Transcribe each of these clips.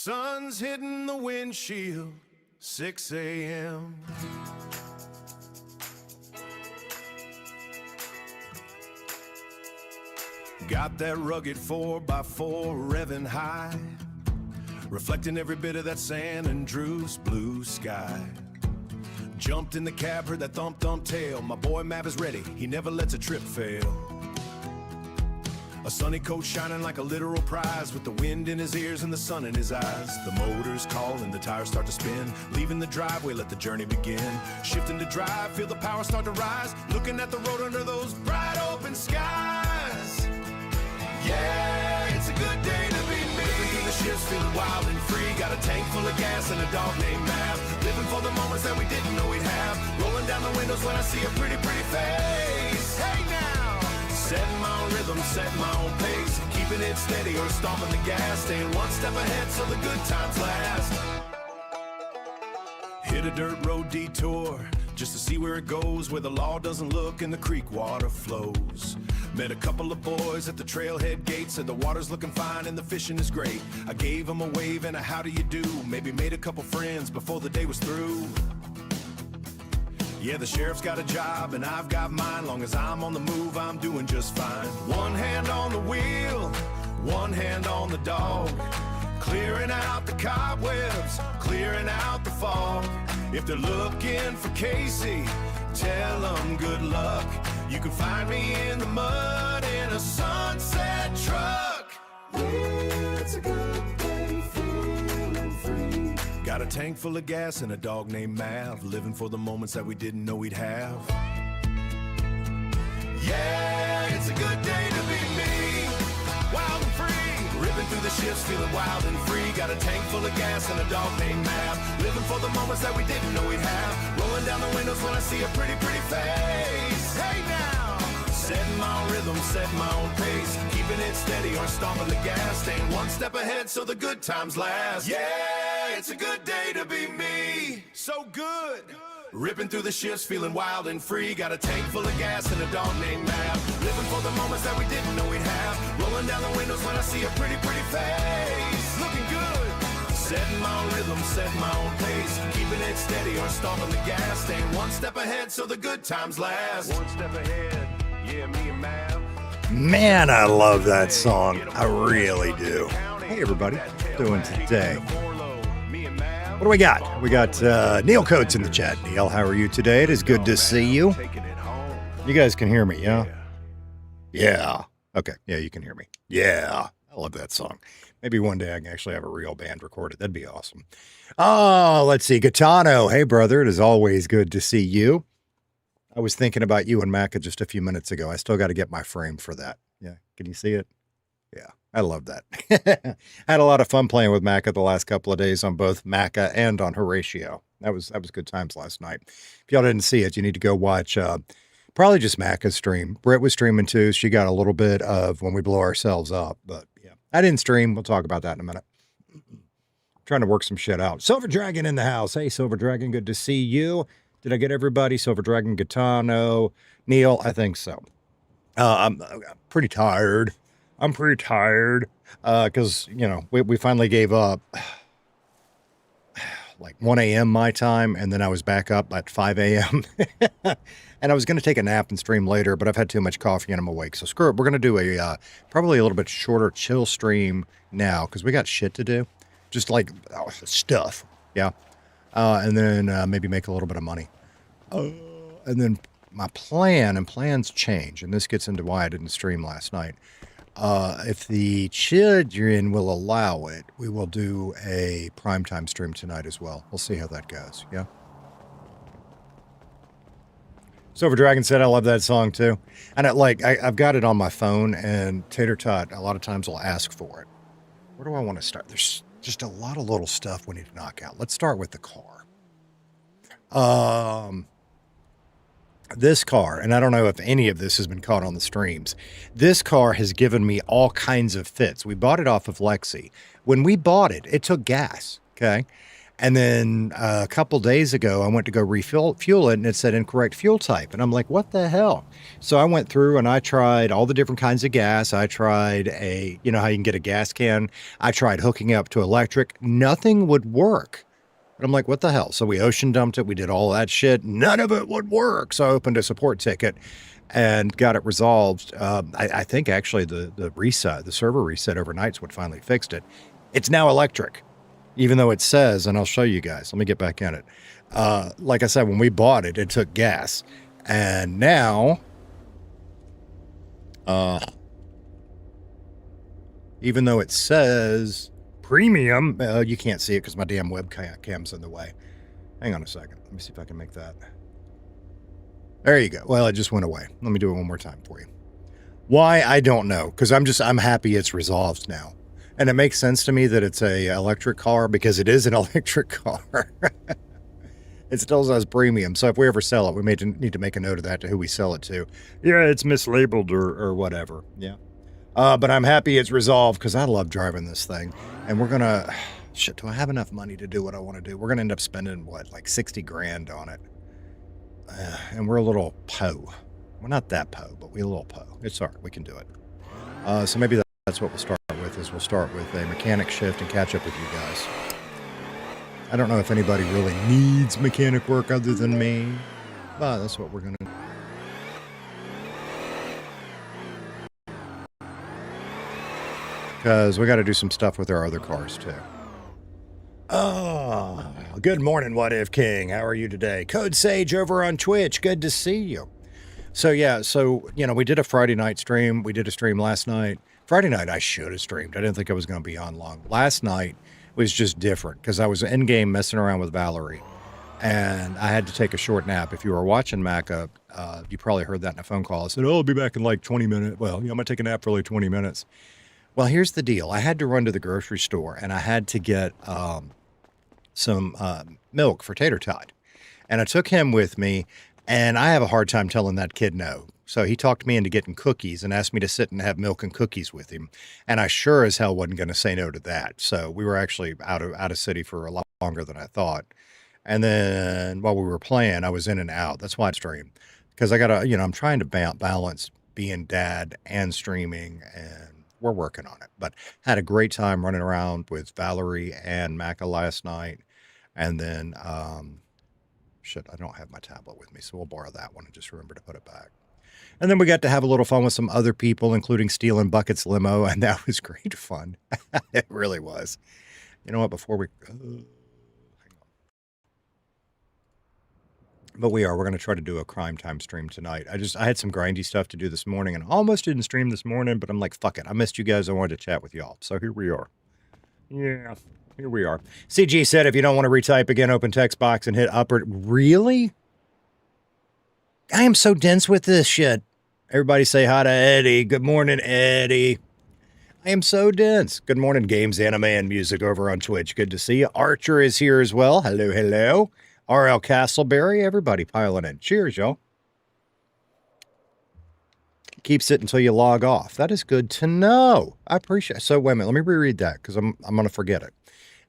Sun's hitting the windshield, 6 a.m. Got that rugged 4x4 revving high, reflecting every bit of that San Andreas blue sky. Jumped in the cab, heard that thump thump tail. My boy Mav is ready, he never lets a trip fail. A sunny coat shining like a literal prize, with the wind in his ears and the sun in his eyes. The motor's calling, the tires start to spin. Leaving the driveway, let the journey begin. Shifting to drive, feel the power start to rise. Looking at the road under those bright open skies. Yeah, it's a good day to be me. Living through the shifts, feeling wild and free. Got a tank full of gas and a dog named Mav. Living for the moments that we didn't know we'd have. Rolling down the windows when I see a pretty, pretty face. Hey now! Setting my own rhythm, setting my own pace. Keeping it steady or stomping the gas. Staying one step ahead so the good times last. Hit a dirt road detour just to see where it goes, where the law doesn't look and the creek water flows. Met a couple of boys at the trailhead gate, said the water's looking fine and the fishing is great. I gave them a wave and a how do you do, maybe made a couple friends before the day was through. Yeah, the sheriff's got a job and I've got mine. Long as I'm on the move, I'm doing just fine. One hand on the wheel, one hand on the dog. Clearing out the cobwebs, clearing out the fog. If they're looking for Casey, tell them good luck. You can find me in the mud in a sunset truck. It's a good day, feeling free. Got a tank full of gas and a dog named Mav. Living for the moments that we didn't know we'd have. Yeah, it's a good day to be me. Wild and free. Ripping through the shifts, feeling wild and free. Got a tank full of gas and a dog named Mav. Living for the moments that we didn't know we'd have. Rolling down the windows when I see a pretty, pretty face. Hey now! Setting my own rhythm, setting my own pace. Keeping it steady or stomping the gas. Staying one step ahead so the good times last. Yeah, it's a good day to be me. So good. Ripping through the shifts, feeling wild and free. Got a tank full of gas and a dog named Mav. Living for the moments that we didn't know we'd have. Rolling down the windows when I see a pretty, pretty face. Looking good. Setting my own rhythm, setting my own pace. Keeping it steady or stomping the gas. Staying one step ahead so the good times last. One step ahead, yeah, me and Mav. Man, I love that song. I really do. Hey, everybody. How you doing today? What do we got? We got Neil Coates in the chat. Neil, how are you today? It is good to see you. You guys can hear me, yeah? Yeah. Okay. Yeah, you can hear me. Yeah. I love that song. Maybe one day I can actually have a real band recorded. That'd be awesome. Oh, let's see. Gaetano. Hey, brother. It is always good to see you. I was thinking about you and Macca just a few minutes ago. I still got to get my frame for that. Yeah. Can you see it? Yeah. I love that. I had a lot of fun playing with Macca the last couple of days on both Macca and on Horatio. That was good times last night. If y'all didn't see it, you need to go watch probably just Macca's stream. Britt was streaming too. She got a little bit of when we blow ourselves up, but yeah, I didn't stream. We'll talk about that in a minute. Trying to work some shit out. Silver Dragon in the house. Hey, Silver Dragon, good to see you. Did I get everybody? Silver Dragon, Gaetano, Neil, I think so. I'm pretty tired. I'm pretty tired because, you know, we finally gave up like 1 a.m. my time, and then I was back up at 5 a.m. and I was going to take a nap and stream later, but I've had too much coffee and I'm awake. So screw it. We're going to do a probably a little bit shorter chill stream now because we got shit to do. Just like stuff. Yeah. And then maybe make a little bit of money. And then my plan, and plans change, and this gets into why I didn't stream last night. If the children will allow it, we will do a primetime stream tonight as well. We'll see how that goes. Yeah. Silver Dragon said, I love that song too. And I've got it on my phone, and Tater Tot a lot of times will ask for it. Where do I want to start? There's just a lot of little stuff we need to knock out. Let's start with the car. This car, and I don't know if any of this has been caught on the streams, this car has given me all kinds of fits. We bought it off of Lexi. When we bought it, it took gas, okay? And then a couple days ago, I went to go fuel it, and it said incorrect fuel type. And I'm like, what the hell? So I went through and I tried all the different kinds of gas. I tried you know how you can get a gas can. I tried hooking up to electric. Nothing would work. And I'm like, what the hell? So we ocean dumped it. We did all that shit. None of it would work. So I opened a support ticket and got it resolved. I think actually the server reset overnight is what finally fixed it. It's now electric. Even though it says, and I'll show you guys, let me get back in it. Like I said, when we bought it, it took gas. And now, even though it says premium, you can't see it because my damn webcam's in the way. Hang on a second. Let me see if I can make that. There you go. Well, it just went away. Let me do it one more time for you. Why? I don't know. Because I'm happy it's resolved now. And it makes sense to me that it's a electric car because it is an electric car. It still says premium. So if we ever sell it, we may need to make a note of that to who we sell it to. Yeah, it's mislabeled or whatever. Yeah. But I'm happy it's resolved because I love driving this thing. And we're going to... Shit, do I have enough money to do what I want to do? We're going to end up spending, like 60 grand on it. And we're a little po. We're not that po, but we're a little po. It's all right. We can do it. So maybe that's what we'll start with, is we'll start with a mechanic shift and catch up with you guys. I don't know if anybody really needs mechanic work other than me, but that's what we're going to do. Because we got to do some stuff with our other cars, too. Oh, good morning, What If King. How are you today? Code Sage over on Twitch. Good to see you. So, yeah, we did a Friday night stream. We did a stream last night. Friday night, I should have streamed. I didn't think I was going to be on long. Last night was just different because I was in-game messing around with Valerie, and I had to take a short nap. If you were watching Maca, you probably heard that in a phone call. I said, I'll be back in like 20 minutes. Well, I'm going to take a nap for like 20 minutes. Well, here's the deal. I had to run to the grocery store, and I had to get some milk for Tater Tot. And I took him with me, and I have a hard time telling that kid no. So he talked me into getting cookies and asked me to sit and have milk and cookies with him. And I sure as hell wasn't going to say no to that. So we were actually out of city for a lot longer than I thought. And then while we were playing, I was in and out. That's why I stream. Because I got to, I'm trying to balance being dad and streaming, and we're working on it. But had a great time running around with Valerie and Maca last night. And then, I don't have my tablet with me, so we'll borrow that one and just remember to put it back. And then we got to have a little fun with some other people, including Stealing Bucket's limo, and that was great fun. It really was. You know what, before we... hang on. But we're going to try to do a crime time stream tonight. I had some grindy stuff to do this morning, and almost didn't stream this morning, but I'm like, fuck it. I missed you guys. I wanted to chat with y'all. So here we are. Yeah, here we are. CG said, if you don't want to retype again, open text box and hit upward. Really? I am so dense with this shit. Everybody say hi to Eddie. Good morning, Eddie. I am so dense. Good morning, Games, Anime, and Music over on Twitch. Good to see you. Archer is here as well. Hello, hello. RL Castleberry, everybody piling in. Cheers, y'all. Keeps it until you log off. That is good to know. I appreciate it. So, wait a minute. Let me reread that because I'm going to forget it.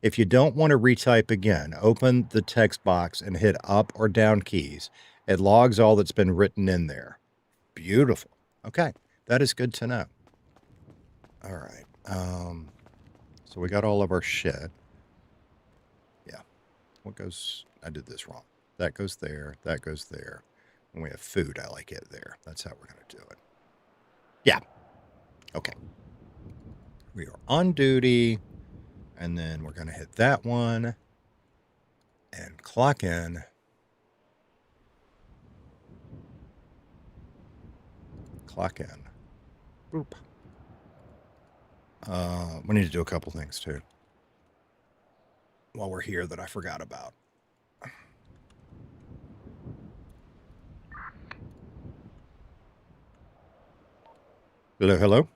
If you don't want to retype again, open the text box and hit up or down keys. It logs all that's been written in there. Beautiful. Okay. That is good to know. All right. So we got all of our shit. Yeah. What goes... I did this wrong. That goes there. That goes there. When we have food, I like it there. That's how we're going to do it. Yeah. Okay. We are on duty. And then we're going to hit that one. And clock in. Clock in. Boop. We need to do a couple things too while we're here that I forgot about. Hello, hello.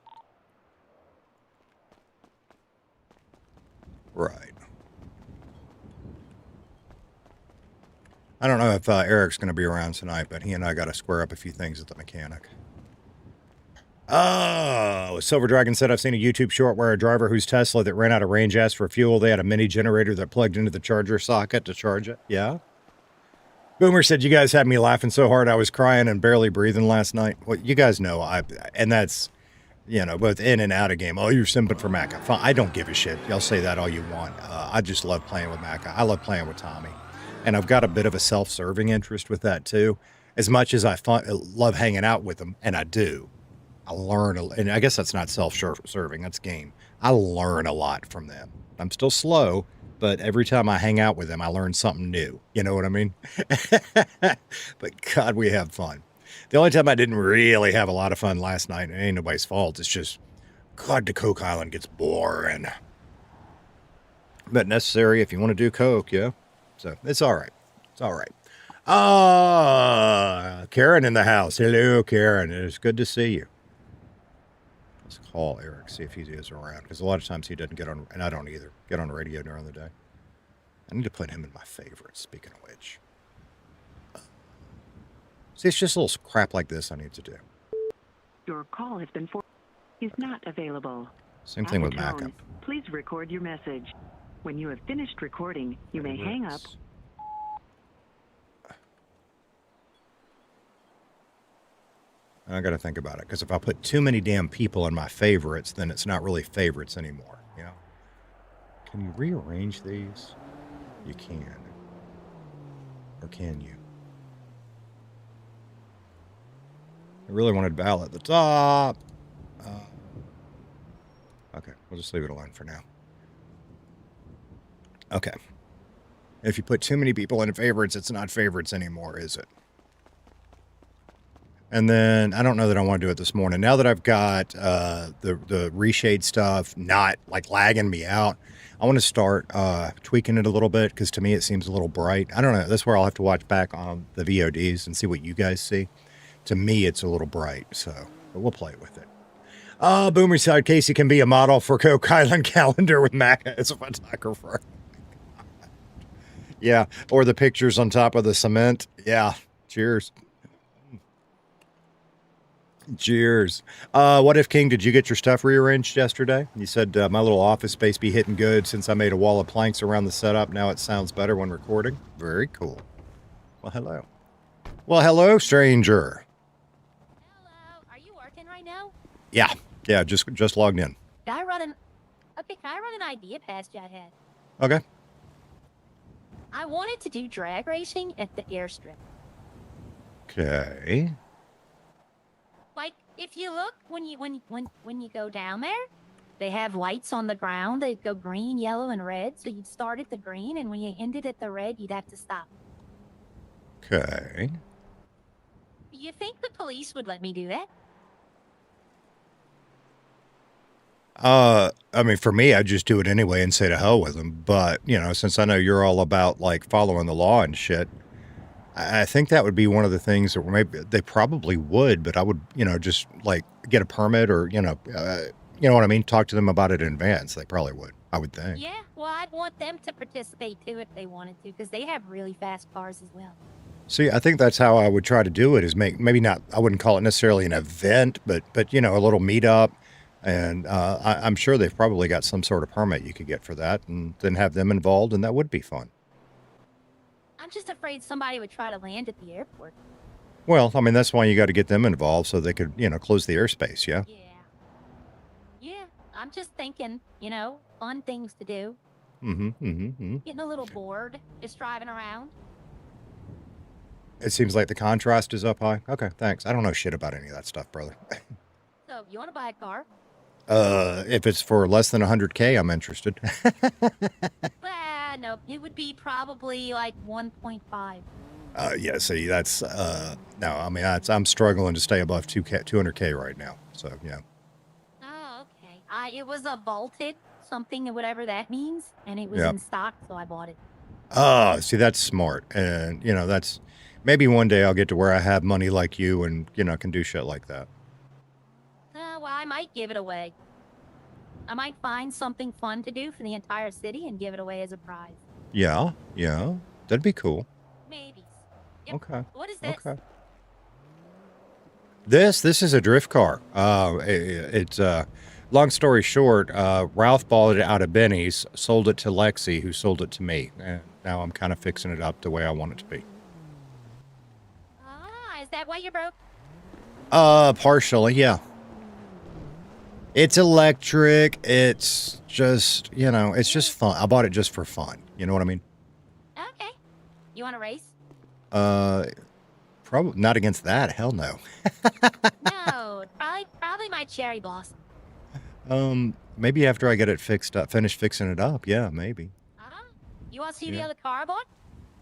Right. I don't know if Eric's going to be around tonight, but he and I got to square up a few things at the mechanic. Oh, Oh, Silver Dragon said, I've seen a YouTube short where a driver whose Tesla that ran out of range asked for fuel. They had a mini generator that plugged into the charger socket to charge it. Yeah. Boomer said, you guys had me laughing so hard I was crying and barely breathing last night. Well, you guys know, and that's, both in and out of game. Oh, you're simping for Maca. Fine, I don't give a shit. Y'all say that all you want. I just love playing with Maca. I love playing with Tommy. And I've got a bit of a self-serving interest with that, too. As much as I love hanging out with them, and I do. I learn, and I guess that's not self-serving, that's game. I learn a lot from them. I'm still slow, but every time I hang out with them, I learn something new. You know what I mean? But God, we have fun. The only time I didn't really have a lot of fun last night, and it ain't nobody's fault, it's just, God, the Coke Island gets boring. But necessary if you want to do Coke, yeah? So, it's all right. It's all right. Karen in the house. Hello, Karen. It's good to see you. Let's call Eric, see if he is around, because a lot of times he doesn't get on, and I don't either, get on radio during the day. I need to put him in my favorites, speaking of which. See, it's just a little crap like this I need to do. Your call has been is not available. Same thing with Mac. Please record your message. When you have finished recording, you may hang up. I got to think about it, because if I put too many damn people in my favorites, then it's not really favorites anymore. You know? Can you rearrange these? You can. Or can you? I really wanted Val at the top. Okay, we'll just leave it alone for now. Okay. If you put too many people in favorites, it's not favorites anymore, is it? And then, I don't know that I want to do it this morning. Now that I've got the reshade stuff not, like, lagging me out, I want to start tweaking it a little bit, because to me it seems a little bright. I don't know. That's where I'll have to watch back on the VODs and see what you guys see. To me, it's a little bright, so but we'll play with it. Boomer side, Casey can be a model for Coke Island calendar with Maca as a photographer. Yeah, or the pictures on top of the cement. Yeah, cheers. Cheers. What if, King, did you get your stuff rearranged yesterday? You said my little office space be hitting good since I made a wall of planks around the setup. Now it sounds better when recording. Very cool. Well, hello. Well, hello, stranger. Hello. Are you working right now? Yeah, just logged in. Can I run an idea past you I had? Okay. I wanted to do drag racing at the airstrip. Okay. Like, if you look when you go down there, they have lights on the ground. They go green, yellow, and red. So you'd start at the green, and when you ended at the red, you'd have to stop. Okay. Do you think the police would let me do that? I mean, for me, I'd just do it anyway and say to hell with them. But, since I know you're all about, like, following the law and shit, I think that would be one of the things that maybe they probably would, but I would, just, like, get a permit or, you know what I mean? Talk to them about it in advance. They probably would, I would think. Yeah, well, I'd want them to participate, too, if they wanted to, because they have really fast cars as well. See, I think that's how I would try to do it, is maybe not, I wouldn't call it necessarily an event, but a little meetup. And I'm sure they've probably got some sort of permit you could get for that, and then have them involved, and that would be fun. I'm just afraid somebody would try to land at the airport. Well, I mean, that's why you got to get them involved so they could, close the airspace, yeah? Yeah, I'm just thinking, fun things to do. Getting a little bored, just driving around. It seems like the contrast is up high. Okay, thanks. I don't know shit about any of that stuff, brother. So, you want to buy a car? If it's for less than 100K, I'm interested. No, it would be probably like 1.5. Yeah, see, that's, no, I mean, I'm struggling to stay above 200K right now, so, yeah. Oh, okay. It was a vaulted something, whatever that means, and it was in stock, so I bought it. Oh, see, that's smart, and, that's, maybe one day I'll get to where I have money like you and, can do shit like that. Well, I might give it away. I might find something fun to do for the entire city and give it away as a prize. Yeah, that'd be cool. Maybe. Yep. Okay. What is this? Okay. This is a drift car. It's long story short, Ralph bought it out of Benny's, sold it to Lexi, who sold it to me. And now I'm kind of fixing it up the way I want it to be. Ah, is that why you broke? Partially, yeah. It's electric. It's just, it's just fun. I bought it just for fun. You know what I mean? Okay. You want to race? Probably not against that. Hell no. No, probably my cherry blossom. Maybe after I get it fixed up, finish fixing it up. Yeah, maybe. You want to see the Yeah. other car I bought?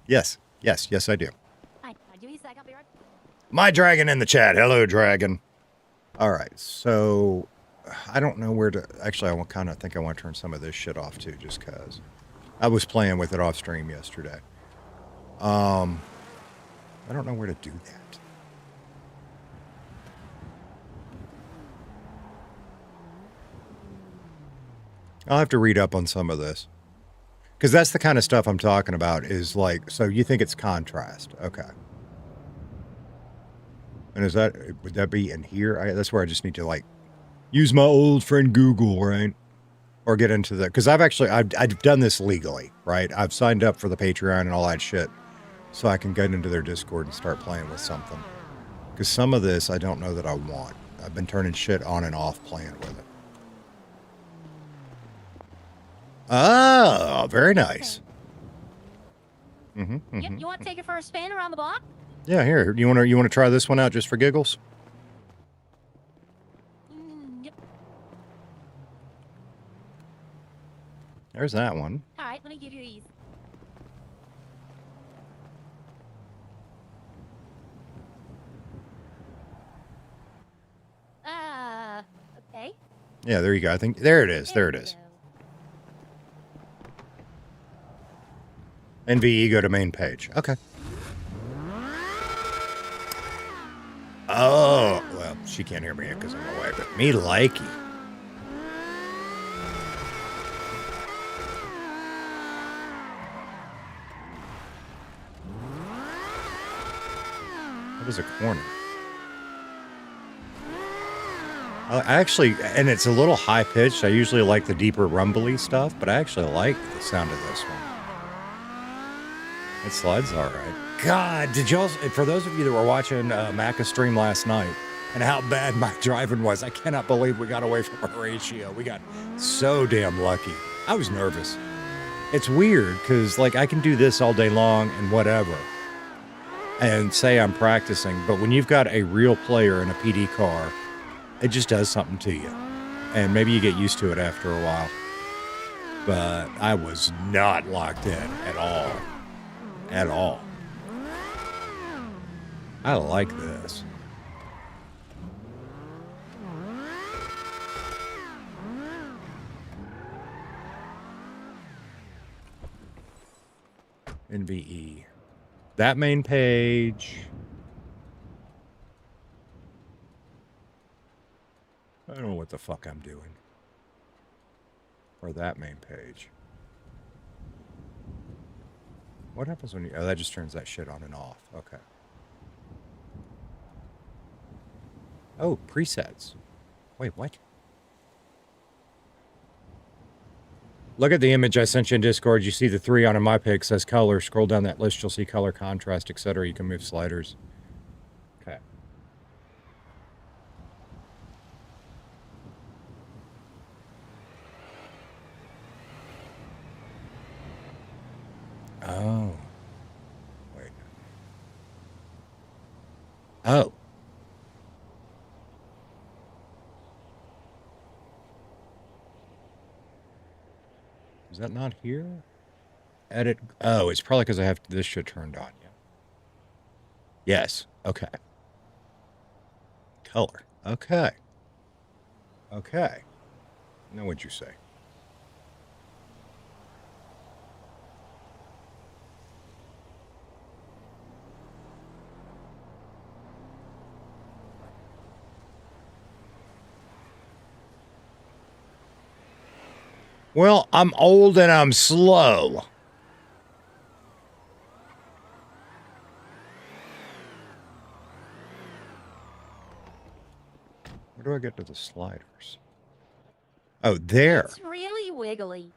Yes, I do. Fine. Give me a sec. I'll be right. My dragon in the chat. Hello, dragon. All right, so I don't know where to. Actually, I kind of think I want to turn some of this shit off too, just cause I was playing with it off stream yesterday. I don't know where to do that. I'll have to read up on some of this. Because that's the kind of stuff I'm talking about is like, so you think it's contrast. Okay. And would that be in here? That's where I just need to like use my old friend Google, right? Or get into the, because I've done this legally, right? I've signed up for the Patreon and all that shit. So I can get into their Discord and start playing with something. Because some of this I don't know that I want. I've been turning shit on and off playing with it. Oh, very nice. You want to take it for a spin around the block? Yeah, here. You want to try this one out just for giggles? Yep. There's that one. All right, let me give you these. Okay. Yeah, there you go. I think there it is. There it is. NVE, go to main page. Okay. Oh, well, she can't hear me because I'm away, but me likey. That was a corner. I actually, and it's a little high pitched. I usually like the deeper rumbly stuff, but I actually like the sound of this one. It slides all right. God, did y'all, for those of you that were watching Macca's stream last night and how bad my driving was, I cannot believe we got away from our ratio. We got so damn lucky. I was nervous. It's weird because, like, I can do this all day long and whatever and say I'm practicing, but when you've got a real player in a PD car, it just does something to you. And maybe you get used to it after a while. But I was not locked in at all. At all. I like this. NVE. That main page. I don't know what the fuck I'm doing. Or that main page. What happens when you... Oh, that just turns that shit on and off. Okay. Oh, presets. Wait, what? Look at the image I sent you in Discord. You see the 3 on my pick says color. Scroll down that list. You'll see color, contrast, etc. You can move sliders. Okay. Oh. Wait. Oh. Is that not here? Edit. Oh, it's probably because I have this shit turned on. Yeah. Yes. Okay. Color. Okay. Okay. Now what'd you say? Well, I'm old and I'm slow. do I get to the sliders? Oh, there. It's really wiggly.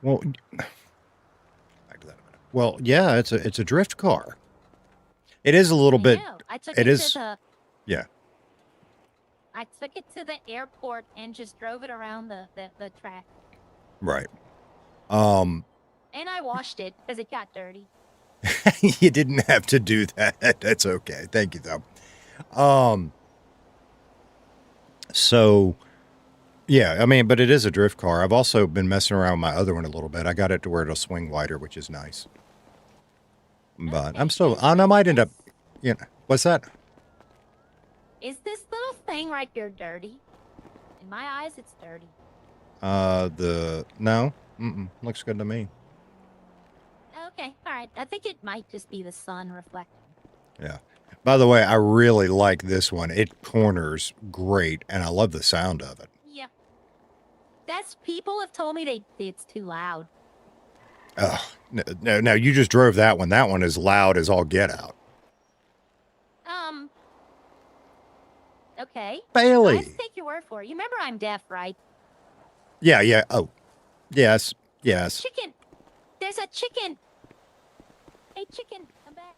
Well, back to that a minute. Well, yeah, it's a drift car. It is a little I bit. know. I took It it is. to the Yeah. I took it to the airport and just drove it around the track. Right. And I washed it because it got dirty. You didn't have to do that. That's okay. Thank you, though. So, yeah, I mean, but it is a drift car. I've also been messing around with my other one a little bit. I got it to where it'll swing wider, which is nice. But Okay. I'm still, I might end up, what's that? Is this little thing right here dirty? In my eyes, it's dirty. No, looks good to me. Okay, all right. I think it might just be the sun reflecting. Yeah. By the way, I really like this one. It corners great, and I love the sound of it. Yeah. People have told me it's too loud. Oh, no, you just drove that one. That one is loud as all get out. Okay. Bailey. I have to take your word for it. You remember I'm deaf, right? Yeah. Oh, yes. Chicken. There's a chicken. Hey, chicken, come back.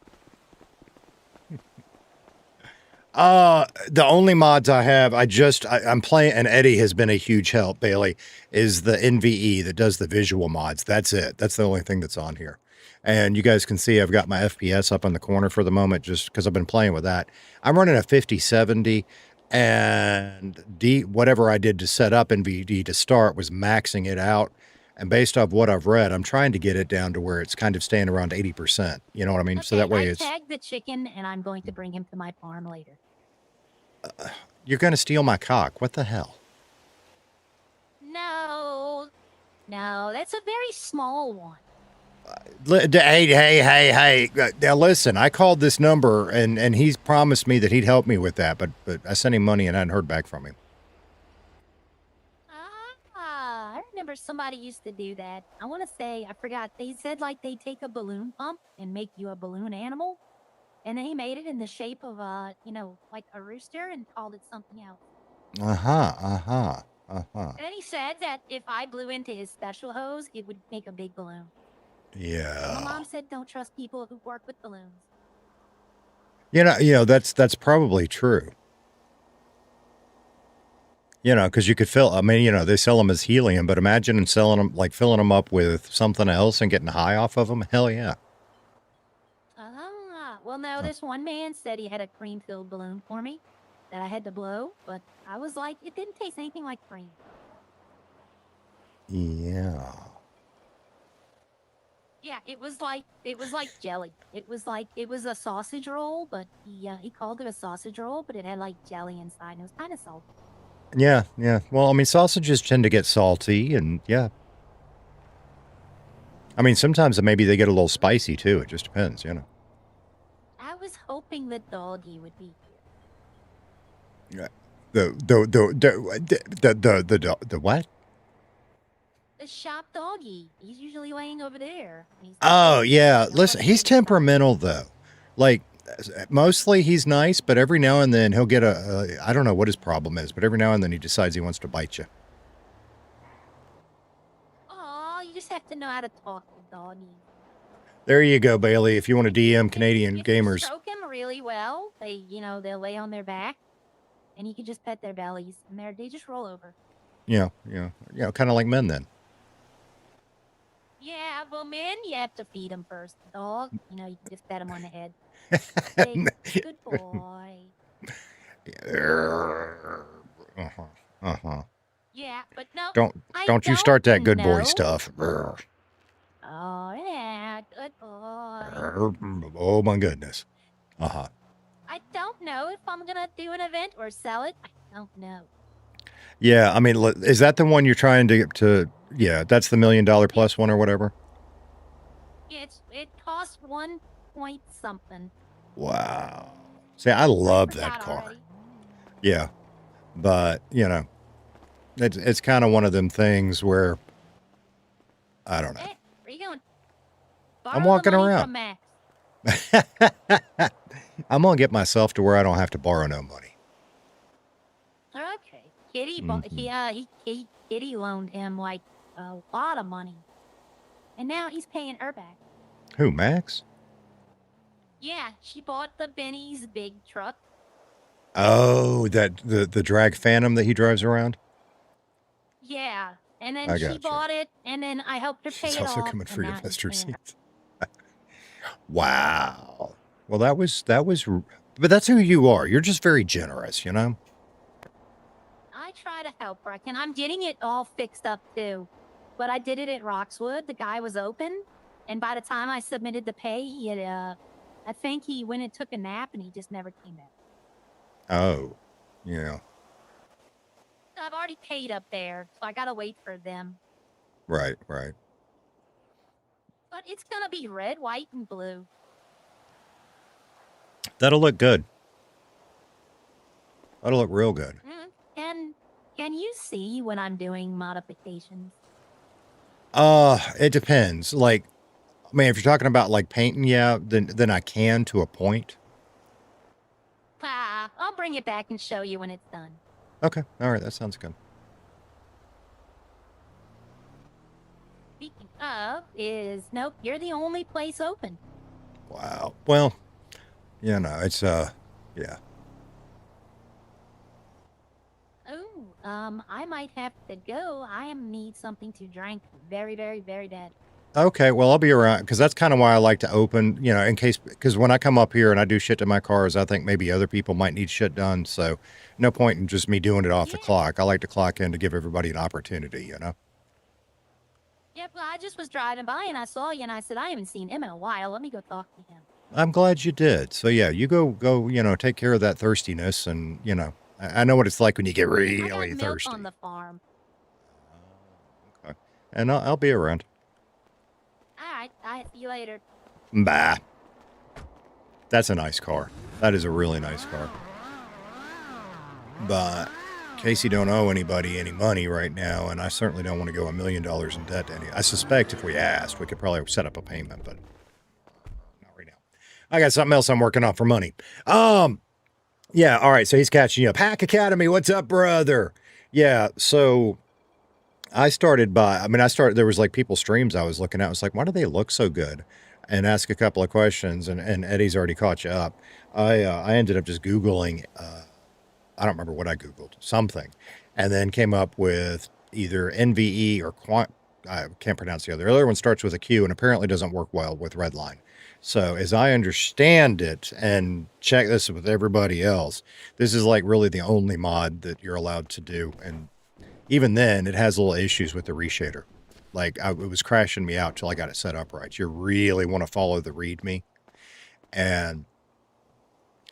The only mods I have, I'm playing, and Eddie has been a huge help, Bailey, is the NVE that does the visual mods. That's it. That's the only thing that's on here. And you guys can see I've got my FPS up in the corner for the moment just because I've been playing with that. I'm running a 5070, and whatever I did to set up NVD to start was maxing it out. And based off what I've read, I'm trying to get it down to where it's kind of staying around 80%. You know what I mean? Okay, So that way I tagged the chicken, and I'm going to bring him to my farm later. You're going to steal my cock. What the hell? No, that's a very small one. Hey. Now listen, I called this number and he's promised me that he'd help me with that, but I sent him money and I hadn't heard back from him. I remember somebody used to do that. I want to say, I forgot, they said like they take a balloon pump and make you a balloon animal. And they made it in the shape of like a rooster and called it something else. And then he said that if I blew into his special hose, it would make a big balloon. Yeah. My mom said don't trust people who work with balloons. That's probably true. Because you could they sell them as helium, but imagine selling them, like filling them up with something else and getting high off of them. Hell yeah. Well, no, this one man said he had a cream-filled balloon for me that I had to blow, but I was like, it didn't taste anything like cream. Yeah. Yeah, it was like jelly. It was a sausage roll, but he called it a sausage roll, but it had like jelly inside, and it was kind of salty. Yeah. Well, I mean, sausages tend to get salty, and yeah. I mean, sometimes maybe they get a little spicy too. It just depends, I was hoping the doggy would be here. The what? The shop doggy. He's usually laying over there. Oh yeah. Listen, he's temperamental though. Like mostly he's nice, but every now and then he'll get I don't know what his problem is, but every now and then he decides he wants to bite you. Oh, you just have to know how to talk to doggy. There you go, Bailey. If you want to DM Canadian if gamers. You stroke him really well. They'll lay on their back, and you can just pet their bellies, and they just roll over. Yeah, kind of like men then. Yeah, well, men, you have to feed them first. The dog, you can just pet him on the head. Say, good boy. Yeah, but no. Don't you start that good boy stuff. Oh yeah, good boy. Oh my goodness. I don't know if I'm gonna do an event or sell it. I don't know. Yeah, I mean, is that the one you're trying to? Yeah, that's the $1 million plus one or whatever. It cost 1 point something. Wow. See, I love that car. Already. Yeah, but it's kind of one of them things where I don't know. Hey, where you going? I'm walking around. I'm gonna get myself to where I don't have to borrow no money. Kitty loaned him like a lot of money, and now he's paying her back. Who, Max? Yeah, she bought the Benny's big truck. Oh, that the drag Phantom that he drives around? Yeah, and I then she gotcha. bought it, and then I helped her pay She's it also off. coming for and your now he's Mr. paying her. Seats. Wow. Well, that was, but that's who you are. You're just very generous, you know? I try to help her, and I'm getting it all fixed up too. But I did it at Roxwood. The guy was open, and by the time I submitted the pay, he had I think he went and took a nap, and he just never came back. Oh, yeah. I've already paid up there, so I gotta wait for them. Right, right. But it's gonna be red, white, and blue. That'll look good. That'll look real good. Can you see when I'm doing modifications? It depends. Like, I mean, if you're talking about like painting, yeah, then I can to a point. I'll bring it back and show you when it's done. Okay, all right, that sounds good. Speaking of, nope, you're the only place open. Wow. Well, you know, it's yeah. Oh, I might have to go. I need something to drink very, very, very bad. Okay, well, I'll be around because that's kind of why I like to open, you know, in case, because when I come up here and I do shit to my cars, I think maybe other people might need shit done. So no point in just me doing it off the clock. I like to clock in to give everybody an opportunity, you know? Yep, well, I just was driving by and I saw you and I said, I haven't seen him in a while. Let me go talk to him. I'm glad you did. So yeah, you go, you know, take care of that thirstiness and, you know, I know what it's like when you get really I got thirsty. milk on the farm. Okay. And I'll be around. All right, see you later. Bah. That's a nice car. That is a really nice car. But Casey don't owe anybody any money right now, and I certainly don't want to go $1 million in debt to any. I suspect if we asked, we could probably set up a payment, but not right now. I got something else I'm working on for money. Yeah, all right, so he's catching you up. Hack Academy, what's up, brother? Yeah, so there was like people's streams I was looking at. I was like, why do they look so good? And ask a couple of questions, and Eddie's already caught you up. I ended up just Googling, I don't remember what I Googled, something, and then came up with either NVE or I can't pronounce the other. The other one starts with a Q and apparently doesn't work well with Redline. So as I understand it, and check this with everybody else, this is like really the only mod that you're allowed to do. And even then, it has little issues with the reshader. Like, it was crashing me out till I got it set up right. You really want to follow the README. And,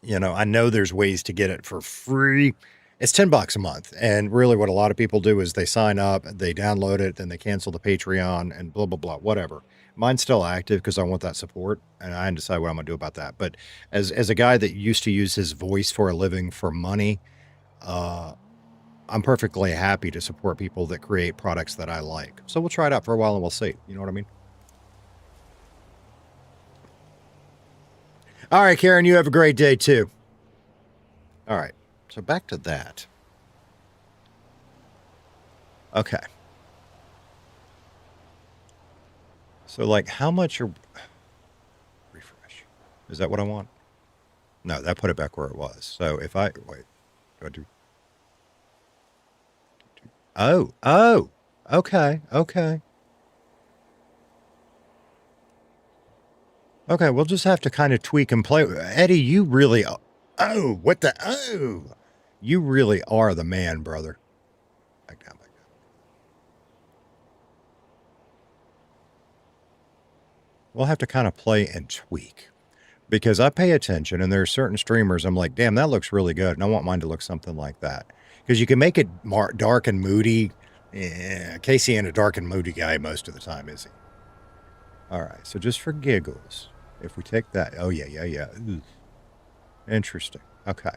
you know, I know there's ways to get it for free. It's $10 a month. And really what a lot of people do is they sign up, they download it, then they cancel the Patreon and blah, blah, blah, whatever. Mine's still active because I want that support, and I didn't decide what I'm going to do about that. But as a guy that used to use his voice for a living for money, I'm perfectly happy to support people that create products that I like. So we'll try it out for a while and we'll see. You know what I mean? All right, Karen, you have a great day too. All right. So back to that. Okay. So like how much are refresh? Is that what I want? No, that put it back where it was. So if I wait, do I do Oh, okay. Okay, we'll just have to kind of tweak and play. Eddie, you really, you really are the man, brother. Back down. We'll have to kind of play and tweak because I pay attention and there are certain streamers I'm like, damn, that looks really good. And I want mine to look something like that. Because you can make it dark and moody. Yeah, Casey ain't a dark and moody guy most of the time, is he? All right, so just for giggles, if we take that, oh yeah. Ooh. Interesting. Okay.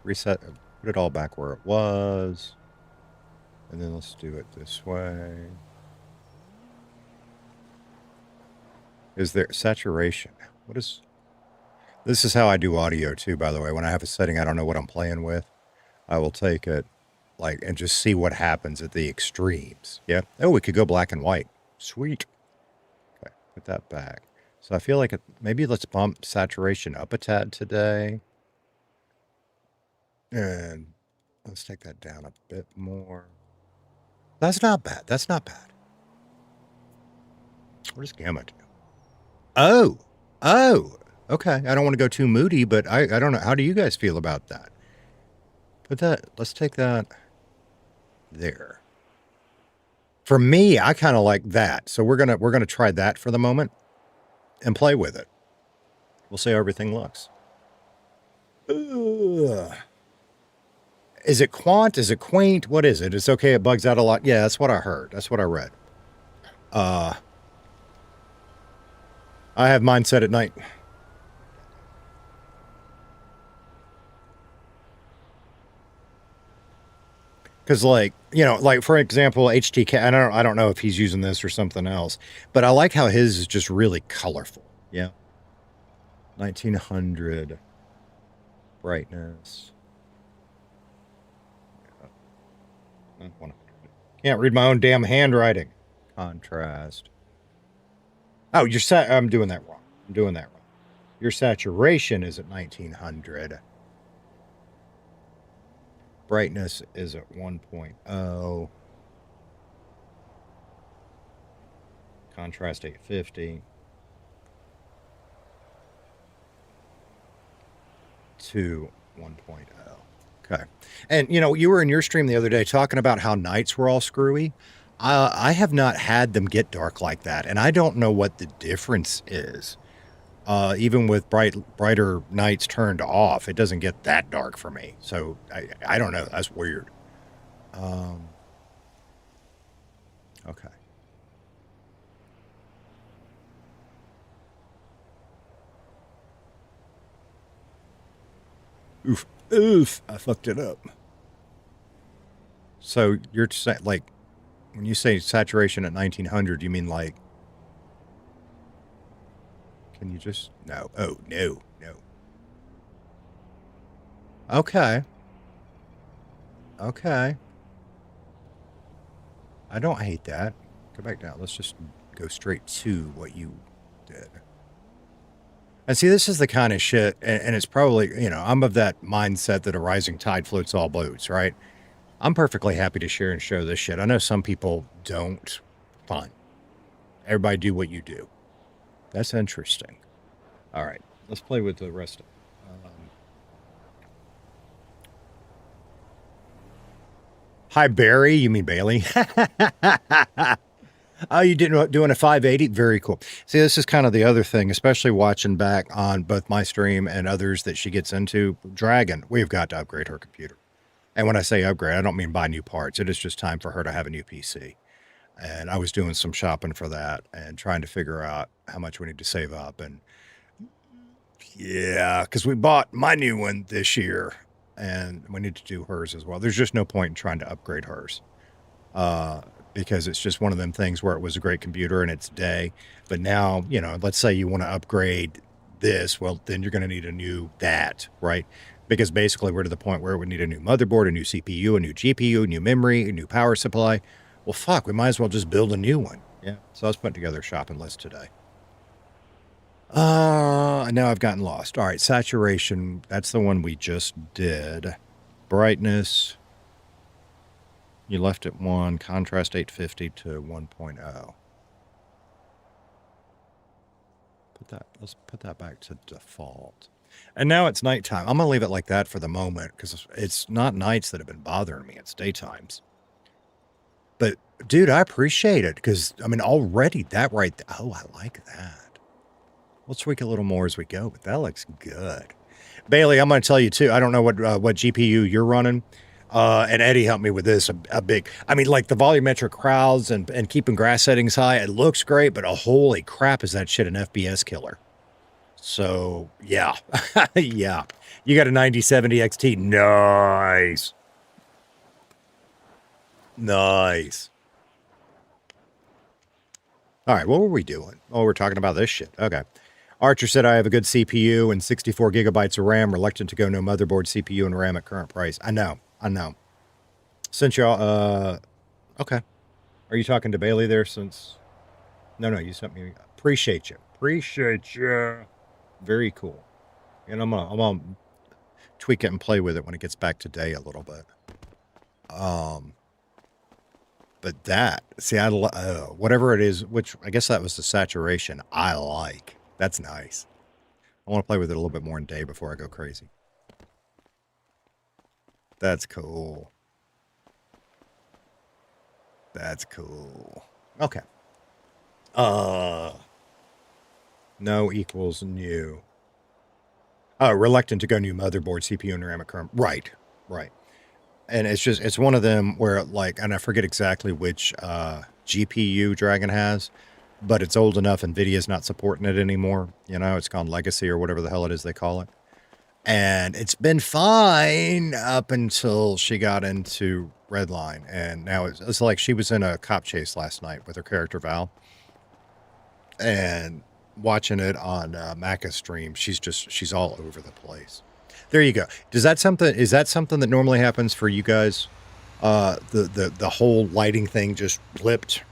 Reset, put it all back where it was. And then let's do it this way. Is there saturation? This is how I do audio too, by the way. When I have a setting, I don't know what I'm playing with. I will take it like and just see what happens at the extremes. Yeah. Oh, we could go black and white. Sweet. Okay, put that back. So I feel like maybe let's bump saturation up a tad today. And let's take that down a bit more. That's not bad. That's not bad. Where's gamma do? Oh. Okay. I don't want to go too moody, but I don't know. How do you guys feel about that? Let's take that there. For me, I kind of like that. So we're gonna try that for the moment and play with it. We'll see how everything looks. Ugh. Is it quant? Is it quaint? What is it? It's okay. It bugs out a lot. Yeah, that's what I heard. That's what I read. I have mine set at night. Because, like, you know, like, for example, HTK, I don't know if he's using this or something else, but I like how his is just really colorful. Yeah. 1900 brightness. Yeah. 100. Can't read my own damn handwriting. Contrast. Oh, I'm doing that wrong. Your saturation is at 1900. Brightness is at 1.0. Contrast 850. To 1.0. Okay. And, you know, you were in your stream the other day talking about how nights were all screwy. I have not had them get dark like that, and I don't know what the difference is. Even with brighter nights turned off, it doesn't get that dark for me. So I don't know. That's weird. Okay. Oof. I fucked it up. So you're like, when you say saturation at 1900, you mean like, can you just, no. Oh, no. Okay. I don't hate that. Go back down. Let's just go straight to what you did. And see, this is the kind of shit, and it's probably, you know, I'm of that mindset that a rising tide floats all boats, right? I'm perfectly happy to share and show this shit. I know some people don't. Fine. Everybody do what you do. That's interesting. All right. Let's play with the rest of it. Hi, Barry. You mean Bailey? Oh, you didn't doing a 580? Very cool. See, this is kind of the other thing, especially watching back on both my stream and others that she gets into. Dragon, we've got to upgrade her computer. And when I say upgrade, I don't mean buy new parts. It is just time for her to have a new PC. And I was doing some shopping for that and trying to figure out how much we need to save up. And yeah, because we bought my new one this year and we need to do hers as well. There's just no point in trying to upgrade hers. Because it's just one of them things where it was a great computer in its day. But now, you know, let's say you want to upgrade this. Well, then you're going to need a new that, right? Because basically we're to the point where it would need a new motherboard, a new CPU, a new GPU, a new memory, a new power supply. Well, fuck, we might as well just build a new one. Yeah. So I was putting together a shopping list today. Now I've gotten lost. All right. Saturation. That's the one we just did. Brightness. You left it 1. Contrast 850 to 1.0. Let's put that back to default. And now it's nighttime. I'm going to leave it like that for the moment because it's not nights that have been bothering me. It's daytimes. But, dude, I appreciate it because, I mean, already that right there. Oh, I like that. We'll tweak a little more as we go, but that looks good. Bailey, I'm going to tell you, too. I don't know what GPU you're running. And Eddie helped me with this a big, I mean, like the volumetric crowds and keeping grass settings high. It looks great, but holy crap, is that shit an FPS killer? So yeah, yeah, you got a 9070 XT. Nice. All right. What were we doing? Oh, we're talking about this shit. Okay. Archer said, I have a good CPU and 64 gigabytes of RAM. Reluctant to go no motherboard, CPU, and RAM at current price. I know. I know. Since y'all, okay. Are you talking to Bailey there since? No, you sent me. Appreciate you. Appreciate you. Very cool. And I'm gonna tweak it and play with it when it gets back to day a little bit. But that, see, whatever it is, which I guess that was the saturation, I like. That's nice. I want to play with it a little bit more in day before I go crazy. That's cool. That's cool. Okay. No equals new. Oh, reluctant to go new motherboard, CPU, and RAM current. Right. And it's one of them where, like, and I forget exactly which GPU Dragon has, but it's old enough NVIDIA's not supporting it anymore. You know, it's gone legacy or whatever the hell it is they call it. And it's been fine up until she got into Redline. And now it's like she was in a cop chase last night with her character Val. And watching it on Macca's stream, she's all over the place. There you go. Is that something that normally happens for you guys? The whole lighting thing just flipped?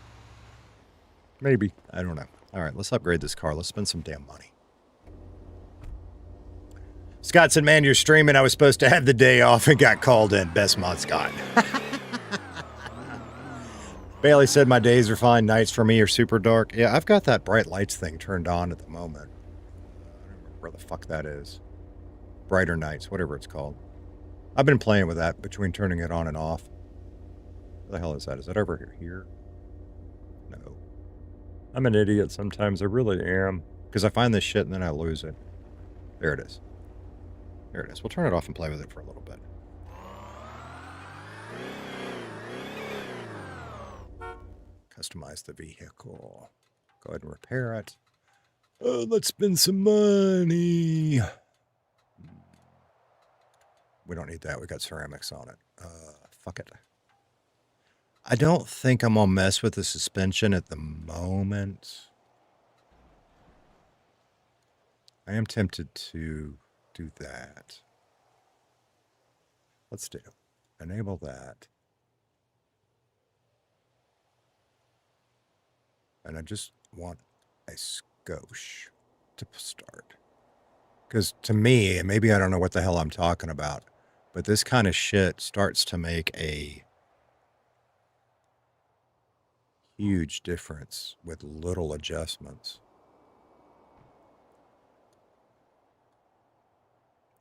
Maybe. I don't know. All right, let's upgrade this car. Let's spend some damn money. Scott said, man, you're streaming. I was supposed to have the day off and got called in. Best mod, Scott. Bailey said, my days are fine. Nights for me are super dark. Yeah, I've got that bright lights thing turned on at the moment. I don't remember where the fuck that is. Brighter nights, whatever it's called. I've been playing with that between turning it on and off. What the hell is that? Is that over here? No. I'm an idiot sometimes. I really am. Because I find this shit and then I lose it. There it is. There it is. We'll turn it off and play with it for a little bit. Customize the vehicle. Go ahead and repair it. Let's spend some money. We don't need that. We got ceramics on it. Fuck it. I don't think I'm going to mess with the suspension at the moment. I am tempted to do that. Let's do. Enable that. And I just want a skosh to start. Because to me, and maybe I don't know what the hell I'm talking about, but this kind of shit starts to make a huge difference with little adjustments.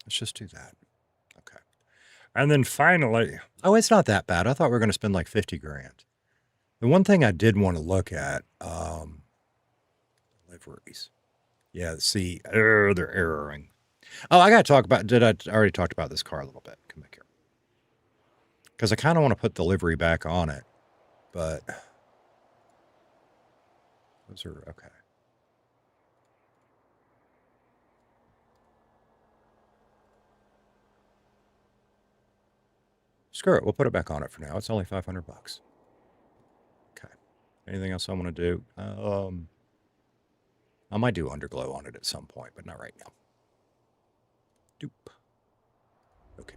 Let's just do that. Okay. And then finally, oh, it's not that bad. I thought we were going to spend like 50 grand. The one thing I did want to look at, liveries. Yeah, see, they're erroring. Oh, I got to talk about, I already talked about this car a little bit. Come back here. Because I kind of want to put the livery back on it, but those are, okay. Screw it. We'll put it back on it for now. It's only $500. Okay. Anything else I want to do? I might do underglow on it at some point, but not right now. Doop. Okay.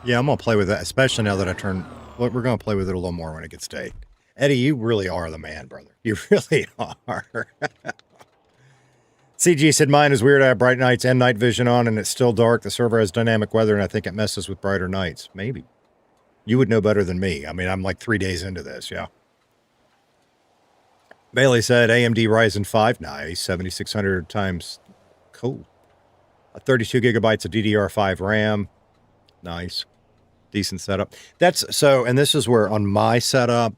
Yeah, I'm going to play with that, especially now that I turn... We're going to play with it a little more when it gets day. Eddie, you really are the man, brother. You really are. CG said, mine is weird. I have bright nights and night vision on, and it's still dark. The server has dynamic weather, and I think it messes with brighter nights. Maybe. You would know better than me. I mean, I'm like 3 days into this, yeah. Bailey said, AMD Ryzen 5. Nice. 7600 times. Cool. 32 gigabytes of DDR5 RAM. Nice. Decent setup. That's so, and this is where on my setup,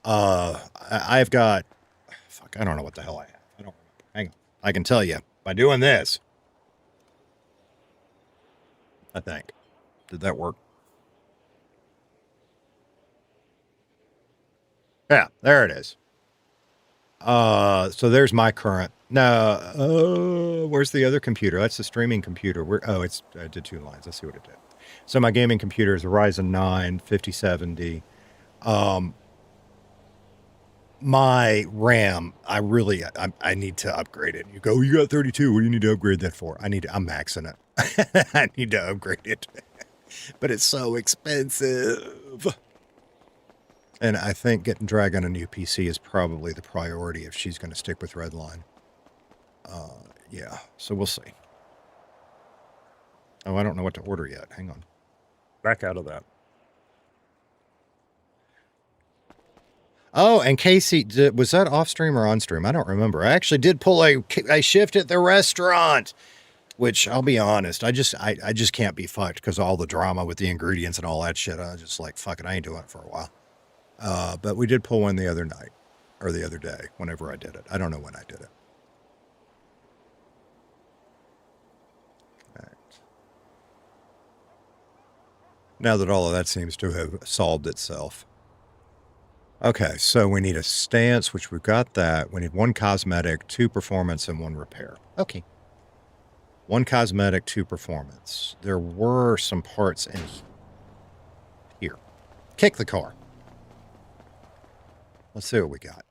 I've got, fuck, I don't know what the hell I have. I don't remember. Hang on. I can tell you by doing this. I think. Did that work? Yeah, there it is. So there's my current. No, where's the other computer? That's the streaming computer. I did 2 lines. Let's see what it did. So my gaming computer is a Ryzen 9 5070. my RAM, I need to upgrade it. You go, you got 32. What do you need to upgrade that for? I'm maxing it. I need to upgrade it. But it's so expensive. And I think getting Dragon a new PC is probably the priority if she's going to stick with Redline. Yeah, so we'll see. Oh, I don't know what to order yet. Hang on. Back out of that. Oh, and Casey, was that off stream or on stream? I don't remember. I actually did pull a shift at the restaurant, which I'll be honest, I just can't be fucked because all the drama with the ingredients and all that shit. I was just like, fuck it, I ain't doing it for a while. But we did pull one the other night or the other day, whenever I did it. I don't know when I did it. Now that all of that seems to have solved itself. Okay, so we need a stance, which we've got that. We need 1 cosmetic, 2 performance, and 1 repair. Okay. 1 cosmetic, 2 performance. There were some parts in here. Kick the car. Let's see what we got.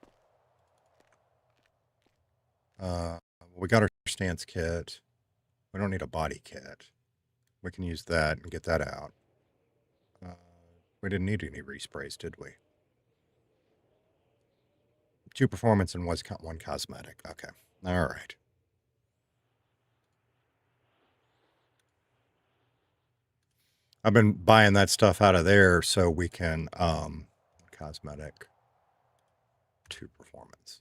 We got our stance kit. We don't need a body kit. We can use that and get that out. We didn't need any resprays, did we? 2 performance and 1 cosmetic. Okay. All right. I've been buying that stuff out of there so we can cosmetic, 2 performance.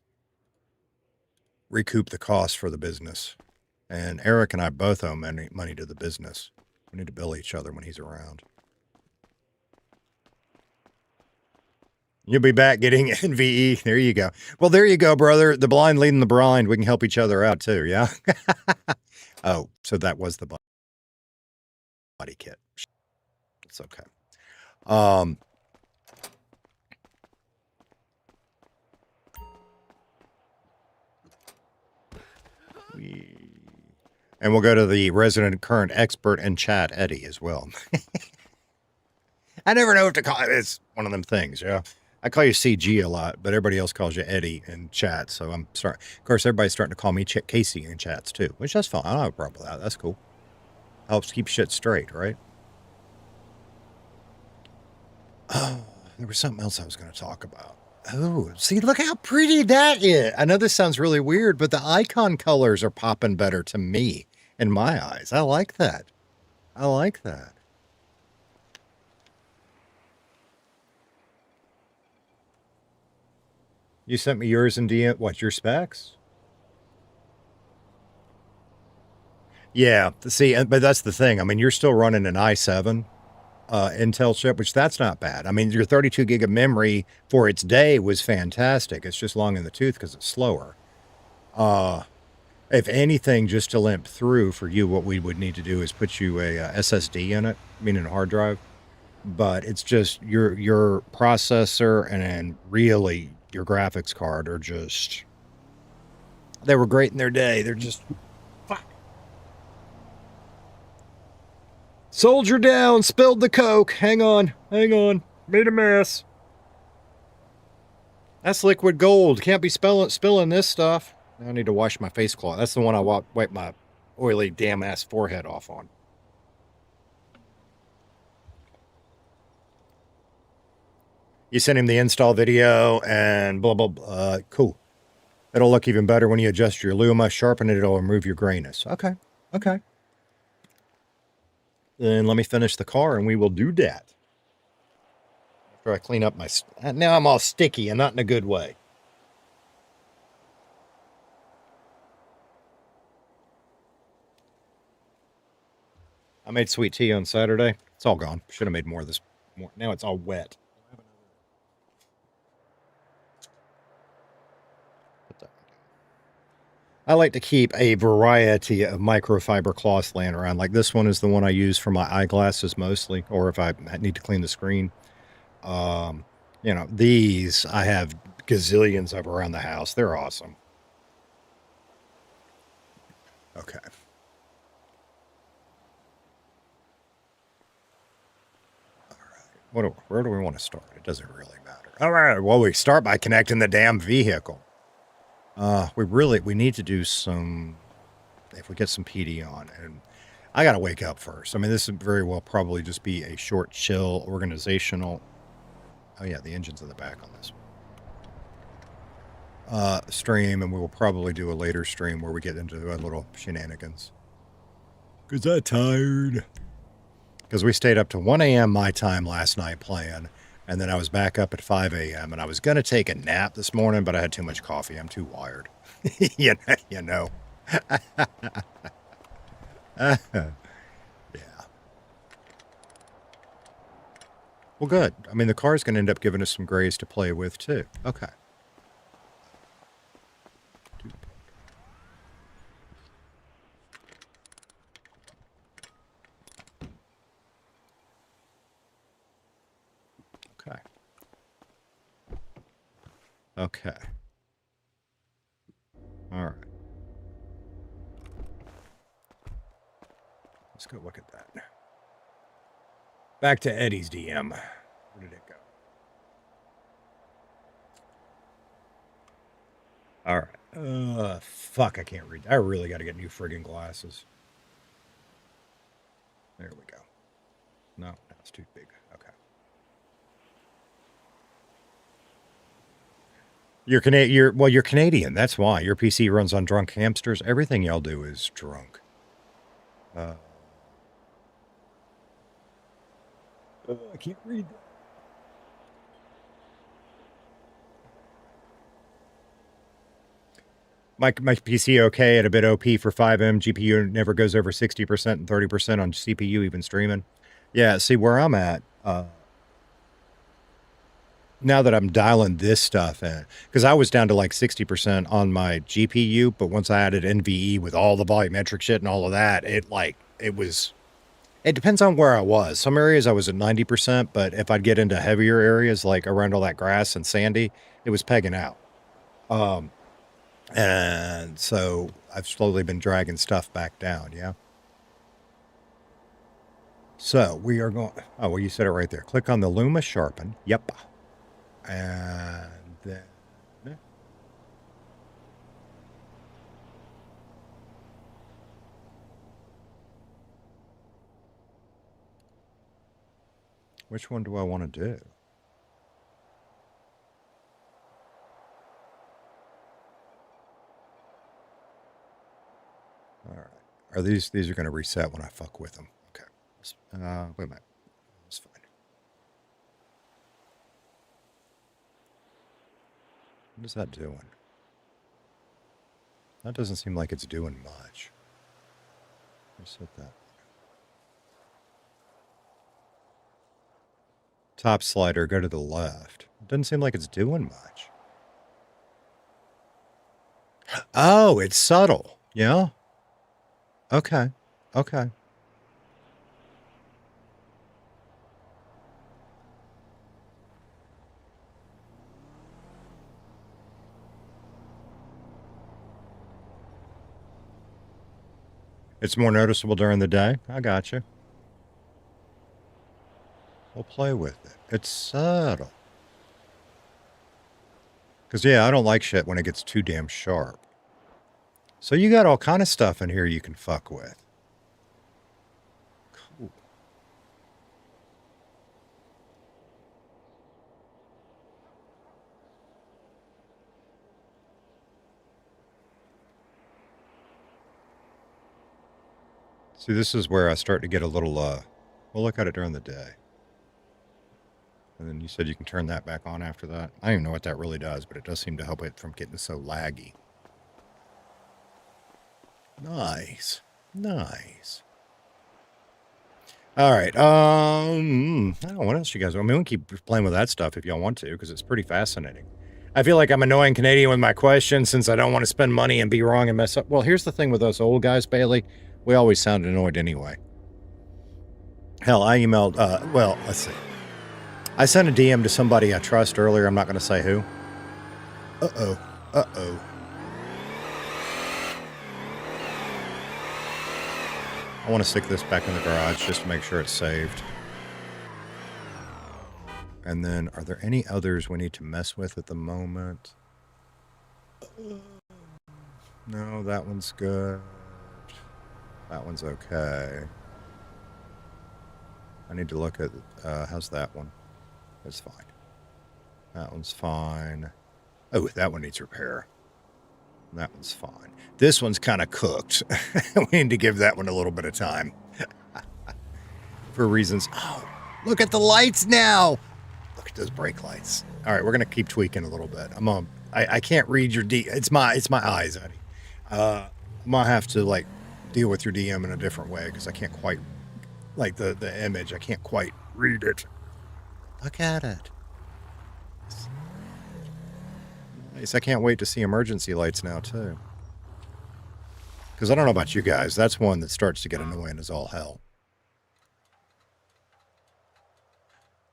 Recoup the cost for the business. And Eric and I both owe money to the business. We need to bill each other when he's around. You'll be back getting NVE. There you go. Well, there you go, brother. The blind leading the blind. We can help each other out too, yeah? Oh, so that was the body kit. It's okay. And we'll go to the resident current expert in chat, Eddie, as well. I never know what to call it. It's one of them things, yeah. I call you CG a lot, but everybody else calls you Eddie in chat. So I'm sorry. Of course, everybody's starting to call me Casey in chats too, which that's fine. I don't have a problem with that. That's cool. Helps keep shit straight, right? Oh, there was something else I was going to talk about. Oh, see, look how pretty that is. I know this sounds really weird, but the icon colors are popping better to me in my eyes. I like that. I like that. You sent me yours in DM. What, your specs? Yeah, see, but that's the thing. I mean, you're still running an i7 Intel chip, which that's not bad. I mean, your 32 gig of memory for its day was fantastic. It's just long in the tooth because it's slower. If anything, just to limp through for you, what we would need to do is put you a SSD in it, meaning a hard drive. But it's just your processor and really your graphics card are just, they were great in their day. They're just, fuck. Soldier down, spilled the Coke. Hang on, made a mess. That's liquid gold. Can't be spilling this stuff. I need to wash my face cloth. That's the one I wipe my oily damn ass forehead off on. You send him the install video and blah, blah, blah. Cool. It'll look even better when you adjust your Luma, sharpen it, it'll remove your grayness. Okay. Okay. Then let me finish the car and we will do that. After I clean up my... Now I'm all sticky and not in a good way. I made sweet tea on Saturday. It's all gone. Should have made more of this. Now it's all wet. I like to keep a variety of microfiber cloths laying around. Like this one is the one I use for my eyeglasses mostly, or if I need to clean the screen. You know, these I have gazillions of around the house. They're awesome. Okay. All right. Where do we want to start? It doesn't really matter. All right. Well, we start by connecting the damn vehicle. We need to do some, if we get some PD on, and I got to wake up first. I mean, this would very well probably just be a short, chill, organizational. Oh yeah, the engine's in the back on this one. Stream, and we will probably do a later stream where we get into a little shenanigans. Because I'm tired. Because we stayed up to 1 a.m. my time last night playing, and then I was back up at 5 a.m., and I was going to take a nap this morning, but I had too much coffee. I'm too wired. you know. Yeah. Well, good. I mean, the car's going to end up giving us some grays to play with, too. Okay. Okay. Okay. All right. Let's go look at that. Back to Eddie's DM. Where did it go? All right. Fuck, I can't read. I really got to get new friggin' glasses. There we go. No, that's too big. Okay. You're Canadian. That's why. Your PC runs on drunk hamsters. Everything y'all do is drunk. I can't read that. My PC okay at a bit OP for 5M. GPU never goes over 60% and 30% on CPU, even streaming. Yeah, see where I'm at. Now that I'm dialing this stuff in, because I was down to like 60% on my GPU, but once I added NVE with all the volumetric shit and all of that, it depends on where I was. Some areas I was at 90%, but if I'd get into heavier areas like around all that grass and sandy, it was pegging out. And so I've slowly been dragging stuff back down, yeah? So we are going, oh, well, you said it right there. Click on the Luma Sharpen. Yep. And then, which one do I want to do? All right. Are these are going to reset when I fuck with them? Okay. Wait a minute. That's fine. What is that doing? That doesn't seem like it's doing much. Reset that. Top slider, go to the left. It doesn't seem like it's doing much. Oh, it's subtle. Yeah? Okay. Okay. It's more noticeable during the day. I got you. We'll play with it. It's subtle. Because, yeah, I don't like shit when it gets too damn sharp. So you got all kind of stuff in here you can fuck with. Cool. See, this is where I start to get a little, we'll look at it during the day. And then you said you can turn that back on after that. I don't even know what that really does, but it does seem to help it from getting so laggy. Nice. Nice. All right. I don't know what else you guys want. I mean, we can keep playing with that stuff if y'all want to, because it's pretty fascinating. I feel like I'm annoying Canadian with my questions since I don't want to spend money and be wrong and mess up. Well, here's the thing with us old guys, Bailey. We always sound annoyed anyway. Hell, I emailed, well, let's see. I sent a DM to somebody I trust earlier. I'm not going to say who. Uh-oh. Uh-oh. I want to stick this back in the garage just to make sure it's saved. And then, are there any others we need to mess with at the moment? No, that one's good. That one's okay. I need to look at, how's that one? That's fine. That one's fine. Oh, that one needs repair. That one's fine. This one's kind of cooked. We need to give that one a little bit of time. For reasons. Oh, look at the lights now. Look at those brake lights. All right, we're gonna keep tweaking a little bit. I can't read your D. It's my eyes, Eddie. I'm gonna have to like deal with your DM in a different way because I can't quite like the image. I can't quite read it. Look at it. Nice. I can't wait to see emergency lights now too. Because I don't know about you guys, that's one that starts to get annoying as all hell.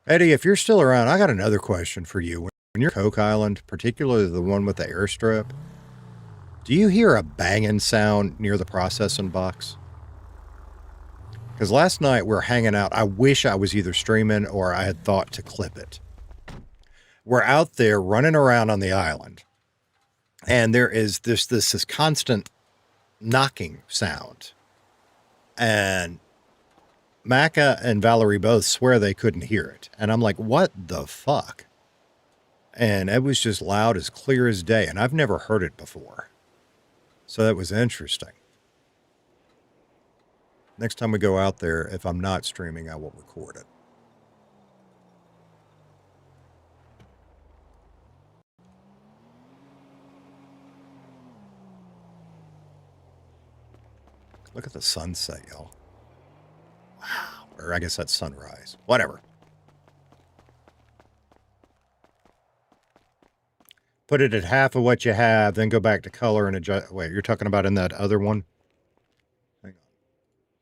Eddie, if you're still around, I got another question for you. When you're Coke Island, particularly the one with the airstrip, do you hear a banging sound near the processing box? Because last night we're hanging out. I wish I was either streaming or I had thought to clip it. We're out there running around on the island, and there is this constant knocking sound. And Macca and Valerie both swear they couldn't hear it. And I'm like, what the fuck? And it was just loud as clear as day. And I've never heard it before. So that was interesting. Next time we go out there, if I'm not streaming, I will record it. Look at the sunset, y'all. Wow. Or I guess that's sunrise. Whatever. Put it at half of what you have, then go back to color and adjust. Wait, you're talking about in that other one? Hang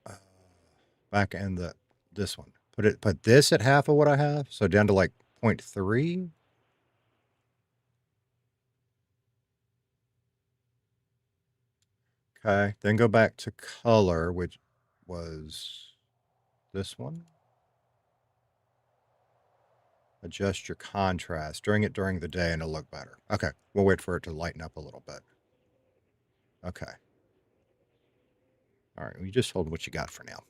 on. Back in this one. Put this at half of what I have, so down to like 0.3. Okay, then go back to color, which was this one. Adjust your contrast during the day and it'll look better. Okay, we'll wait for it to lighten up a little bit. Okay. All right, we just hold what you got for now.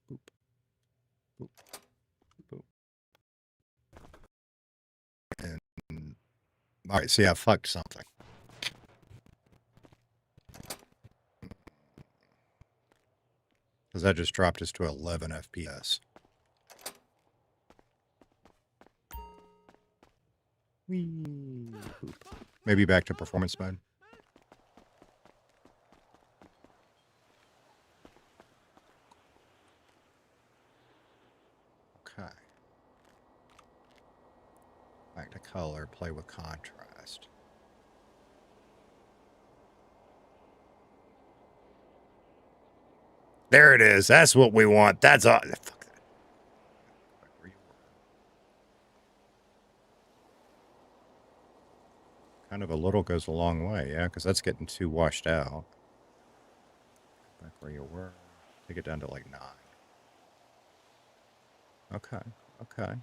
Boop. Boop. Boop. And all right, see, I fucked something. Because that just dropped us to 11 FPS. Whee. Maybe back to performance mode. Okay. Back to color, play with contrast. There it is. That's what we want. That's all. Fuck that. Kind of a little goes a long way, yeah, because that's getting too washed out. Back where you were. Take it down to like 9. Okay, okay. How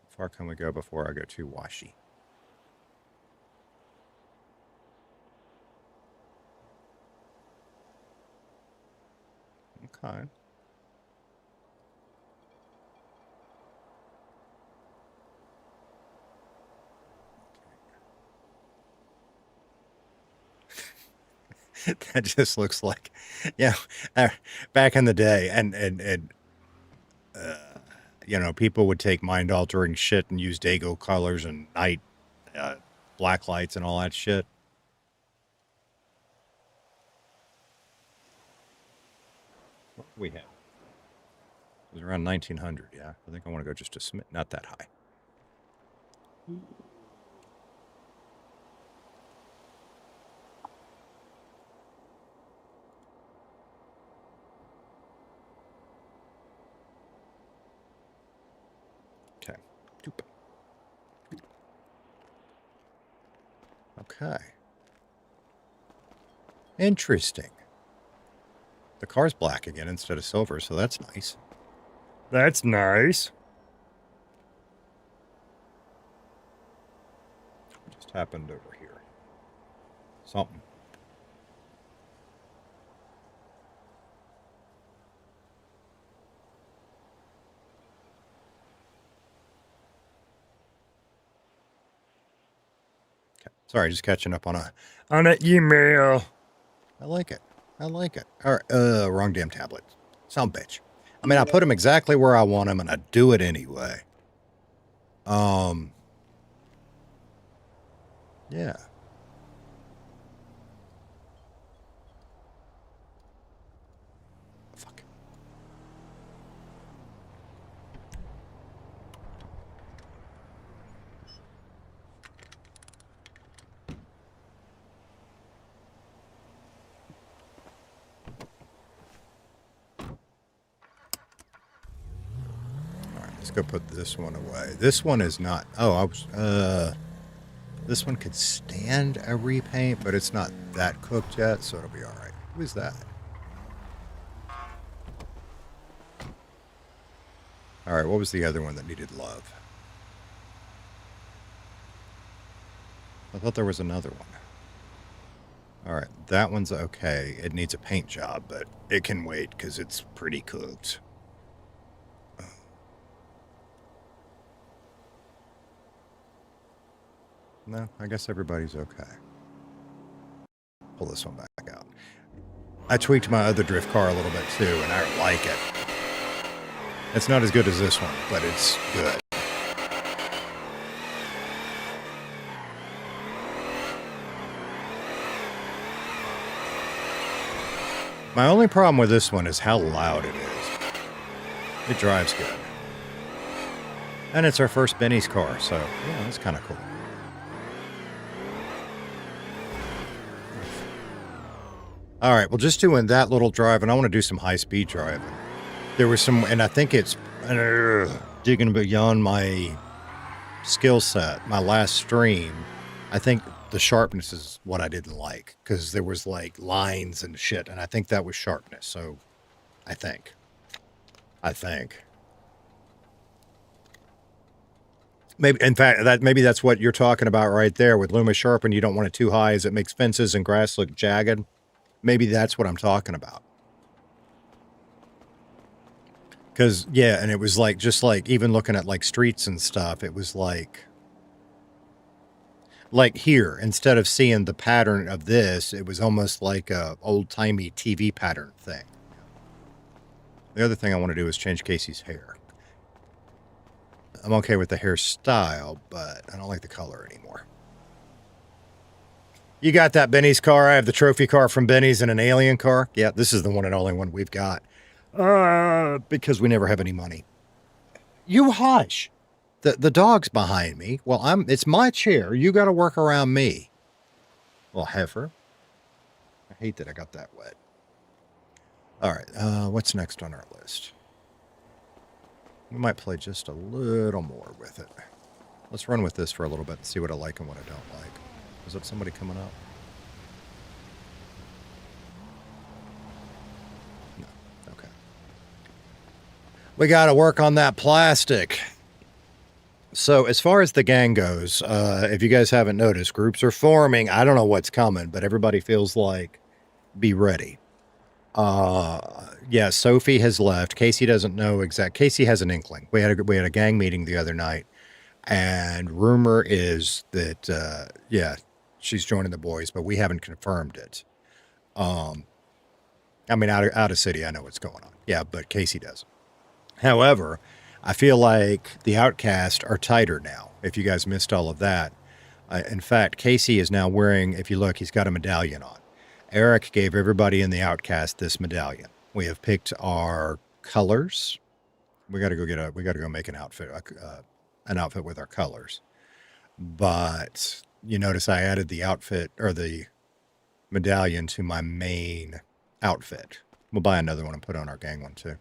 far can we go before I go too washy? Okay. That just looks like, yeah, back in the day, and you know, people would take mind-altering shit and use Dago colors and night black lights and all that shit. What do we have? It was around 1900, yeah. I think I want to go just a smidge, not that high. Okay. Okay. Interesting. The car's black again instead of silver, so that's nice. That's nice. What just happened over here? Something. Okay. Sorry, just catching up on an email. I like it. I like it. All right, wrong damn tablet. Son of a bitch. I mean, I put them exactly where I want them, and I do it anyway. Yeah. Fuck. All right, let's go put this one away. This one is not. Oh, I was. This one could stand a repaint, but it's not that cooked yet, so it'll be all right. Who is that? All right, what was the other one that needed love? I thought there was another one. All right, that one's okay. It needs a paint job, but it can wait because it's pretty cooked. No, I guess everybody's okay. Pull this one back out. I tweaked my other drift car a little bit too, and I like it. It's not as good as this one, but it's good. My only problem with this one is how loud it is. It drives good. And it's our first Benny's car, so yeah, that's kind of cool. All right, well, just doing that little drive, and I want to do some high-speed driving. There was some, and I think it's digging beyond my skill set. My last stream, I think the sharpness is what I didn't like, because there was, like, lines and shit, and I think that was sharpness, so I think. Maybe, in fact, maybe that's what you're talking about right there with Luma Sharpen. You don't want it too high as it makes fences and grass look jagged. Maybe that's what I'm talking about. Because, yeah, and it was like, just like, even looking at like streets and stuff, it was like here, instead of seeing the pattern of this, it was almost like a old-timey TV pattern thing. The other thing I want to do is change Casey's hair. I'm okay with the hairstyle, but I don't like the color anymore. You got that Benny's car? I have the trophy car from Benny's and an alien car. Yeah, this is the one and only one we've got. Because we never have any money. You hush. The dog's behind me. Well, it's my chair. You got to work around me. Well, heifer. I hate that I got that wet. All right, what's next on our list? We might play just a little more with it. Let's run with this for a little bit and see what I like and what I don't like. Is that somebody coming up? No. Okay. We got to work on that plastic. So as far as the gang goes, if you guys haven't noticed, groups are forming. I don't know what's coming, but everybody feels like be ready. Yeah, Sophie has left. Casey doesn't know Casey has an inkling. We had a gang meeting the other night, and rumor is that yeah, she's joining the boys, but we haven't confirmed it. I mean, out of city, I know what's going on. Yeah, but Casey doesn't. However, I feel like the Outcast are tighter now. If you guys missed all of that, in fact, Casey is now wearing. If you look, he's got a medallion on. Eric gave everybody in the Outcast this medallion. We have picked our colors. We got to go make an outfit with our colors. But you notice I added the outfit or the medallion to my main outfit. We'll buy another one and put on our gang one too.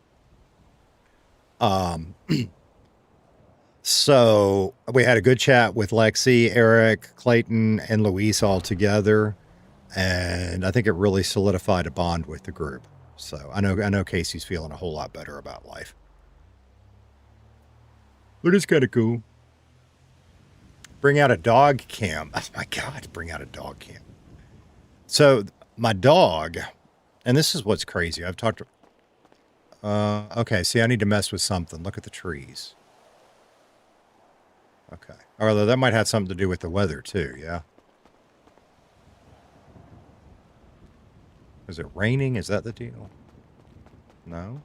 So we had a good chat with Lexi, Eric, Clayton, and Luis all together. And I think it really solidified a bond with the group. So I know Casey's feeling a whole lot better about life. But it's kind of cool. Bring out a dog cam. Oh my God, bring out a dog cam. So my dog, and this is what's crazy. I've talked to, okay, see, I need to mess with something. Look at the trees. Okay. Although that might have something to do with the weather too, yeah? Is it raining? Is that the deal? No?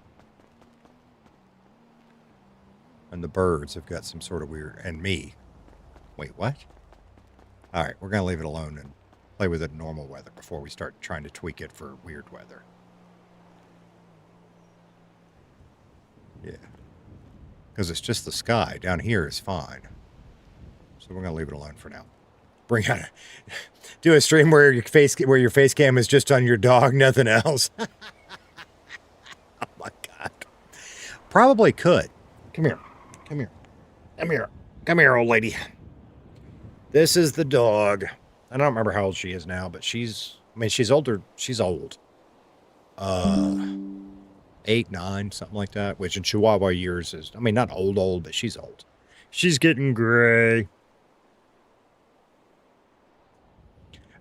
And the birds have got some sort of weird... And me. Wait, what? All right, we're going to leave it alone and play with it in normal weather before we start trying to tweak it for weird weather. Yeah. Because it's just the sky. Down here is fine. So we're going to leave it alone for now. Bring out do a stream where your face cam is just on your dog, nothing else. Oh my God. Probably could. Come here. Come here. Come here. Come here, old lady. This is the dog. I don't remember how old she is now, but she's older. She's old. 8, 9, something like that, which in Chihuahua years is, not old, but she's old. She's getting gray.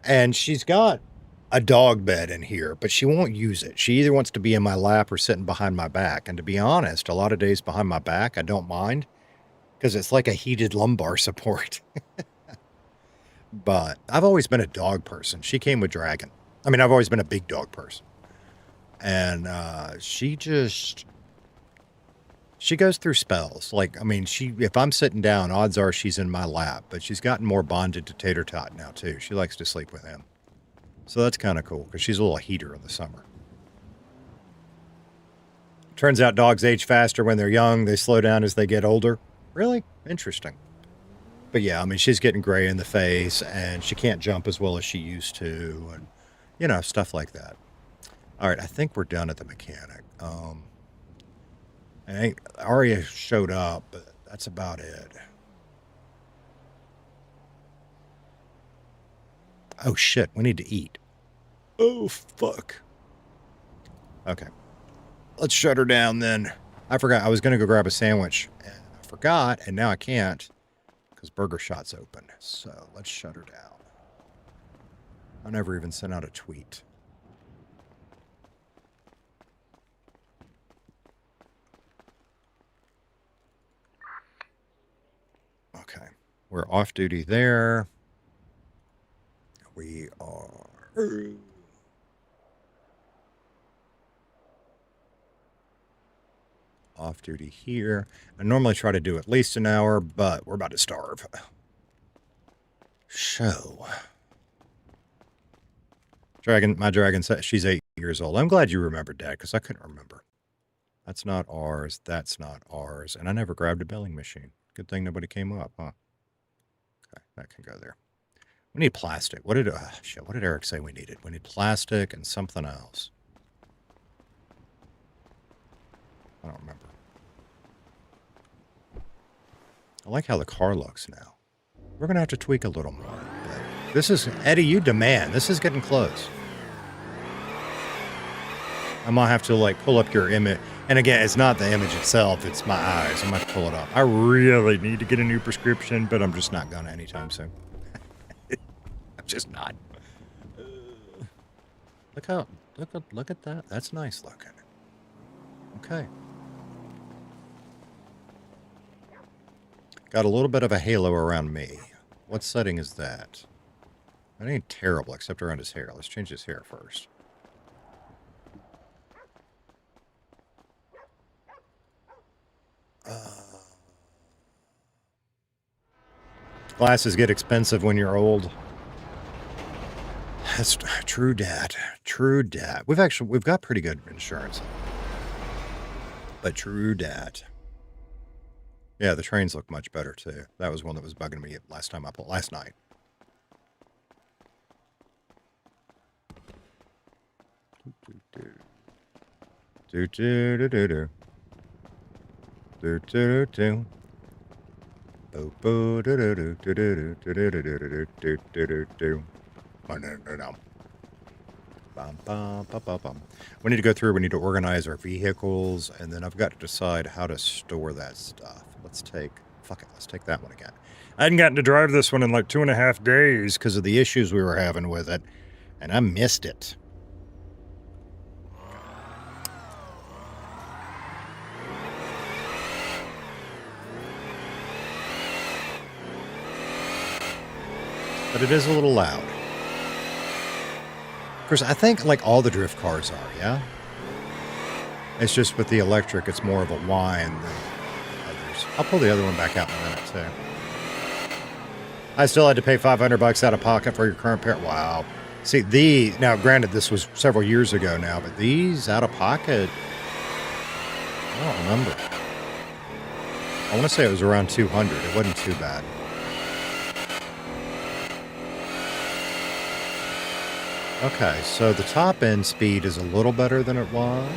And she's got a dog bed in here, but she won't use it. She either wants to be in my lap or sitting behind my back. And to be honest, a lot of days behind my back, I don't mind because it's like a heated lumbar support. But I've always been a dog person. She came with Dragon. I've always been a big dog person. And she goes through spells. If I'm sitting down, odds are she's in my lap. But she's gotten more bonded to Tater Tot now, too. She likes to sleep with him. So that's kind of cool, because she's a little heater in the summer. Turns out dogs age faster when they're young. They slow down as they get older. Really? Interesting. But yeah, she's getting gray in the face, and she can't jump as well as she used to, and, stuff like that. All right, I think we're done at the mechanic. I think Aria showed up, but that's about it. Oh, shit, we need to eat. Oh, fuck. Okay. Let's shut her down then. I forgot. I was going to go grab a sandwich. And I forgot, and now I can't because Burger Shot's open. So let's shut her down. I never even sent out a tweet. Okay. We're off duty there. We are... off duty here. I normally try to do at least an hour, but we're about to starve. So... my dragon says she's 8 years old. I'm glad you remembered, Dad, because I couldn't remember. That's not ours. That's not ours. And I never grabbed a billing machine. Good thing nobody came up, huh? Okay, that can go there. We need plastic. What did Eric say we needed? We need plastic and something else. I don't remember. I like how the car looks now. We're going to have to tweak a little more. But this is, Eddie, you demand. This is getting close. I'm going to have to, pull up your image. And again, it's not the image itself. It's my eyes. I'm going to have to pull it up. I really need to get a new prescription, but I'm just not going to anytime soon. I'm just not. Look at that. That's nice looking. Okay. Got a little bit of a halo around me. What setting is that? That ain't terrible, except around his hair. Let's change his hair first. Glasses get expensive when you're old. That's true, Dad. True, Dad. We've got pretty good insurance. But true, Dad. Yeah, the trains look much better too. That was one that was bugging me last night. Do. We need to go through, we need to organize our vehicles, and then I've got to decide how to store that stuff. Let's take that one again. I hadn't gotten to drive this one in like 2.5 days because of the issues we were having with it, and I missed it. But it is a little loud. Of course, I think like all the drift cars are, yeah? It's just with the electric, it's more of a whine than others. I'll pull the other one back out in a minute, too. I still had to pay $500 out of pocket for your current pair. Wow. See, now granted, this was several years ago now, but these out of pocket, I don't remember. I want to say it was around 200. It wasn't too bad. Okay, so the top end speed is a little better than it was.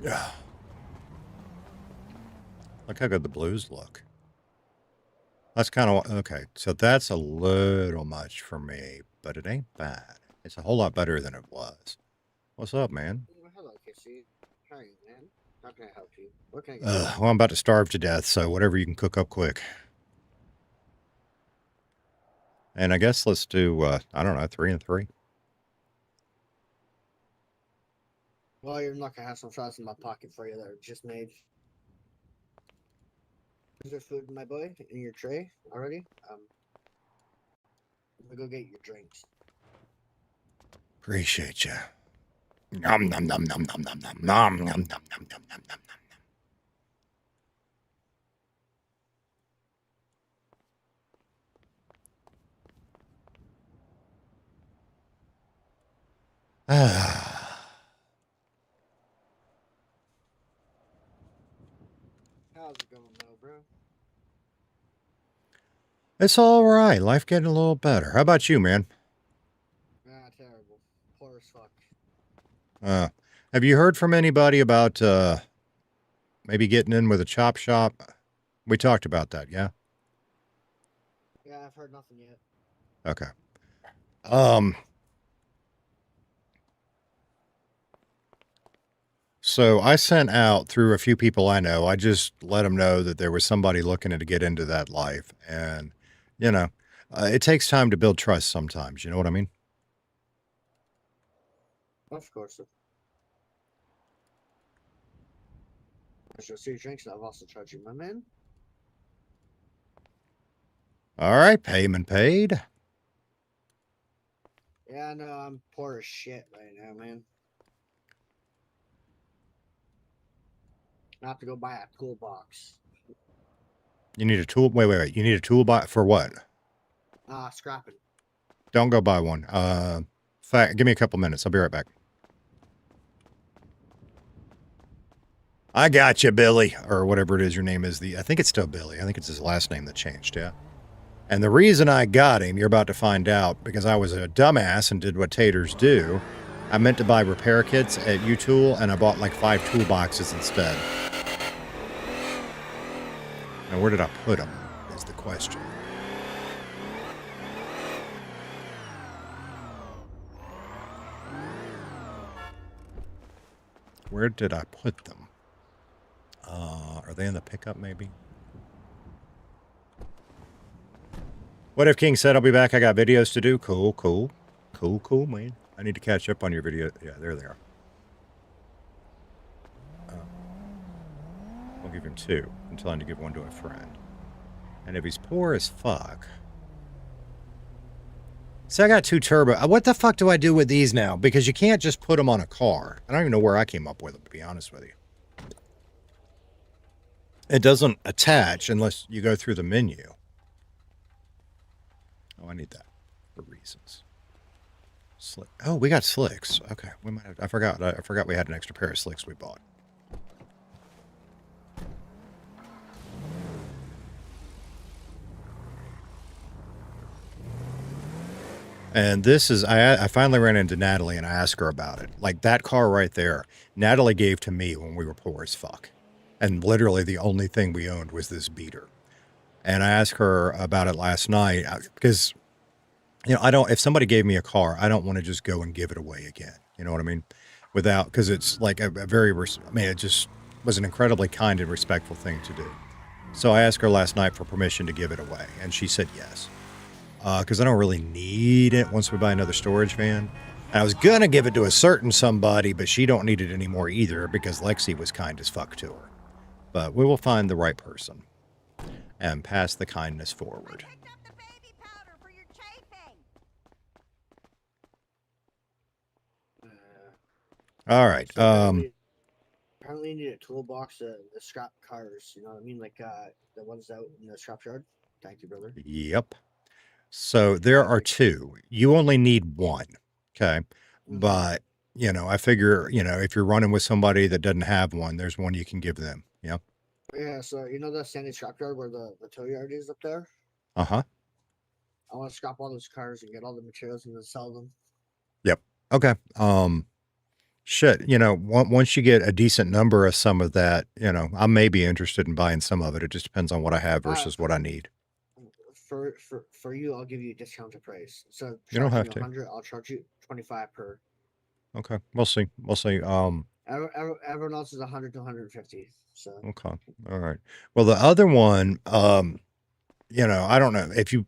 Yeah. Look how good the blues look. That's kind of, okay, so that's a little much for me, but it ain't bad. It's a whole lot better than it was. What's up, man? Hello, Kissy. How are you, man? How can I help you? What can I get you? Well, I'm about to starve to death, so whatever you can cook up quick. And I guess let's do, I don't know, 3 and 3. Well, you're not gonna have some fries in my pocket for you that are just made. Is there food, my boy, in your tray already? Let me go get your drinks. Appreciate you. Nom nom nom nom nom nom nom nom nom nom nom nom nom nom nom. How's it going, though, bro? It's all right. Life getting a little better. How about you, man? Terrible. Poor as fuck. Have you heard from anybody about maybe getting in with a chop shop? We talked about that, yeah? Yeah, I've heard nothing yet. Okay. So I sent out through a few people I know. I just let them know that there was somebody looking to get into that life. And, you know, it takes time to build trust sometimes. You know what I mean? Of course. I shall see your drinks, and I've also charged you, my man. All right. Payment paid. Yeah, I know I'm poor as shit right now, man. I have to go buy a toolbox. You need a tool. Wait. You need a toolbox for what? Scrapping. Don't go buy one. Give me a couple minutes. I'll be right back. I got you, Billy, or whatever it is your name is. I think it's still Billy. I think it's his last name that changed, yeah? And the reason I got him, you're about to find out, because I was a dumbass and did what taters do. I meant to buy repair kits at U-Tool, and I bought like 5 toolboxes instead. Now, where did I put them, is the question. Where did I put them? Are they in the pickup, maybe? What if King said I'll be back? I got videos to do. Cool, man. I need to catch up on your video. Yeah, there they are. I'll give him 2 until I need to give one to a friend. And if he's poor as fuck, So I got 2 turbo. What the fuck do I do with these now? Because you can't just put them on a car. I don't even know where I came up with them, to be honest with you. It doesn't attach unless you go through the menu. Oh, I need that for reasons. Slick. Oh, we got slicks. Okay, we might have, I forgot we had an extra pair of slicks we bought. And this is, I finally ran into Natalie and I asked her about it. Like that car right there, Natalie gave to me when we were poor as fuck. And literally the only thing we owned was this beater. And I asked her about it last night because, you know, if somebody gave me a car, I don't want to just go and give it away again. You know what I mean? Because it's like a very, it just was an incredibly kind and respectful thing to do. So I asked her last night for permission to give it away. And she said yes. Because I don't really need it once we buy another storage van. And I was going to give it to a certain somebody, but she don't need it anymore either because Lexi was kind as fuck to her. But we will find the right person and pass the kindness forward. I picked up the baby powder for your chafing. All right. So apparently you need a toolbox of the scrap cars. You know what I mean? Like the ones out in the scrapyard. Thank you, brother. Yep. So there are 2. You only need 1. Okay. Mhm. But, you know, I figure, you know, if you're running with somebody that doesn't have one, there's one you can give them. Yeah. Yeah, so you know the sandy scrapyard where the tow yard is up there? Uh-huh. I want to scrap all those cars and get all the materials and then sell them. Yep. Okay. Shit, you know, once you get a decent number of some of that, you know, I may be interested in buying some of it. It just depends on what I have versus what I need. For you, I'll give you a discounted price. So You don't have charging to. 100, I'll charge you 25 per. Okay. We'll see. We'll see. Everyone else is 100 to 150. So Okay. All right. Well, the other one, you know, I don't know if you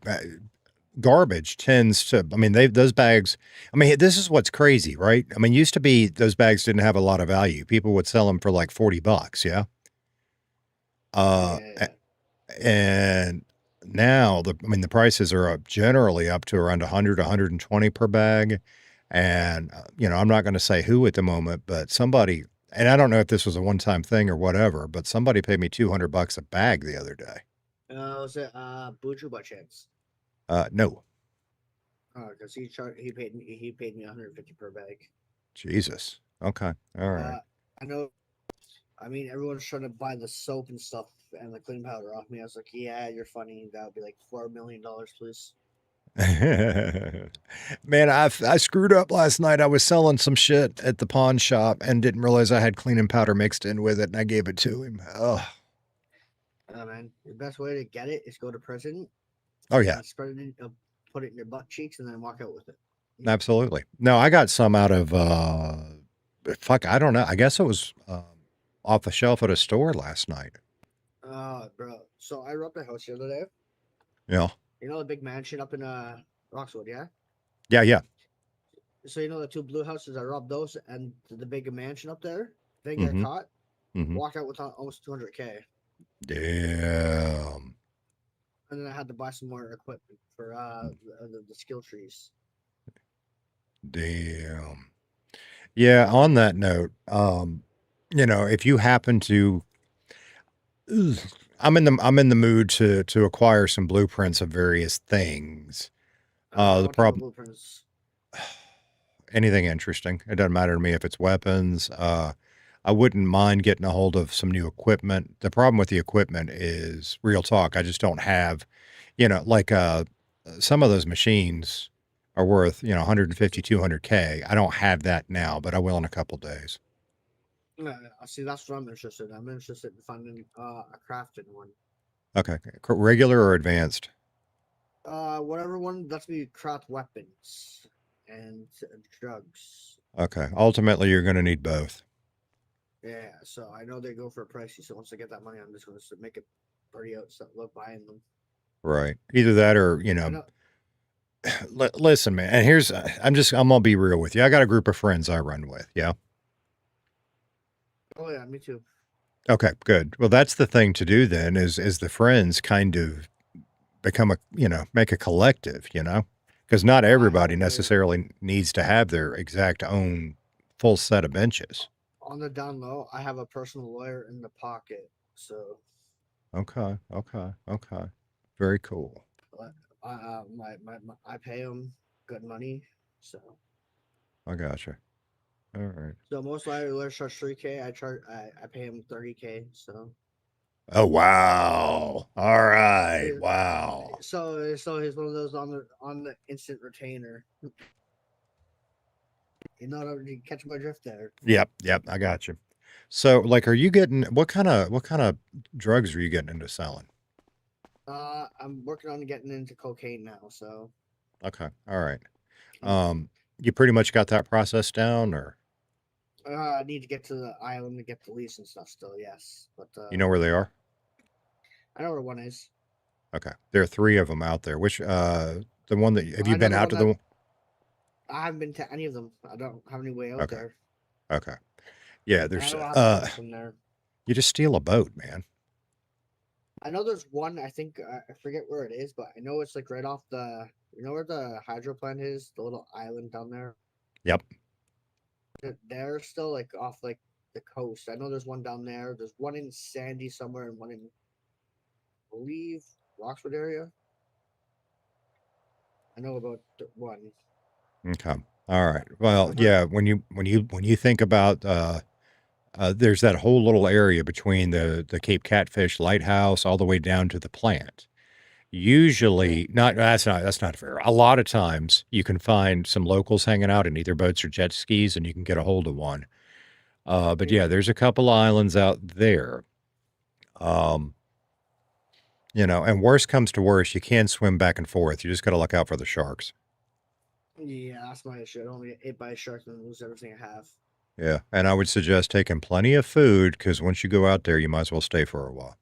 garbage tends to, I mean, those bags, I mean, this is what's crazy, right? I mean, used to be those bags didn't have a lot of value. People would sell them for like $40. Yeah. yeah. And now the prices are generally up to around 100, 120 per bag. And, you know, I'm not going to say who at the moment, but somebody, and I don't know if this was a one-time thing or whatever, but somebody paid me $200 a bag the other day. Was it Buju by chance? No. Because he paid me 150 per bag. Jesus. Okay. All right. I know. I mean, everyone's trying to buy the soap and stuff and the clean powder off me. I was like, yeah, you're funny. That would be like $4 million, please. Man, I screwed up last night. I was selling some shit at the pawn shop and didn't realize I had cleaning powder mixed in with it, and I gave it to him. Oh, Man, the best way to get it is go to prison. Oh yeah, spread it in, put it in your butt cheeks, and then walk out with it. Absolutely. No, I got some out of fuck. I don't know. I guess it was off the shelf at a store last night. Bro. So I robbed a house the other day. Yeah. You know the big mansion up in Roxwood, yeah? Yeah. So you know the 2 blue houses, I robbed those and the big mansion up there. They get caught. Walk out with almost 200K. Damn. And then I had to buy some more equipment for the skill trees. Damn. Yeah. On that note, you know, if you happen to, I'm in the mood to acquire some blueprints of various things. The problem, Blueprints. anything interesting. It doesn't matter to me if it's weapons. I wouldn't mind getting a hold of some new equipment. The problem with the equipment is, real talk, I just don't have, you know, like some of those machines are worth, you know, 150, 200K. I don't have that now, but I will in a couple days. See, that's what I'm interested in. I'm interested in finding a crafted one. Okay. Regular or advanced? Whatever one lets me craft weapons and drugs. Okay. Ultimately, you're going to need both. Yeah, so I know they go for a pricey. So once I get that money, I'm just going to make it pretty out. So look buying them. Right. Either that or, you know, listen, man. And I'm going to be real with you. I got a group of friends I run with. Yeah. Oh yeah, me too. Okay, good. Well, that's the thing to do then is the friends kind of become make a collective, you know? Because not I everybody have necessarily needs to have their exact own full set of benches. on the down low. I have a personal lawyer in the pocket, so Okay, okay, okay. Very cool. I pay him good money. So I gotcha. All right. most lawyers charge 3K. I pay him 30K. So Oh wow. All right. it, Wow. so he's one of those on the instant retainer. You catch my drift there. Yep, yep, I got you. So like are you getting what kind of drugs are you getting into selling? I'm working on getting into cocaine now. So Okay. All right. I'm, You pretty much got that process down or I need to get to the island to get the lease and stuff. Still, yes, but you know where they are? I know where one is. Okay. There are 3 of them out there. Which the one that have you I know been the out one to that the I haven't been to any of them. I don't have any way out Okay. there. Okay. Yeah, I there's don't have a house in there. you just steal a boat, man. I know there's one. I think I forget where it is, but I know it's like right off the. You know where the hydro plant is? The little island down there. Yep. They're still like off like the coast. I know there's one down there. There's one in Sandy somewhere, and one in, I believe, Roxwood area. I know about one. Okay. All right. Well, I've heard. yeah, when you think about there's that whole little area between the Cape Catfish Lighthouse all the way down to the plant. Usually, not that's not fair. A lot of times, you can find some locals hanging out in either boats or jet skis, and you can get a hold of one. But yeah, there's a couple islands out there. Um, and worst comes to worst, you can swim back and forth. You just got to look out for the sharks. Yeah, that's my issue. I don't want to get ate by a shark and lose everything I have. Yeah, and I would suggest taking plenty of food because once you go out there, you might as well stay for a while.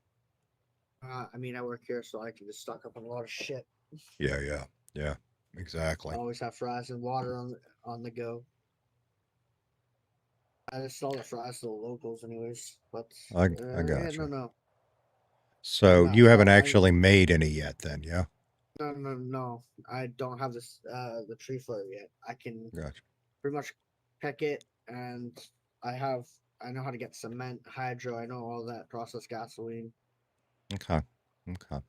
I mean, I work here, so I can just stock up on a lot of shit. Yeah, yeah, yeah, I exactly. always have fries and water on the go. I just sell the fries to the locals, anyways. But I yeah, got no, you. no, So no. you So haven't actually made any yet, then? Yeah, no. I don't have this the tree flower yet. I can gotcha. pretty much pick it, and I know how to get cement, hydro. I know all that, processed gasoline. Okay, okay.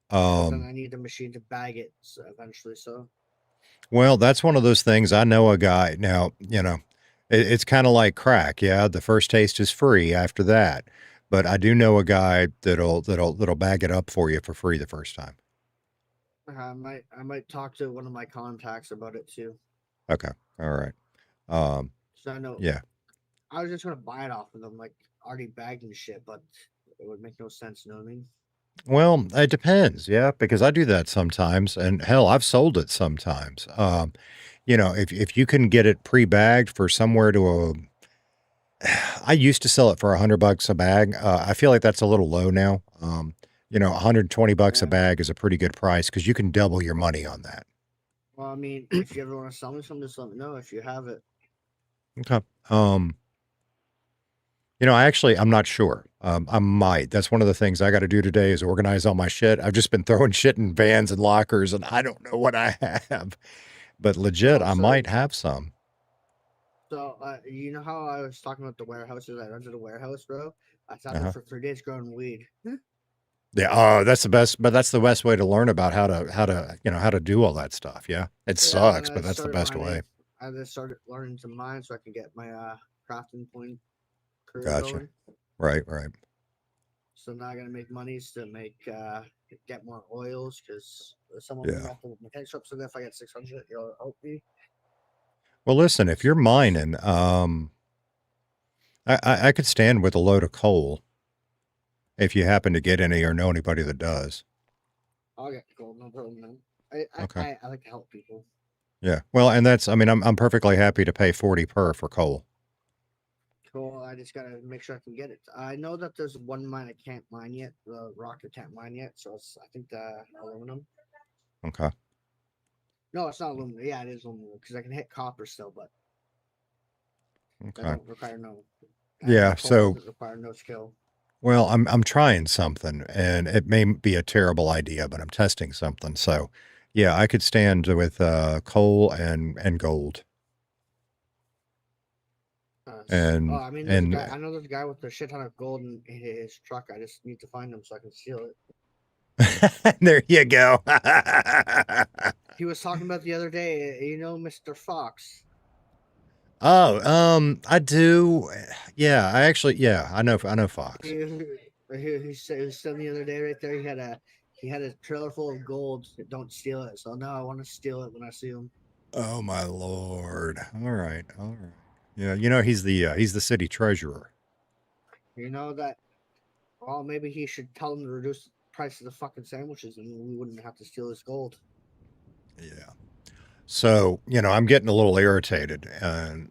But then Um, I need a machine to bag it eventually. So well, that's one of those things. I know a guy now. It's kind of like crack. Yeah, the first taste is free after that, but I do know a guy that'll bag it up for you for free the first time. I might talk to one of my contacts about it too. Okay, all right. Um, So I know yeah. I was just gonna buy it off of them, like already bagged and shit, but it would make no sense. You know what I mean? Well, it depends, yeah, because I do that sometimes, and hell, I've sold it sometimes. If you can get it pre-bagged for somewhere to I used to sell it for $100 a bag. I feel like that's a little low now. $120 a Yeah. bag is a pretty good price because you can double your money on that. Well, I mean, if you ever want to sell me something, just let me know if you have it. Okay. I'm not sure. I might. That's one of the things I got to do today is organize all my shit. I've just been throwing shit in vans and lockers, and I don't know what I have. But legit, Oh, I might have some. So you know how I was talking about the warehouses? I rented a warehouse, bro. I sat there Uh-huh. for 3 days growing weed. Yeah. That's the best. But that's the best way to learn about how to do all that stuff. Yeah. It Yeah, and sucks, but that's the best way. I just started learning to mine so I can get my crafting point career Gotcha. going. Right. Right. So now I'm gonna make monies to get more oils because someone Yeah. at the mechanic shop said if I get 600, you'll help me. Well, listen, if you're mining, I could stand with a load of coal if you happen to get any or know anybody that does. I'll get gold, no problem, man. I, Okay. I, I like to help people. Yeah. Well, and I'm perfectly happy to pay 40 per for coal. Cool. I just gotta make sure I can get it. I know that there's one mine I can't mine yet. The rock I can't mine yet. So I think the aluminum. Okay. No, it's not aluminum. Yeah, it is aluminum because I can hit copper still, but that Okay. don't require no. Yeah. Coal So, doesn't require no skill. well, I'm trying something, and it may be a terrible idea, but I'm testing something. So, Yeah, I could stand with coal and gold. And I mean, there's a and guy. I know there's a guy with a shit ton of gold in his truck. I just need to find him so I can steal it. there you go. He was talking about the other day. You know, Mr. Fox. Oh, I do. Yeah, I know Fox. He said the other day right there. He had a trailer full of gold. Don't steal it. So now I want to steal it when I see him. Oh my lord. All right. Yeah, you know he's the city treasurer. You know that. Well, maybe he should tell him to reduce the price of the fucking sandwiches, and we wouldn't have to steal his gold. Yeah. So, I'm getting a little irritated and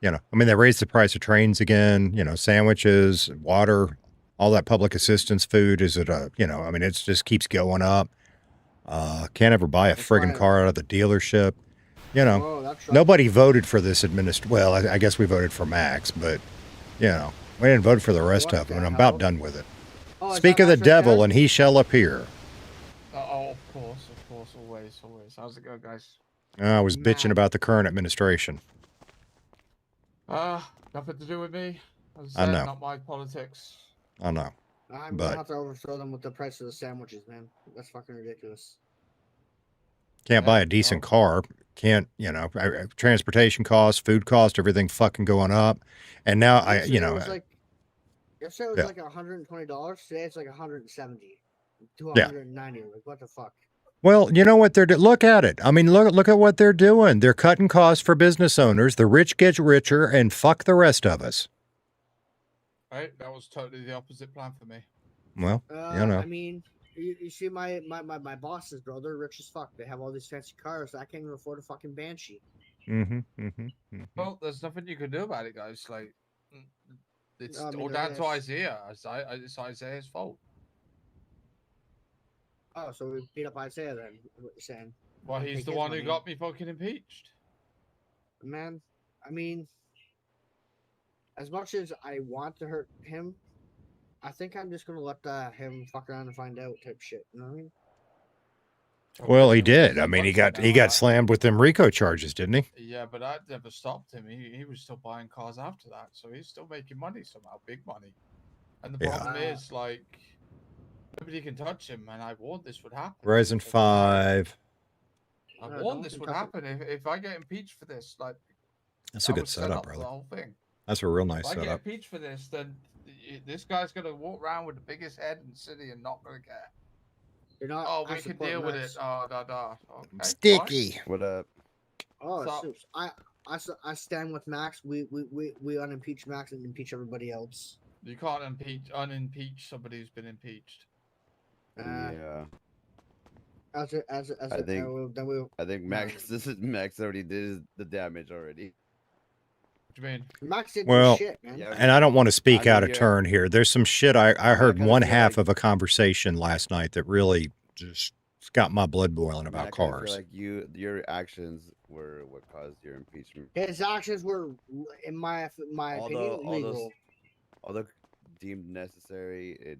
I mean they raised the price of trains again, sandwiches, water, all that public assistance food is at a, I mean it just keeps going up. Can't ever buy a friggin' car out of the dealership. Oh, that's right. Nobody voted for this Well, I guess we voted for Max, but we didn't vote for the rest of them, and I'm about done with it. Speak of the devil, and he shall appear. Oh, of course, always. How's it going, guys? I was bitching about the current administration. Nothing to do with me. As I said, know. Not my politics. I know. I'm gonna have to overthrow them with the price of the sandwiches, man. That's fucking ridiculous. Can't buy a decent car. Can't, transportation costs, food costs, everything fucking going up. And now Yesterday it was like $120. Today it's like $170 to $190. Like what the fuck? Well, you know what they're doing? Look at it. I mean, look at what they're doing. They're cutting costs for business owners. The rich get richer, and fuck the rest of us. Right, that was totally the opposite plan for me. Well, I mean, you see my bosses, bro. They're rich as fuck. They have all these fancy cars. I can't even afford a fucking Banshee. Well, there's nothing you can do about it, guys. Like, it's all down to Isaiah. It's Isaiah's fault. Oh, so we beat up Isaiah then? What you're saying? Well, he's the one who got me fucking impeached. Man, I mean, as much as I want to hurt him, I think I'm just gonna let him fuck around and find out type shit. You know what I mean? Well, he did. I mean, he got slammed with them RICO charges, didn't he? Yeah, but that never stopped him. He was still buying cars after that, so he's still making money somehow, big money. And the problem is, like, nobody can touch him. And I warned this would happen. Verizon 5. I warned this would happen if I get impeached for this. Like, that's a good setup, brother. The whole thing. That's a real nice setup. If I get impeached for this, then this guy's gonna walk around with the biggest head in the city and not gonna care. You're not. Oh, we can deal with it. Okay, Sticky. fine. What up? Oh, Soups. I stand with Max. We unimpeach Max and impeach everybody else. You can't unimpeach somebody who's been impeached. Yeah. I think Max already did the damage already. What do you mean? Max did shit, man. And I don't want to speak out of turn here. There's some shit I heard one half of a conversation last night that really just got my blood boiling about cars. I feel like your actions were what caused your impeachment. His actions were, in my opinion, legal. Although deemed necessary,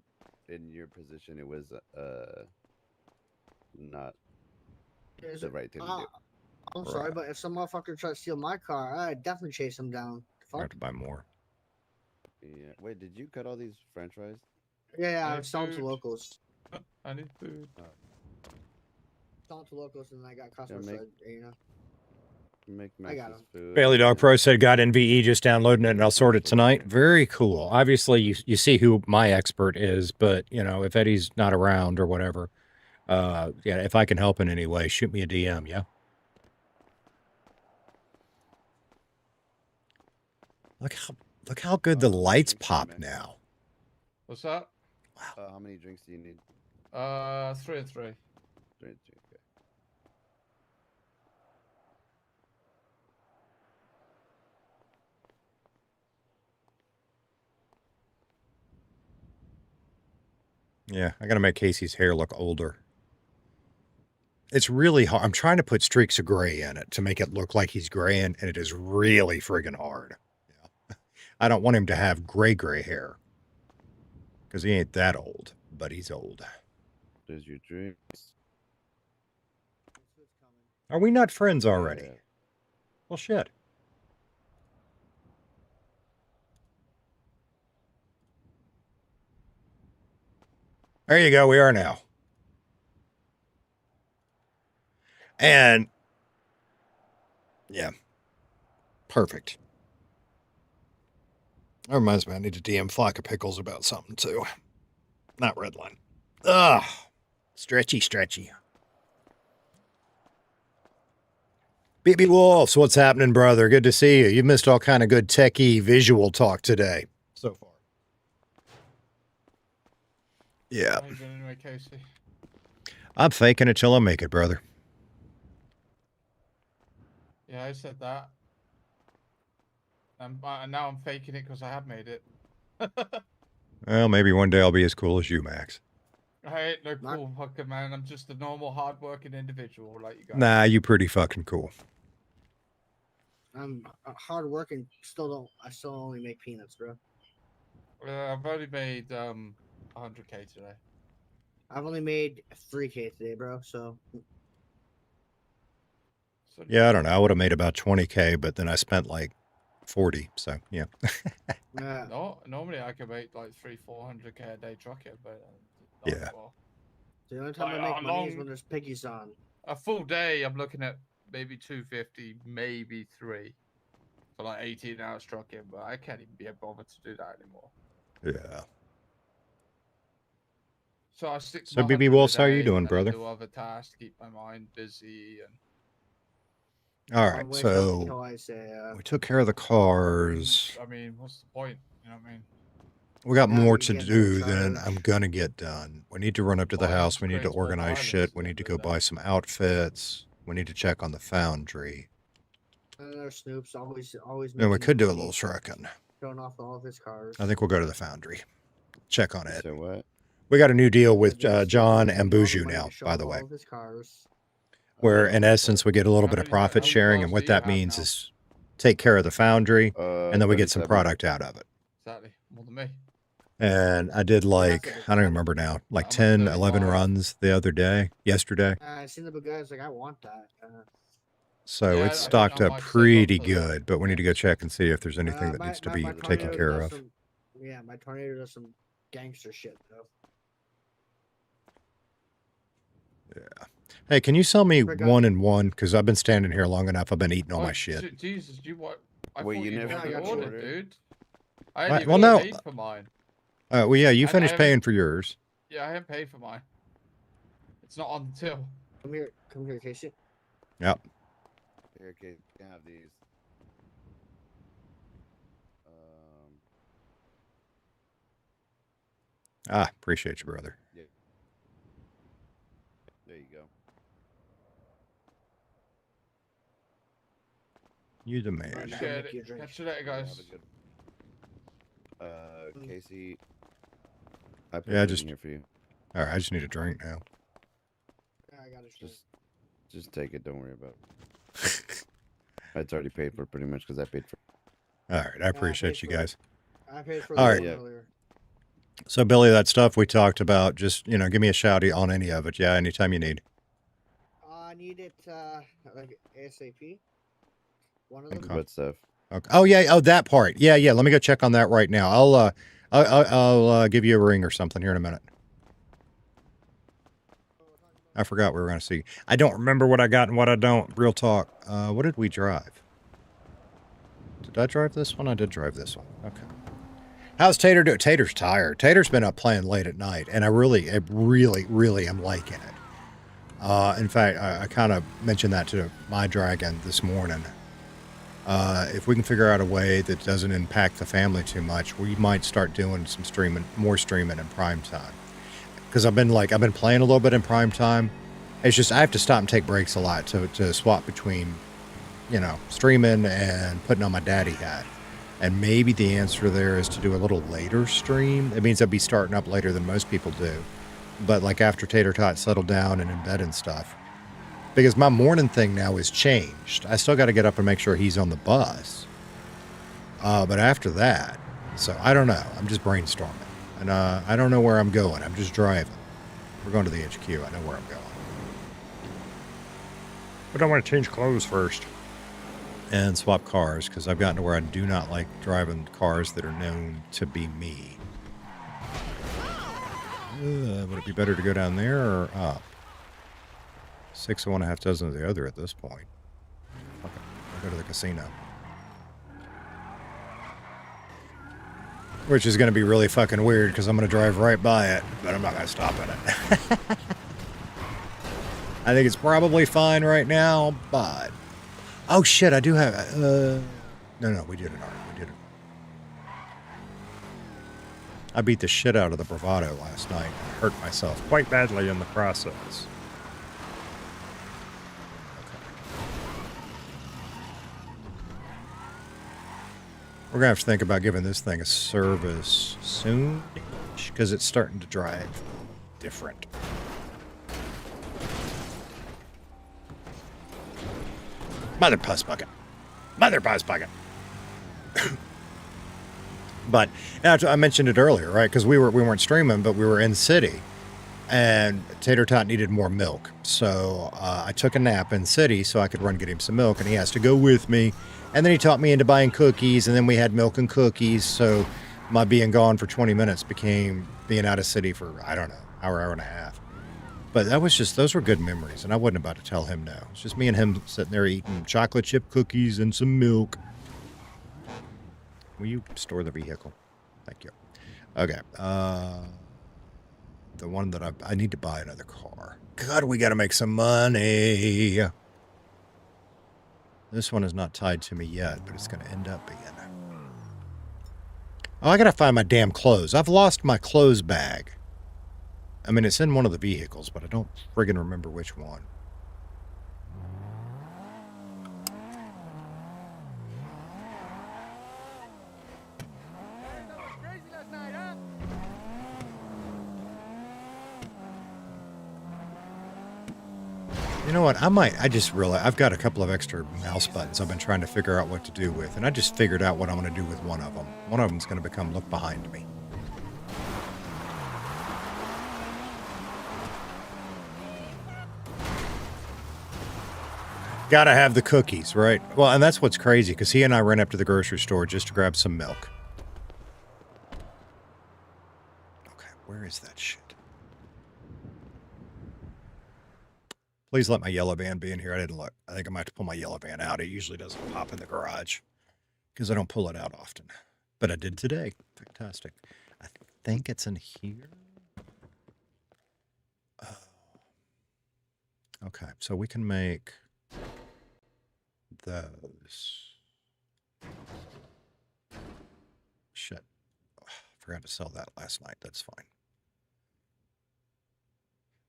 in your position, it was not the right thing to do. I'm sorry, but if some motherfucker tried to steal my car, I'd definitely chase him down. I have to buy more. Yeah. Wait, did you cut all these French fries? Yeah, I was selling to locals. I need food. Selling to locals, and I got customers. Make I got him. Food. Bailey Dog Pro said, got NVE, just downloading it, and I'll sort it tonight. Very cool. Obviously, you see who my expert is, but, if Eddie's not around or whatever, if I can help in any way, shoot me a DM, yeah? Look how good the lights pop now. What's that? Wow. How many drinks do you need? 3 and 3. 3 and 3. Okay. Yeah, I got to make Casey's hair look older. It's really hard. I'm trying to put streaks of gray in it to make it look like he's graying, and it is really friggin' hard. I don't want him to have gray hair because he ain't that old, but he's old. There's your drinks. Are we not friends already? Yeah. Well, shit. There you go. We are now. And yeah, perfect. That reminds me, I need to DM Flock of Pickles about something too. Not Redline. Ugh. Stretchy. BB Wolves, what's happening, brother? Good to see you. You've missed all kind of good techie visual talk today so far. Yeah. How you doing anyway, Casey? I'm faking it till I make it, brother. Yeah, I said that. And now I'm faking it because I have made it. Well, maybe one day I'll be as cool as you, Max. I ain't no cool fucking man. I'm just a normal, hard-working individual like you guys. Nah, you pretty fucking cool. I'm hard working. I still only make peanuts, bro. I've only made 100K today. I've only made 3K today, bro. So Yeah, I don't know. I would have made about 20K, but then I spent like 40. So yeah. No, normally I can make like 300-400K a day trucking, but Yeah. Well. The only time I make money is when there's piggies on. A full day, I'm looking at maybe 250, maybe 3 for like 18 hours trucking, but I can't even be bothered to do that anymore. Yeah. So I stick to So my BB 100 a Wolves, how are you day, doing, and I brother? do other tasks to keep my mind busy and All right, so we took care of the cars. I mean, what's the point? You know what I mean? We got more to do than I'm gonna get done. We need to run up to the house. We need to organize shit. We need to go buy some outfits. We need to check on the foundry. Snoop's always. And we could do a little trucking. Showing off all of his cars. I think we'll go to the foundry. Check on it. So what? We got a new deal with John and Buju now, by the way. Where in essence we get a little bit of profit sharing, and what that means is take care of the foundry, and then we get some product out of it. Exactly. More than me. And I did like, I don't remember now, like 10, 11 runs the other day, yesterday. I seen the big guys like, I want that. So it's stocked up pretty good, but we need to go check and see if there's anything that needs to be taken care of. Yeah, my tornado does some gangster shit, though. Yeah. Hey, can you sell me 1 and 1? Because I've been standing here long enough. I've been eating all my shit. Jesus, you what? Wait, you never ordered, dude. I Right, ain't well, even no. paid for mine. Well, yeah, you I finished paying haven't- for yours. Yeah, I haven't paid for mine. It's not on till. Come here, Casey. Yep. Here, Kate, you can have these. Appreciate you, brother. Yeah. There you go. You the man. Catch you later, guys. Casey. I put Yeah, it just in here for you. All right, I just need a drink now. I got it. Just take it. Don't worry about it. It's already paid for pretty much because I paid for. All right, I appreciate you guys. I paid for All it right. earlier. So Billy, that stuff we talked about, just give me a shout on any of it. Yeah, anytime you need. I need it like ASAP. One of them. Okay. What stuff? Okay. Oh yeah. Oh, that part. Yeah. Let me go check on that right now. I'll give you a ring or something here in a minute. I forgot we were going to see. I don't remember what I got and what I don't. Real talk. What did we drive? Did I drive this one? I did drive this one. Okay. How's Tater doing? Tater's tired. Tater's been up playing late at night, and I really am liking it. In fact, I kind of mentioned that to my dragon this morning. If we can figure out a way that doesn't impact the family too much, we might start doing some more streaming in prime time. Because I've been playing a little bit in prime time. It's just I have to stop and take breaks a lot to swap between, streaming and putting on my daddy hat. And maybe the answer there is to do a little later stream. It means I'd be starting up later than most people do. But like after Tater Tot settled down and in bed and stuff. Because my morning thing now is changed. I still got to get up and make sure he's on the bus. But after that, so I don't know. I'm just brainstorming. And I don't know where I'm going. I'm just driving. We're going to the HQ. I know where I'm going. But I want to change clothes first. And swap cars, because I've gotten to where I do not like driving cars that are known to be me. Would it be better to go down there or up? 6 of one, a half dozen of the other at this point. Okay, I'll go to the casino. Which is going to be really fucking weird, because I'm going to drive right by it, but I'm not going to stop in it. I think it's probably fine right now, but... Oh, shit, I do have... No, we did it already. We did it. I beat the shit out of the Bravado last night. I hurt myself quite badly in the process. We're going to have to think about giving this thing a service soon, because it's starting to drive different. Mother puss bucket. Mother puss bucket. But I mentioned it earlier, right? Because we weren't streaming, but we were in city, and Tater Tot needed more milk. So I took a nap in city so I could run get him some milk, and he has to go with me. And then he talked me into buying cookies, and then we had milk and cookies. So my being gone for 20 minutes became being out of city for, I don't know, hour and a half. But that was just, those were good memories, and I wasn't about to tell him no. It's just me and him sitting there eating chocolate chip cookies and some milk. Will you store the vehicle? Thank you. Okay. The one that I need to buy another car. God, we got to make some money. This one is not tied to me yet, but it's going to end up being. Oh, I got to find my damn clothes. I've lost my clothes bag. I mean, it's in one of the vehicles, but I don't friggin' remember which one. You know what? I just realized I've got a couple of extra mouse buttons I've been trying to figure out what to do with, and I just figured out what I'm going to do with one of them. One of them's going to become look behind me. Gotta have the cookies, right? Well, and that's what's crazy, because he and I ran up to the grocery store just to grab some milk. Okay, where is that shit? Please let my yellow van be in here. I didn't look. I think I might have to pull my yellow van out. It usually doesn't pop in the garage, because I don't pull it out often. But I did today. Fantastic. I think it's in here. Okay, so we can make... those. Shit. I forgot to sell that last night. That's fine.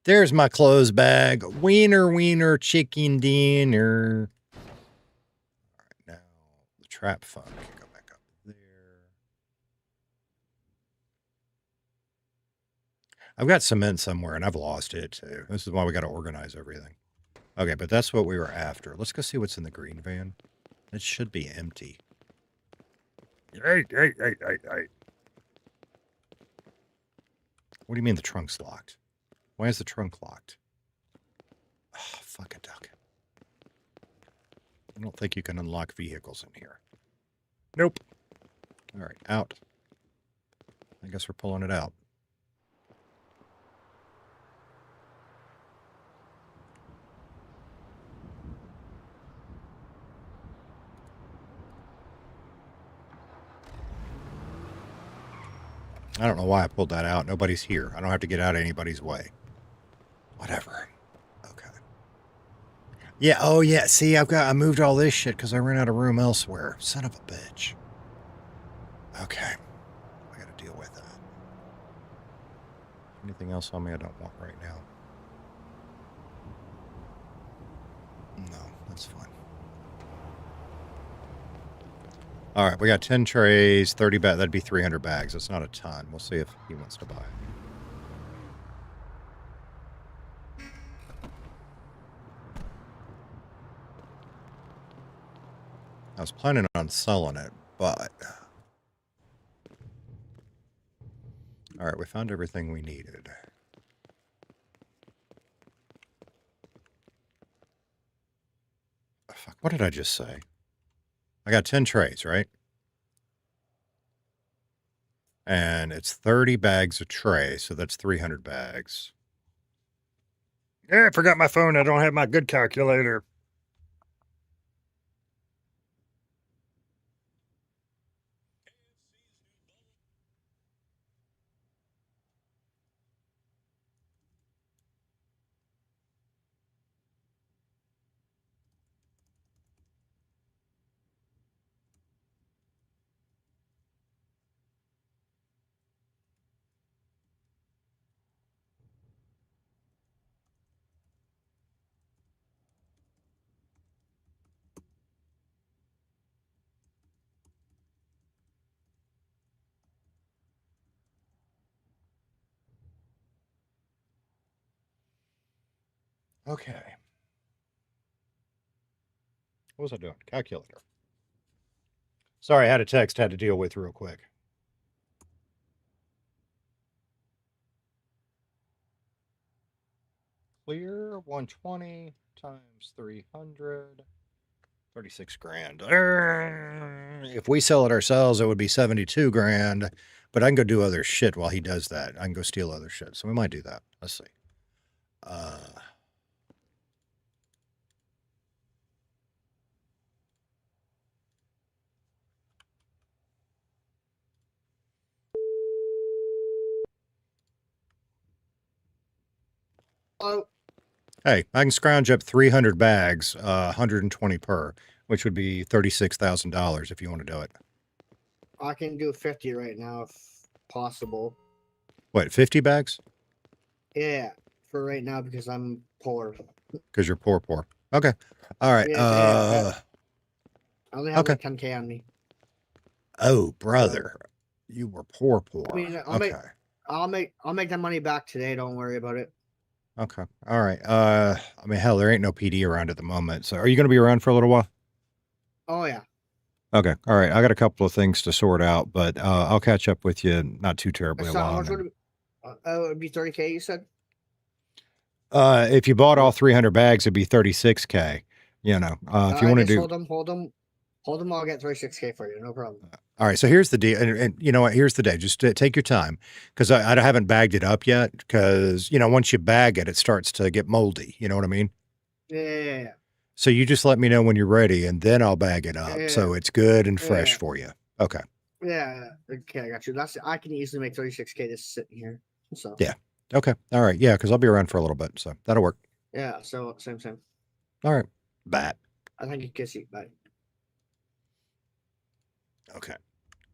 There's my clothes bag. Wiener, chicken dinner. All right, now the trap phone can go back up there. I've got cement somewhere, and I've lost it, too. This is why we got to organize everything. Okay, but that's what we were after. Let's go see what's in the green van. It should be empty. Hey. What do you mean the trunk's locked? Why is the trunk locked? Oh, fuck a duck. I don't think you can unlock vehicles in here. Nope. All right, out. I guess we're pulling it out. I don't know why I pulled that out. Nobody's here. I don't have to get out of anybody's way. Whatever. Okay. Yeah, oh yeah. See, I moved all this shit because I ran out of room elsewhere. Son of a bitch. Okay. I gotta deal with that. Anything else on me I don't want right now? No, that's fine. All right, we got 10 trays, 30 bags. That'd be 300 bags. That's not a ton. We'll see if he wants to buy it. I was planning on selling it, but... All right, we found everything we needed. fuck, what did I just say? I got 10 trays, right? And it's 30 bags a tray, so that's 300 bags. Yeah, I forgot my phone. I don't have my good calculator. Okay. What was I doing? Calculator. Sorry, I had a text I had to deal with real quick. Clear 120 times 300. 36 grand. If we sell it ourselves, it would be 72 grand. But I can go do other shit while he does that. I can go steal other shit. So we might do that. Let's see. Oh, Hey, I can scrounge up 300 bags, 120 per, which would be $36,000 if you want to do it. I can do 50 right now if possible. What, 50 bags? Yeah, for right now because I'm poor. Because you're poor. Okay. All right. Yeah, I only have okay. like 10K on me. Oh, brother. You were poor. I mean, okay. I'll make that money back today. Don't worry about it. Okay. All right. I mean, hell, there ain't no PD around at the moment. So are you going to be around for a little while? Oh, yeah. Okay. All right. I got a couple of things to sort out, but I'll catch up with you not too terribly So how long. much would it would be 30K, you said? If you bought all 300 bags, it'd be 36K. You know, if you want to do. Hold them. I'll get 36K for you. No problem. All right. So here's the deal. And you know what? Here's the day. Just take your time because I haven't bagged it up yet because, you know, once you bag it, it starts to get moldy. You know what I mean? Yeah. So you just let me know when you're ready and then I'll bag it up. Yeah. So it's good and fresh for you. Okay. Yeah. Okay. I got you. I can easily make 36K just sitting here. So. Yeah. Okay. All right. Yeah. Because I'll be around for a little bit. So that'll work. Yeah. So same. All right. Bye. I think you kiss you. Bye. Okay.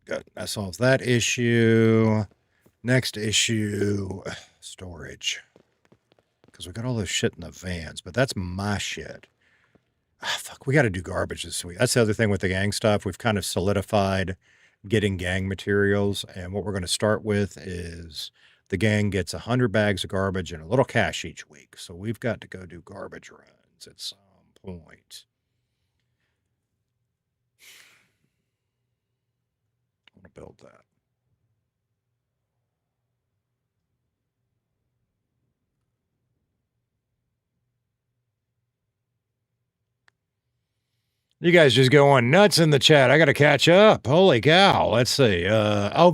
Good. That solves that issue. Next issue, storage. Because we got all this shit in the vans, but that's my shit. Fuck, we got to do garbage this week. That's the other thing with the gang stuff. We've kind of solidified getting gang materials. And what we're going to start with is the gang gets 100 bags of garbage and a little cash each week. So we've got to go do garbage runs at some point. I want to build that. You guys just going nuts in the chat. I got to catch up. Holy cow. Let's see.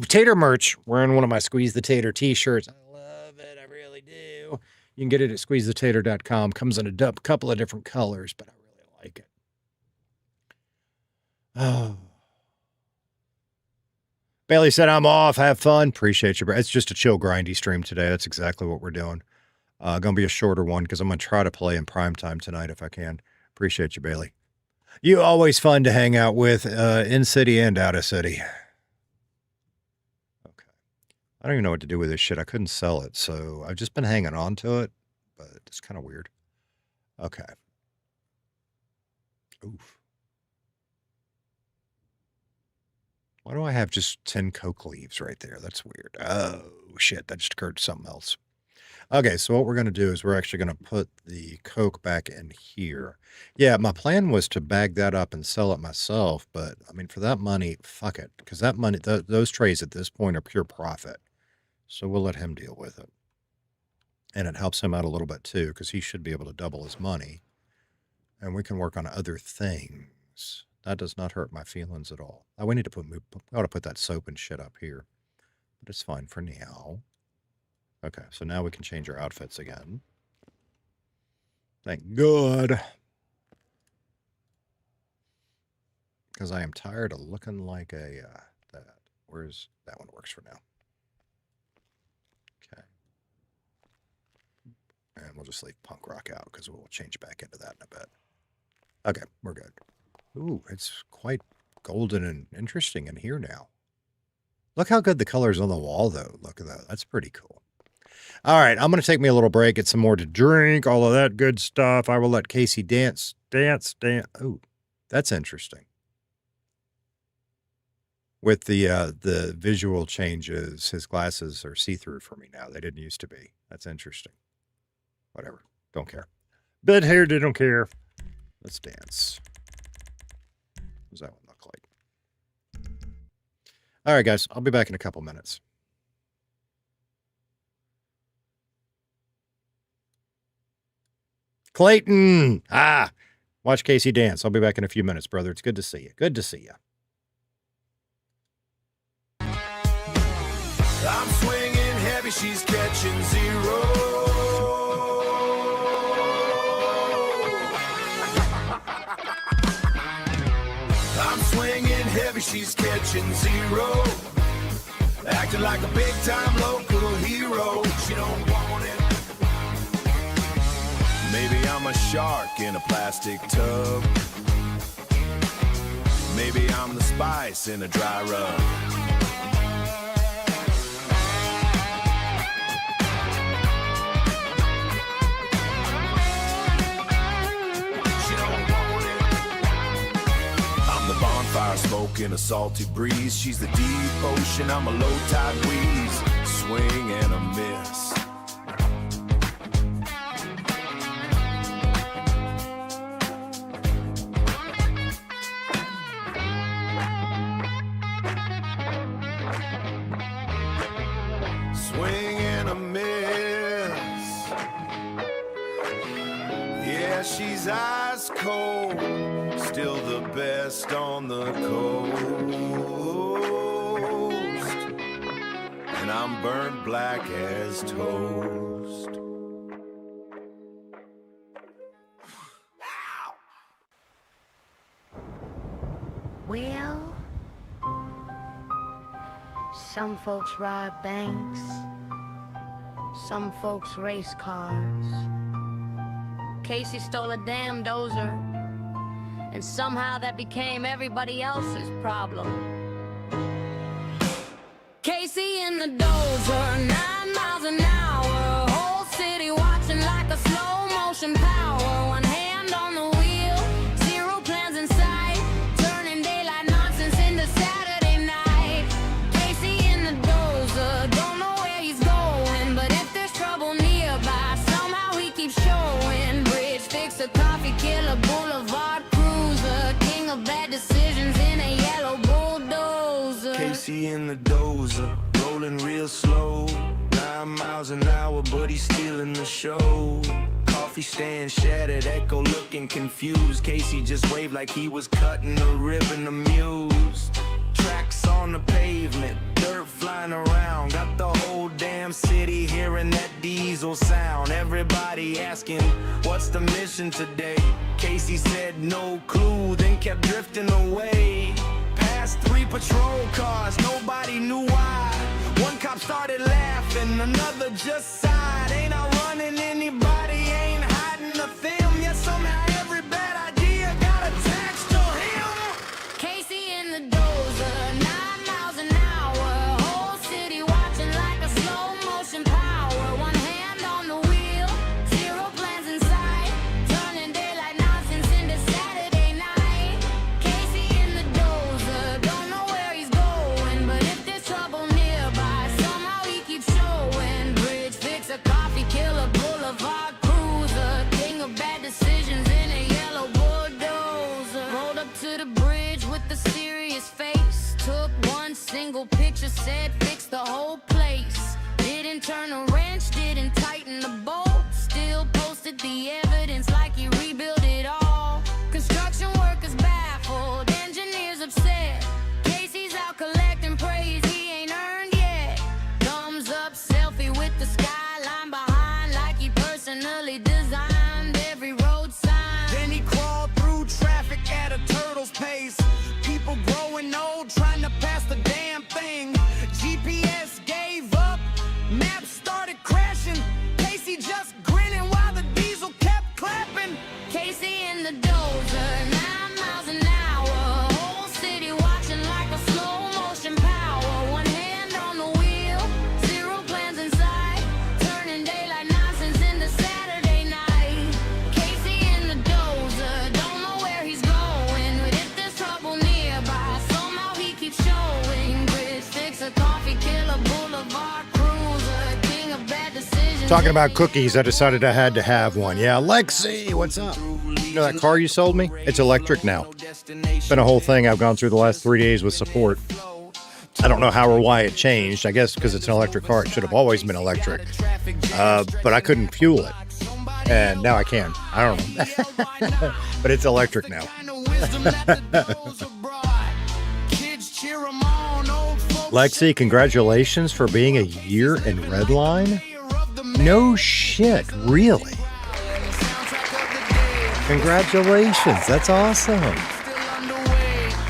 Tater merch. Wearing one of my Squeeze the Tater t-shirts. I love it. I really do. You can get it at squeezethetater.com. Comes in a couple of different colors, but I really like it. Oh. Bailey said, I'm off. Have fun. Appreciate you, bro. It's just a chill, grindy stream today. That's exactly what we're doing. Going to be a shorter one because I'm going to try to play in prime time tonight if I can. Appreciate you, Bailey. You always fun to hang out with in city and out of city. Okay. I don't even know what to do with this shit. I couldn't sell it, so I've just been hanging on to it, but it's kind of weird. Okay. Oof. Why do I have just 10 coke leaves right there? That's weird. Oh, shit. That just occurred to something else. Okay, so what we're going to do is we're actually going to put the coke back in here. Yeah, my plan was to bag that up and sell it myself, but I mean, for that money, fuck it, because that money, those trays at this point are pure profit. So we'll let him deal with it. And it helps him out a little bit too, because he should be able to double his money. and we can work on other things. That does not hurt my feelings at all. Oh, we need to ought to put that soap and shit up here. But it's fine for now. Okay, so now we can change our outfits again. Thank God. Because I am tired of looking like a, where's, that one works for now. Okay. And we'll just leave punk rock out because we'll change back into that in a bit. Okay, we're good. Ooh, it's quite golden and interesting in here now. Look how good the color's on the wall, though. Look at that. That's pretty cool. All right, I'm going to take me a little break, get some more to drink, all of that good stuff. I will let Casey dance. Ooh, that's interesting. With the visual changes, his glasses are see-through for me now. They didn't used to be. That's interesting. Whatever. Don't care. But here, they don't care. Let's dance. What does that one look like? All right, guys. I'll be back in a couple minutes. Clayton! Ah! Watch Casey dance. I'll be back in a few minutes, brother. It's good to see you. Good to see you. I'm swinging heavy, she's catching zero. I'm swinging heavy, she's catching zero. Acting like a big-time local hero. She don't want it. Maybe I'm a shark in a plastic tub. Maybe I'm the spice in a dry rub. Bonfire smoke in a salty breeze. She's the deep ocean, I'm a low tide wheeze. Swing and a miss. Swing and a miss. Yeah, she's ice cold. Still the best on the coast, and I'm burnt black as toast. Well, some folks ride banks, some folks race cars. Casey stole a damn dozer, and somehow that became everybody else's problem. Casey in the dozer, 9 miles an hour. Whole city watching like a slow motion power. One hand on the wheel, zero plans in sight. Turning daylight nonsense into Saturday night. Casey in the dozer, don't know where he's going. But if there's trouble nearby, somehow he keeps showing. Bridge fixer, coffee killer, boulevard king of bad decisions in a yellow bulldozer. Casey in the dozer, rolling real slow. 9 miles an hour, but he's stealing the show. Coffee stand shattered, echo looking confused. Casey just waved like he was cutting a ribbon, amused. Tracks on the pavement, dirt flying around. Got the whole damn city hearing that diesel sound. Everybody asking, what's the mission today? Casey said no clue, then kept drifting away. Past 3 patrol cars, nobody knew why. One cop started laughing, another just sighed. Ain't I running anybody, ain't hiding a thing. Yet somehow every bad idea got attached to him. Casey in the dozer, 9 miles an hour. Whole city watching like a slow motion power. One hand on the wheel, zero plans in sight. Turning daylight nonsense into Saturday night. Casey in the dozer, don't know where he's going. But if there's trouble nearby, somehow he keeps showing. Bridge fixer, coffee killer, boulevard cruiser. King of bad decisions in a yellow bulldozer. Rolled up to the bridge with a serious face. Took one single picture, said fix the whole place. Didn't turn a wrench, didn't tighten the bolt. Still posted the evidence like he rebuilt it all. Construction workers baffled, engineers upset. Casey's out collecting praise he ain't earned yet. Thumbs up selfie with the skyline behind, like he personally designed every road sign. Then he crawled through traffic at a turtle's pace. People growing old, trying to pass the damn thing. GPS gave up, maps started crashing. Casey just grinning while the diesel kept clapping. Casey in the dozer, 9 miles an hour. Whole city watching like a slow motion power. One hand on the wheel, zero plans in sight. Turning daylight nonsense into Saturday night. Casey in the dozer, don't know where he's going. But if there's trouble nearby, somehow he keeps showing. Bridge fixer, coffee killer, boulevard cruiser, king of bad decisions. Talking about cookies, I decided I had to have one. Yeah, Lexi, what's up? You know that car you sold me? It's electric now. It's been a whole thing I've gone through the last 3 days with support. I don't know how or why it changed. I guess because it's an electric car. It should have always been electric. But I couldn't fuel it. And now I can. I don't know. But it's electric now. Lexi, congratulations for being a year in Redline. No shit, really? Congratulations, that's awesome.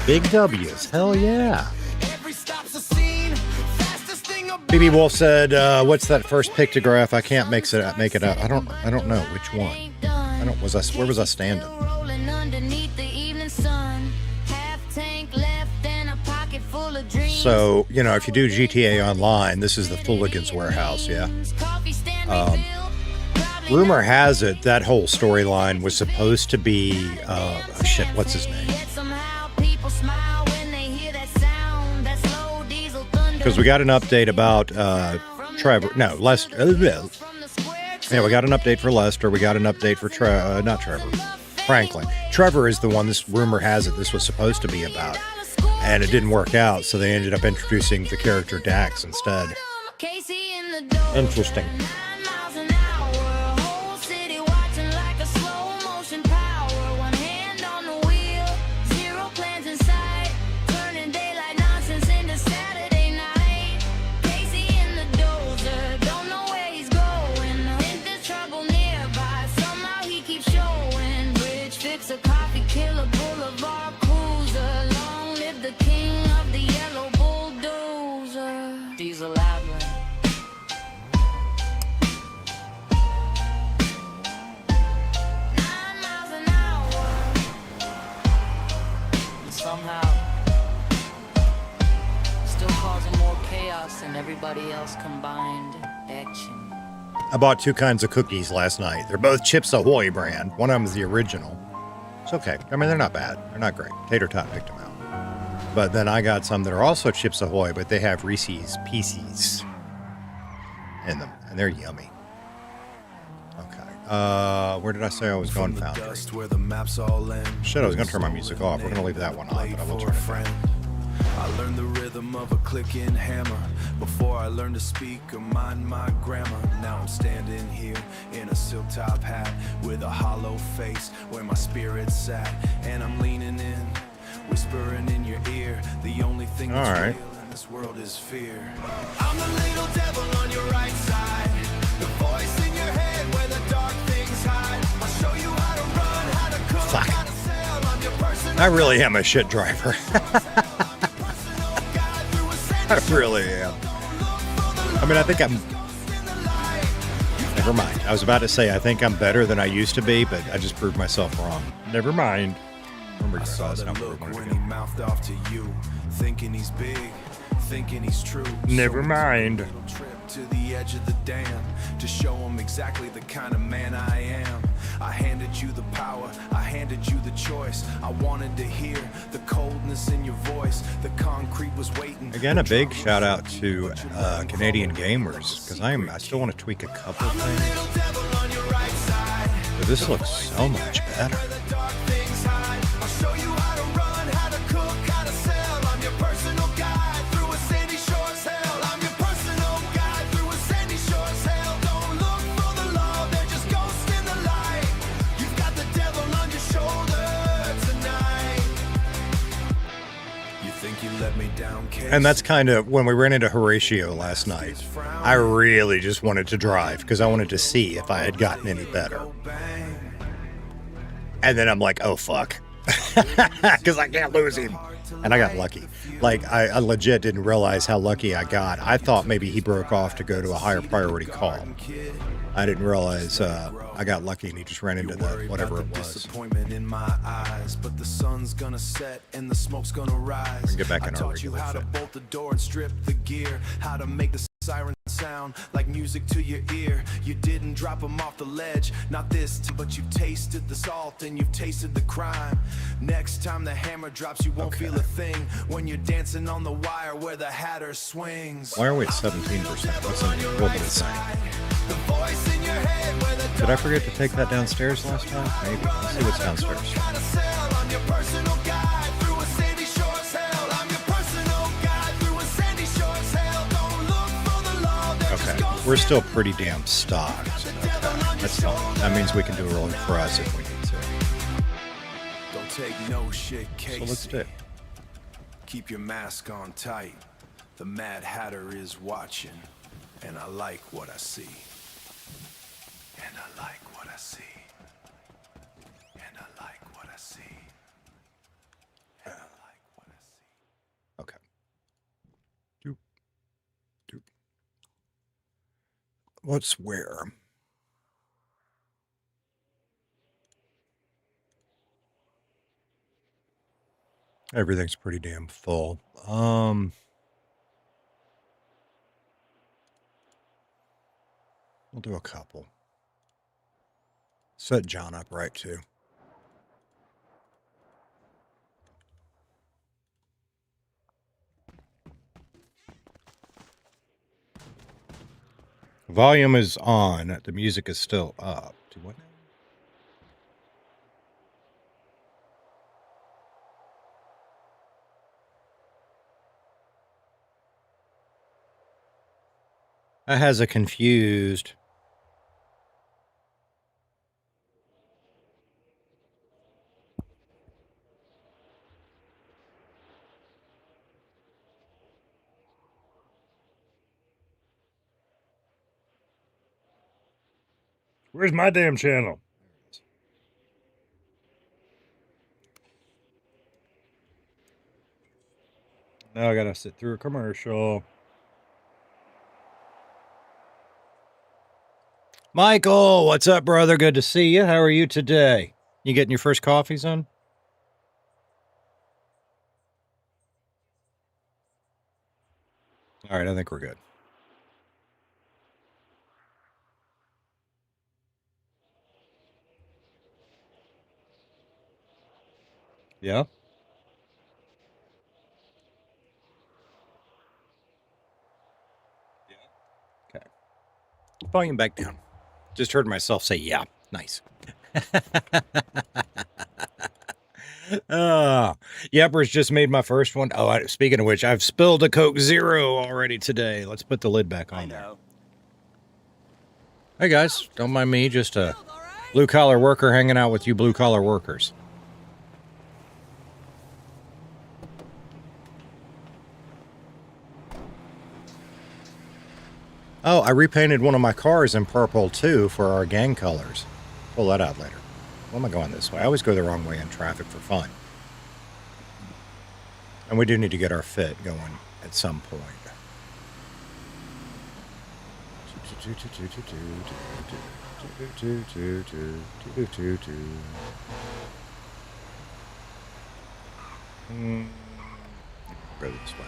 Big W's, hell yeah. BB Wolf said, "What's that first pictograph? I can't make it up. I don't know which one. Where was I standing?" So, you know, if you do GTA Online, this is the Fooligans Warehouse, yeah? Rumor has it that whole storyline was supposed to be, what's his name? Because we got an update about Lester. Yeah, we got an update for Lester. We got an update for Franklin. Trevor is the one this rumor has it this was supposed to be about. And it didn't work out, so they ended up introducing the character Dax instead. Interesting. Everybody else combined action. I bought 2 kinds of cookies last night. They're both Chips Ahoy brand. One of them is the original. It's okay. I mean, they're not bad. They're not great. Tater Tot picked them out. But then I got some that are also Chips Ahoy, but they have Reese's Pieces in them, and they're yummy. Okay. Where did I say I was going, Foundry? Shit, I was going to turn my music off. We're going to leave that one on, but I will turn it down. I learned the rhythm of a clicking hammer before I learned to speak or mind my grammar. Now I'm standing here in a silk top hat with a hollow face where my spirit sat, and I'm leaning in, whispering in your ear. The only thing that's real in this world is fear. I'm the little devil on your right side, the voice in your head where the dark things hide. I'll show you how to run, how to cook, how to sell. I'm your personal. I really am a shit driver. I really am. I mean, I think I'm... Never mind. I was about to say, I think I'm better than I used to be, but I just proved myself wrong. Never mind. I saw that look when he mouthed off to you, thinking he's big, thinking he's true. Never mind. To the edge of the dam to show him exactly the kind of man I am. I handed you the power, I handed you the choice. I wanted to hear the coldness in your voice. The concrete was waiting. Again, a big shout out to Canadian gamers, because I still want to tweak a couple things. But this looks so much better. Shoulder. let me down, Casey. And that's kind of when we ran into Horatio last night. I really just wanted to drive because I wanted to see if I had gotten any better. And then I'm like, oh, fuck. Because I can't lose him. And I got lucky. Like, I legit didn't realize how lucky I got. I thought maybe he broke off to go to a higher priority call. I didn't realize I got lucky and he just ran into that, whatever it was. Disappointment in my eyes, but the sun's gonna set and the smoke's gonna rise. We can get back in I our taught you regular how to fit. bolt the door and strip the gear, how to make the siren sound like music to your ear. You didn't drop them off the ledge, not this time, but you've tasted the salt and you've tasted the crime. Next time the hammer drops, you won't feel a thing when you're dancing on the wire where the hatter swings. Why are we at 17%? What's in the world inside? Did I forget to take that downstairs last time? Maybe. Let's see what's downstairs. Okay, we're still pretty damn stocked. Okay, that's fine. That means we can do a rolling for us if we need to. Don't take no shit, Casey. So let's do. Keep your mask on tight. The Mad Hatter is watching, and I like what I see. And I like what I see. And I like what I see. And I like what I see. Okay. Doop. Doop. What's where? Everything's pretty damn full. We'll do a couple. Set John up right too. Volume is on. The music is still up. Do what now? That has a confused. Where's my damn channel? Now I gotta sit through a commercial. Michael, what's up, brother? Good to see you. How are you today? You getting your first coffee, son? All right, I think we're good. Yeah? Okay. Volume back down. Just heard myself say, yeah. Nice. Yepper's just made my first one. Oh, speaking of which, I've spilled a Coke Zero already today. Let's put the lid back on there. Hey, guys. Don't mind me. Just a blue-collar worker hanging out with you blue-collar workers. Oh, I repainted one of my cars in purple, too, for our gang colors. Pull that out later. Why am I going this way? I always go the wrong way in traffic for fun. And we do need to get our fit going at some point. Go this way.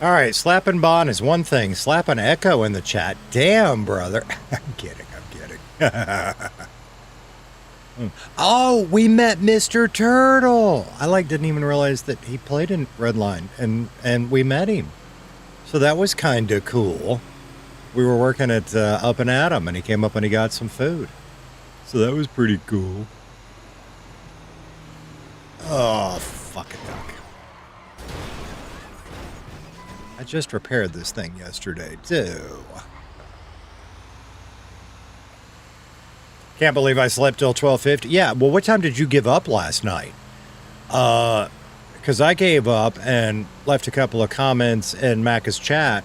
All right, slapping Bon is one thing. Slapping Echo in the chat. Damn, brother. I'm kidding. Oh, we met Mr. Turtle. I didn't even realize that he played in Redline, and we met him. So that was kind of cool. We were working at Up and Adam, and he came up and he got some food. So that was pretty cool. Oh, fucking duck. I just repaired this thing yesterday, too. Can't believe I slept till 12:50. Yeah, well, what time did you give up last night? Because I gave up and left a couple of comments in Macca's chat,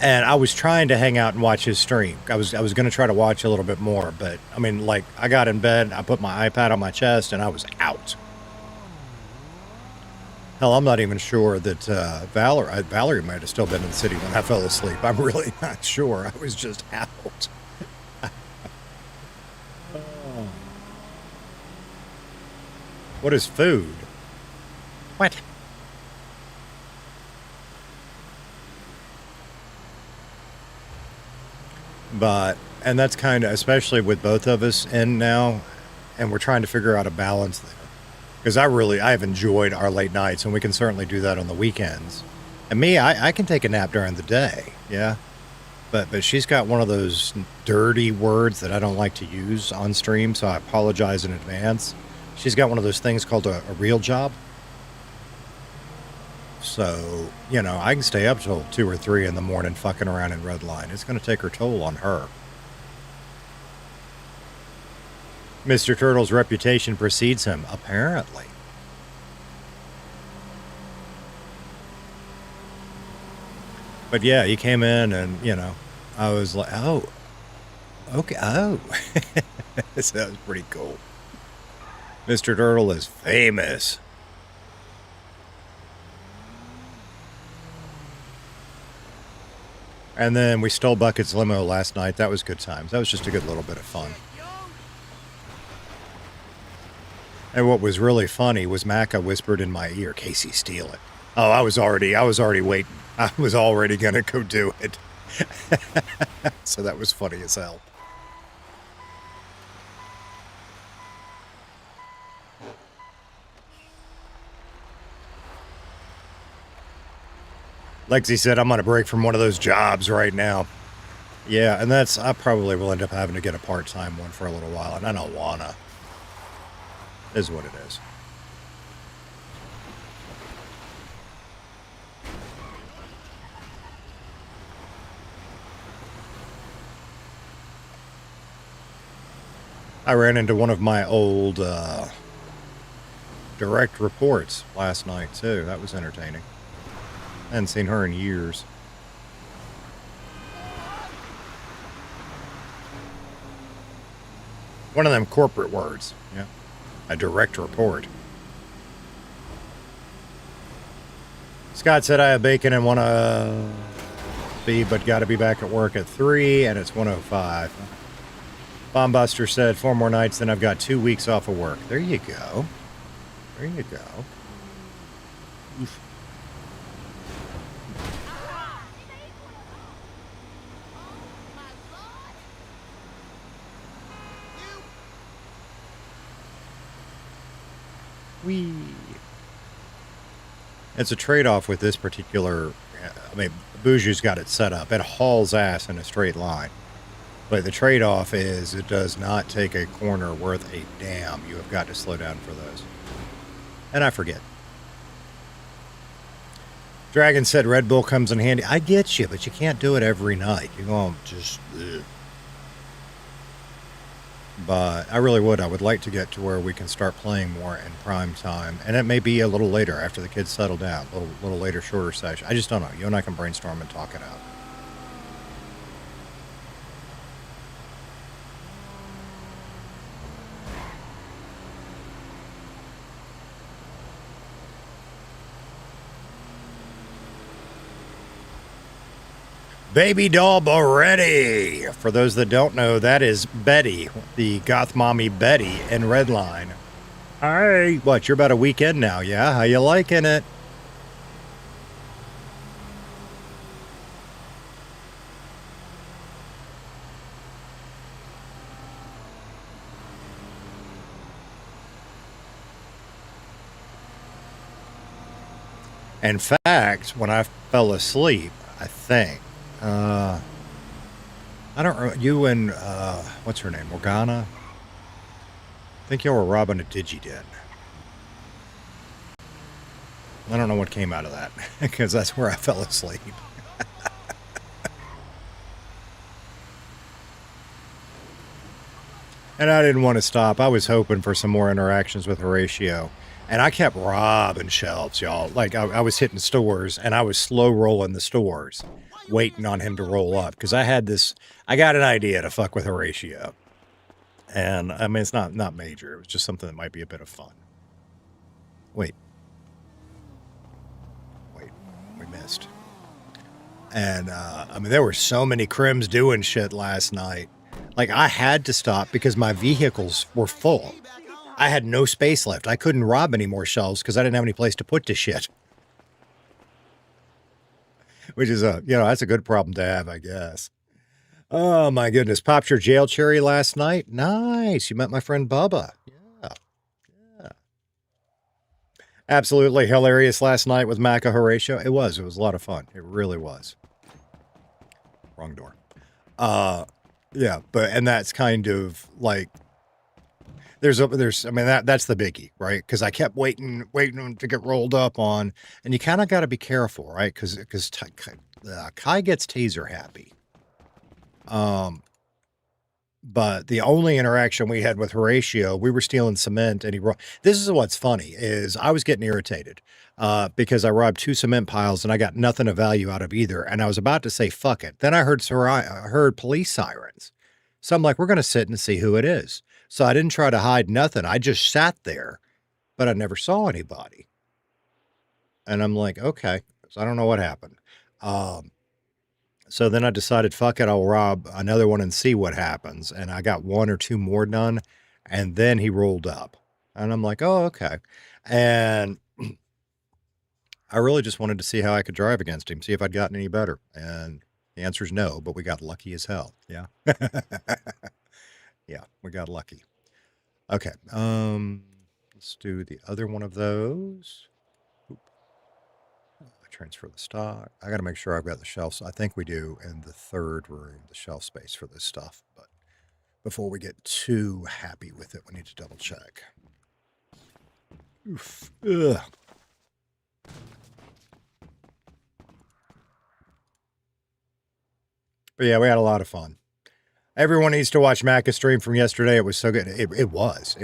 and I was trying to hang out and watch his stream. I was going to try to watch a little bit more, but, I mean, like, I got in bed, I put my iPad on my chest, and I was out. Hell, I'm not even sure that Valerie might have still been in the city when I fell asleep. I'm really not sure. I was just out. What is food? What? But, and that's kind of, especially with both of us in now, and we're trying to figure out a balance there. Because I have enjoyed our late nights, and we can certainly do that on the weekends. And me, I can take a nap during the day, yeah. But she's got one of those dirty words that I don't like to use on stream, so I apologize in advance. She's got one of those things called a real job. So, you know, I can stay up till 2 or 3 in the morning fucking around in Redline. It's going to take her toll on her. Mr. Turtle's reputation precedes him, apparently. But yeah, he came in and, you know, I was like, oh, okay, oh. So that was pretty cool. Mr. Turtle is famous. And then we stole Bucket's limo last night. That was good times. That was just a good little bit of fun. And what was really funny was Macca whispered in my ear, Casey, steal it. Oh, I was already waiting. I was already going to go do it. So that was funny as hell. Lexi said, I'm on a break from one of those jobs right now. Yeah, and I probably will end up having to get a part-time one for a little while, and I don't wanna. Is what it is. I ran into one of my old direct reports last night, too. That was entertaining. I hadn't seen her in years. One of them corporate words. Yeah. A direct report. Scott said I have bacon and want to be, but got to be back at work at 3, and it's 1:05. Bombbuster said 4 more nights, then I've got 2 weeks off of work. There you go. There you go. Oof. Whee. It's a trade-off with this particular, I mean, Buju's got it set up. It hauls ass in a straight line. But the trade-off is it does not take a corner worth a damn. You have got to slow down for those. And I forget. Dragon said Red Bull comes in handy. I get you, but you can't do it every night. You're going to just... Ugh. But I really would. I would like to get to where we can start playing more in prime time. And it may be a little later after the kids settle down. A little later, shorter session. I just don't know. You and I can brainstorm and talk it out. Baby doll Boretti. For those that don't know, that is Betty, the goth mommy Betty in Redline. Hi. What, you're about a week in now, yeah? How you liking it? In fact, when I fell asleep, I think, I don't know, you and, what's her name, Morgana? think y'all were robbing a DigiDen. I don't know what came out of that, because that's where I fell asleep. And I didn't want to stop. I was hoping for some more interactions with Horatio. And I kept robbing shelves, y'all. Like, I was hitting stores, and I was slow rolling the stores, waiting on him to roll up. Because I got an idea to fuck with Horatio. And, I mean, it's not major. It was just something that might be a bit of fun. Wait, we missed. And, I mean, there were so many crims doing shit last night. Like, I had to stop because my vehicles were full. I had no space left. I couldn't rob any more shelves because I didn't have any place to put this shit. Which is that's a good problem to have, I guess. Oh, my goodness. Popped your jail cherry last night? Nice. You met my friend Bubba. Yeah. Absolutely hilarious last night with Maca Horatio. It was a lot of fun. It really was. Wrong door. Yeah, and that's kind of like, that's the biggie, right? Because I kept waiting to get rolled up on, and you kind of got to be careful, right? Because Kai gets taser happy. But the only interaction we had with Horatio, we were stealing cement, and this is what's funny, is I was getting irritated because I robbed 2 cement piles, and I got nothing of value out of either, and I was about to say, fuck it. Then I heard police sirens. So I'm like, we're going to sit and see who it is. So I didn't try to hide nothing. I just sat there, but I never saw anybody. And I'm like, okay, so I don't know what happened. So then I decided, fuck it, I'll rob another one and see what happens. And I got 1 or 2 more done, and then he rolled up. And I'm like, oh, okay. And I really just wanted to see how I could drive against him, see if I'd gotten any better. And the answer is no, but we got lucky as hell. Yeah. Yeah, we got lucky. Okay. Let's do the other one of those. Transfer the stock. I got to make sure I've got the shelves. I think we do in the third room, the shelf space for this stuff. But before we get too happy with it, we need to double check. Oof. Ugh. But yeah, we had a lot of fun. Everyone needs to watch Macca's stream from yesterday. It was so good. It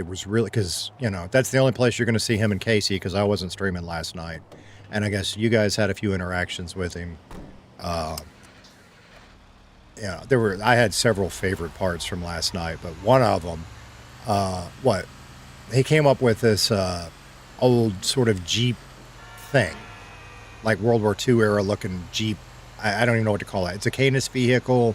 was really, because, that's the only place you're going to see him and Casey, because I wasn't streaming last night. And I guess you guys had a few interactions with him. I had several favorite parts from last night, but one of them, he came up with this old sort of Jeep thing, like World War II era looking Jeep. I don't even know what to call that. It's a Canis vehicle.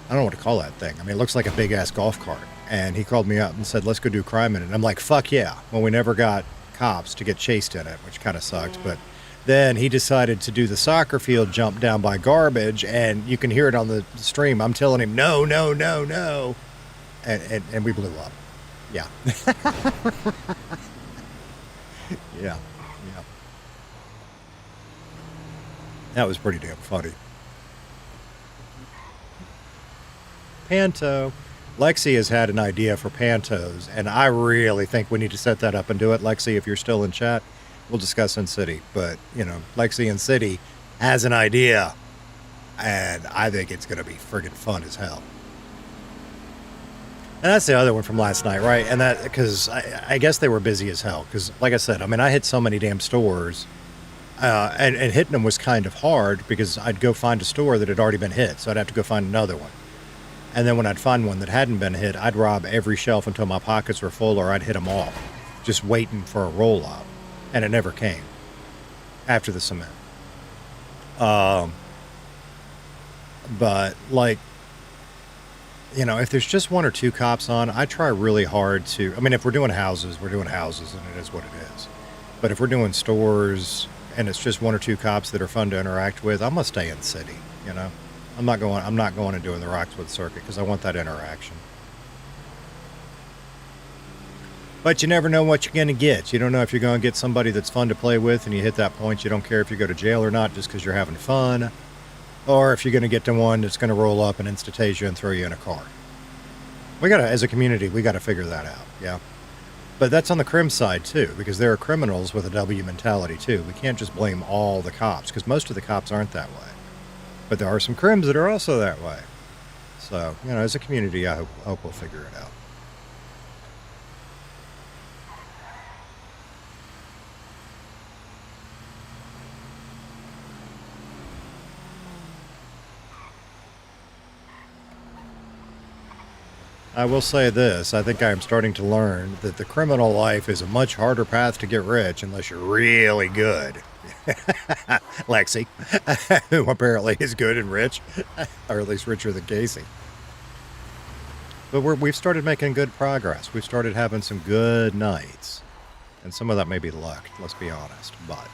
I don't know what to call that thing. I mean, it looks like a big ass golf cart. And he called me up and said, let's go do crime in it. And I'm like, fuck yeah. Well, we never got cops to get chased in it, which kind of sucked. But then he decided to do the soccer field jump down by garbage, and you can hear it on the stream. I'm telling him, no. And we blew up. Yeah. Yeah. That was pretty damn funny. Panto. Lexi has had an idea for Pantos, and I really think we need to set that up and do it. Lexi, if you're still in chat, we'll discuss in City. But, Lexi in City has an idea, and I think it's going to be friggin' fun as hell. And that's the other one from last night, right? And that, because I guess they were busy as hell. Because, like I said, I hit so many damn stores, and hitting them was kind of hard because I'd go find a store that had already been hit, so I'd have to go find another one. And then when I'd find one that hadn't been hit, I'd rob every shelf until my pockets were full, or I'd hit them all, just waiting for a roll-up. And it never came after the cement. But, if there's just 1 or 2 cops on, I try really hard to... if we're doing houses, and it is what it is. But if we're doing stores, and it's just 1 or 2 cops that are fun to interact with, I'm going to stay in the city, I'm not going and doing the Roxwood circuit because I want that interaction. But you never know what you're going to get. You don't know if you're going to get somebody that's fun to play with, and you hit that point, you don't care if you go to jail or not just because you're having fun, or if you're going to get to one that's going to roll up and insta-tase you and throw you in a car. We gotta, as a community, we gotta figure that out. Yeah. But that's on the crim side too, because there are criminals with a W mentality too. We can't just blame all the cops, because most of the cops aren't that way. But there are some crims that are also that way. So, you know, as a community, I hope we'll figure it out. I will say this, I think I'm starting to learn that the criminal life is a much harder path to get rich unless you're really good. Lexi, who apparently is good and rich, or at least richer than Casey. But we've started making good progress. We've started having some good nights. And some of that may be luck, let's be honest, but...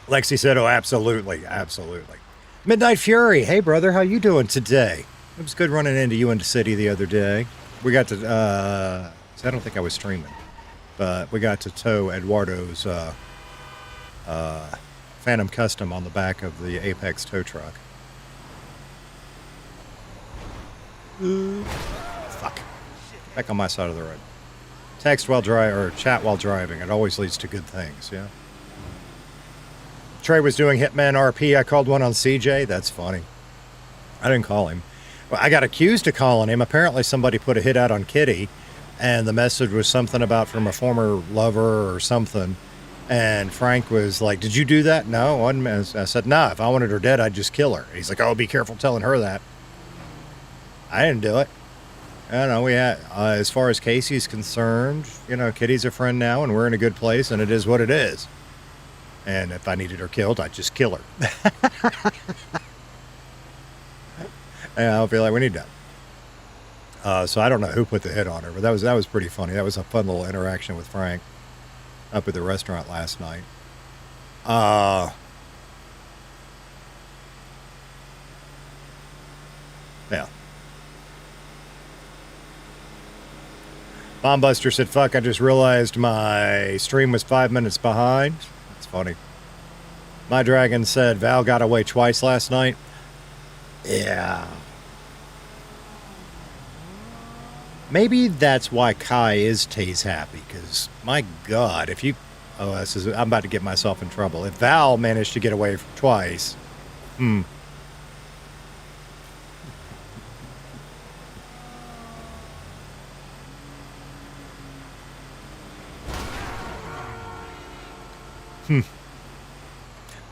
Lexi said, oh, absolutely, absolutely. Midnight Fury, hey, brother, how you doing today? It was good running into you in the city the other day. We got to, I don't think I was streaming, but we got to tow Eduardo's Phantom Custom on the back of the Apex tow truck. Fuck. Back on my side of the road. Text while driving, or chat while driving. It always leads to good things, yeah? Trey was doing Hitman RP. I called one on CJ. That's funny. I didn't call him. Well, I got accused of calling him. Apparently somebody put a hit out on Kitty, and the message was something about from a former lover or something. And Frank was like, did you do that? No. I said, no, if I wanted her dead, I'd just kill her. He's like, oh, be careful telling her that. I didn't do it. I don't know. We had, as far as Casey's concerned, you know, Kitty's a friend now, and we're in a good place, and it is what it is. And if I needed her killed, I'd just kill her. And I'll be like, we need that. So I don't know who put the hit on her, but that was pretty funny. That was a fun little interaction with Frank up at the restaurant last night. Yeah. Bombbuster said, fuck, I just realized my stream was 5 minutes behind. That's funny. My Dragon said, Val got away twice last night. Yeah. Maybe that's why Kai is Tay's happy, because, my God, if you... Oh, I'm about to get myself in trouble. If Val managed to get away twice...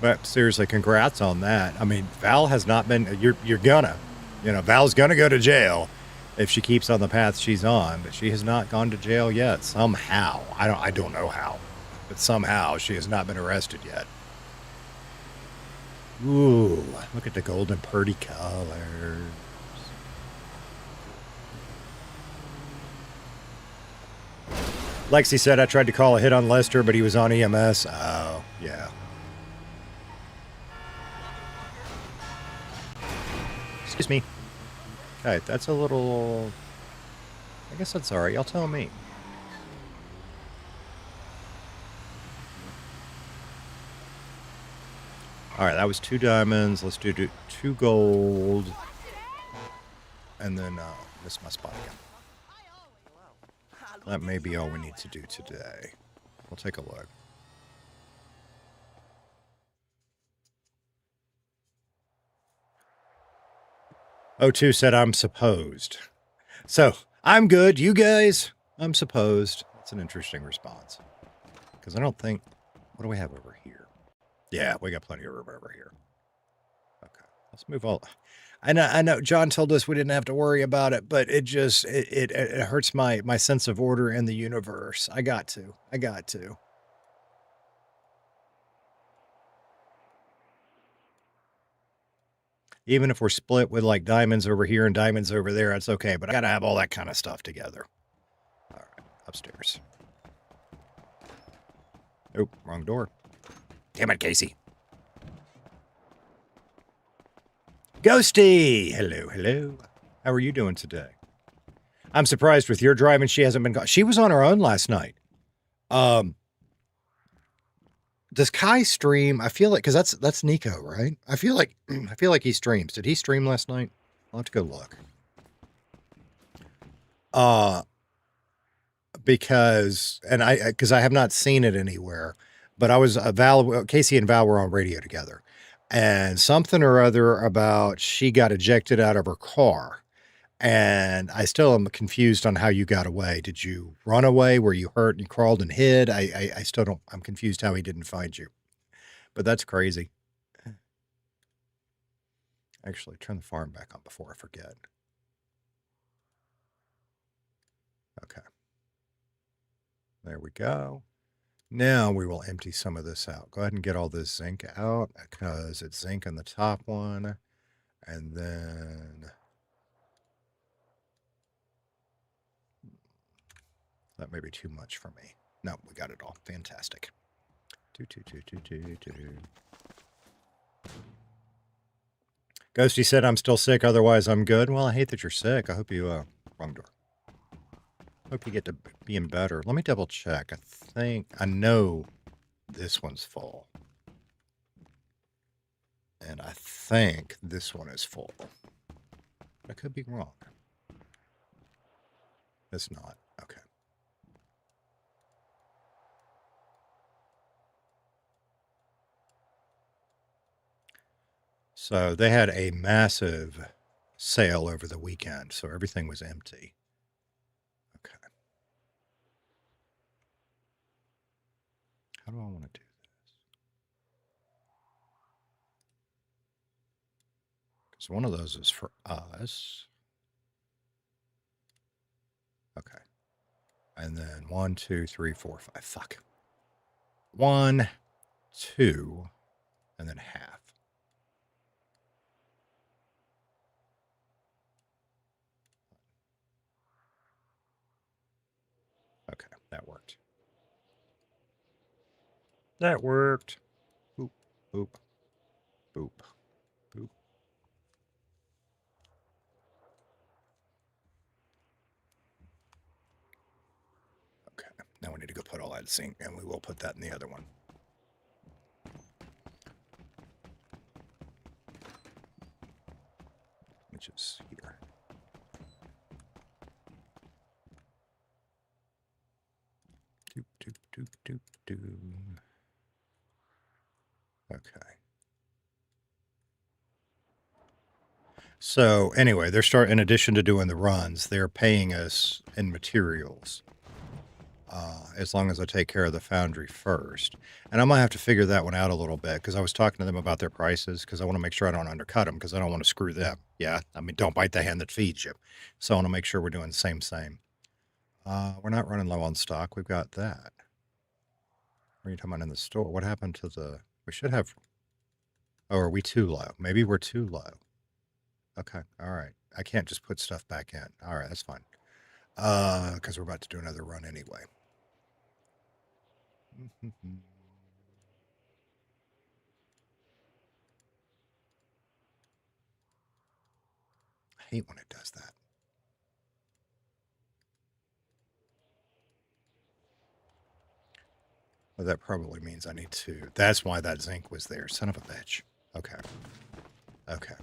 But seriously, congrats on that. I mean, Val has not been... You're gonna. You know, Val's gonna go to jail if she keeps on the path she's on, but she has not gone to jail yet. Somehow. I don't know how. But somehow she has not been arrested yet. Ooh, look at the golden purdy colors. Lexi said, I tried to call a hit on Lester, but he was on EMS. Oh, yeah. Excuse me. Okay, that's a little... I guess that's alright. Y'all tell me. Alright, that was 2 diamonds. Let's do 2 gold. And then, miss my spot again. That may be all we need to do today. We'll take a look. O2 said, I'm supposed. So, I'm good. You guys? I'm supposed. That's an interesting response. Because I don't think... What do we have over here? Yeah, we got plenty of room over here. Okay, let's move all... I know John told us we didn't have to worry about it, but it just... It hurts my sense of order in the universe. I got to. Even if we're split with like diamonds over here and diamonds over there, it's okay. But I gotta have all that kind of stuff together. All right, upstairs. Oh, wrong door. Damn it, Casey. Ghosty! Hello. How are you doing today? I'm surprised with your driving she hasn't been. She was on her own last night. Does Kai stream? I feel like because that's Nico, right? I feel like he streams. Did he stream last night? I'll have to go look. Because I have not seen it anywhere, but I was Casey and Val were on radio together, and something or other about she got ejected out of her car. And I still am confused on how you got away. Did you run away? Were you hurt and you crawled and hid? I still don't. I'm confused how he didn't find you. But that's crazy. Actually, turn the farm back on before I forget. Okay. There we go. Now we will empty some of this out. Go ahead and get all this zinc out because it's zinc in the top one. And then... that may be too much for me. No, we got it all. Fantastic. Ghosty said I'm still sick, otherwise I'm good. Well, I hate that you're sick. I hope you, wrong door. Hope you get to being better. Let me double check. I know this one's full. And I think this one is full. I could be wrong. It's not. Okay. So they had a massive sale over the weekend, so everything was empty. Okay. How do I want to do this? Because one of those is for us. Okay. And then 1, 2, 3, 4, 5. Fuck. 1, 2, and then half. Okay, that worked. That worked. Boop, boop, boop, boop. Okay, now we need to go put all that zinc, and we will put that in the other one. Which is here. Doop, doop, doop, doop, doop. Okay. So anyway, they're in addition to doing the runs, they're paying us in materials. As long as I take care of the foundry first. And I might have to figure that one out a little bit because I was talking to them about their prices because I want to make sure I don't undercut them because I don't want to screw them. Yeah, I mean, don't bite the hand that feeds you. So I want to make sure we're doing the same. We're not running low on stock. We've got that. What are you talking about in the store? What happened to the... we should have... oh, are we too low? Maybe we're too low. Okay, all right. I can't just put stuff back in. All right, that's fine. Because we're about to do another run anyway. I hate when it does that. Well, that probably means I need to... that's why that zinc was there. Son of a bitch. Okay. Okay.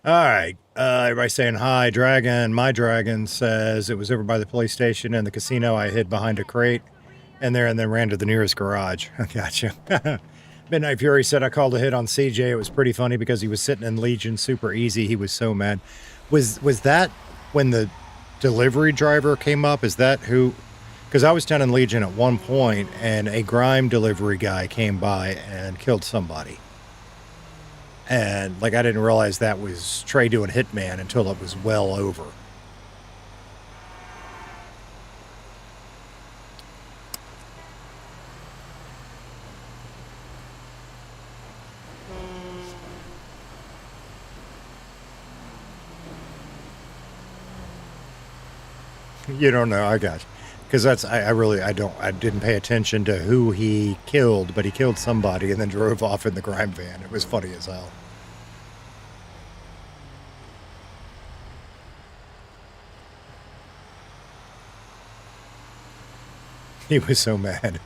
All right. Everybody saying hi. Dragon. My Dragon says it was over by the police station and the casino. I hid behind a crate and then ran to the nearest garage. Gotcha. Midnight Fury said I called a hit on CJ. It was pretty funny because he was sitting in Legion super easy. He was so mad. Was that when the delivery driver came up? Is that who? Because I was down in Legion at one point and a grime delivery guy came by and killed somebody. And, like, I didn't realize that was Trey doing Hitman until it was well over. You don't know, I got you. Because I didn't pay attention to who he killed, but he killed somebody and then drove off in the crime van. It was funny as hell. He was so mad.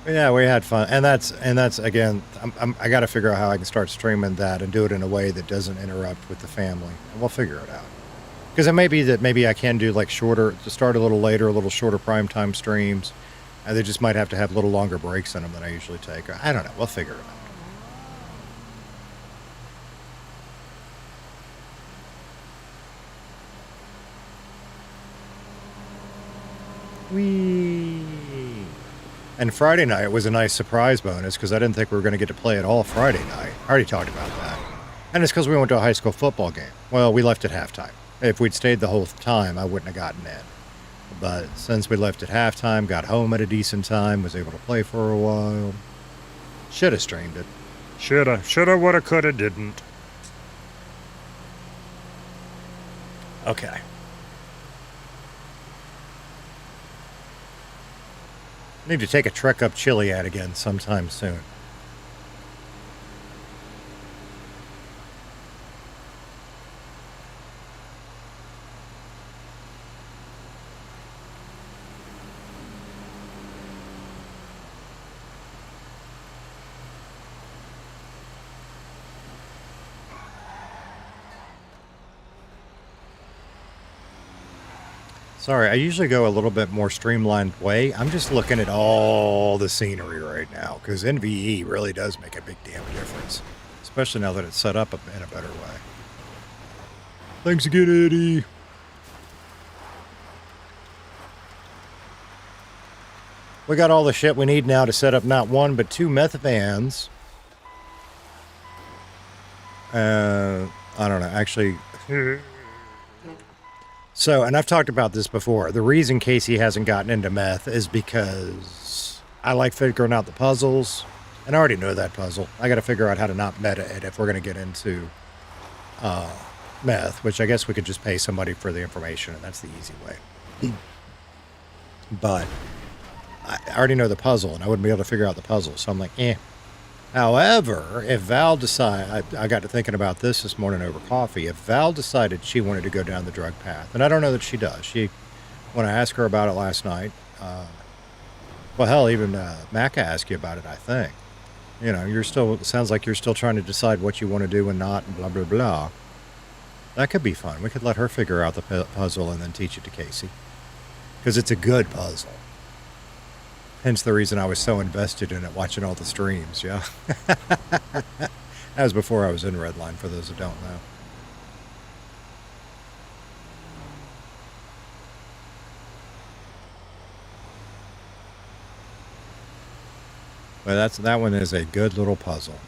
Yeah, we had fun, and that's again. I got to figure out how I can start streaming that and do it in a way that doesn't interrupt with the family, and we'll figure it out. Because it may be that maybe I can do like shorter, to start a little later, a little shorter primetime streams, and they just might have to have a little longer breaks in them than I usually take. I don't know. We'll figure it out. Whee! And Friday night was a nice surprise bonus because I didn't think we were going to get to play it all Friday night. I already talked about that. And it's because we went to a high school football game. Well, we left at halftime. If we'd stayed the whole time, I wouldn't have gotten in. But since we left at halftime, got home at a decent time, was able to play for a while. Should have streamed it. Shoulda, woulda, coulda, didn't. Okay. Need to take a trek up Chiliad again sometime soon. Sorry, I usually go a little bit more streamlined way. I'm just looking at all the scenery right now, because NVE really does make a big damn difference. Especially now that it's set up in a better way. Thanks again, Eddie. We got all the shit we need now to set up not one, but 2 meth vans. I don't know, actually... So, and I've talked about this before. The reason Casey hasn't gotten into meth is because I like figuring out the puzzles. And I already know that puzzle. I got to figure out how to not meta it if we're going to get into meth, which I guess we could just pay somebody for the information, and that's the easy way. But I already know the puzzle, and I wouldn't be able to figure out the puzzle. So I'm like, eh. However, if Val decided, I got to thinking about this morning over coffee, if Val decided she wanted to go down the drug path, and I don't know that she does. When I asked her about it last night, well, hell, even Mac asked you about it, I think. You know, it sounds like you're still trying to decide what you want to do and not, and blah, blah, blah. That could be fun. We could let her figure out the puzzle and then teach it to Casey. Because it's a good puzzle. Hence the reason I was so invested in it, watching all the streams, yeah? That was before I was in Redline, for those who don't know. But that one is a good little puzzle.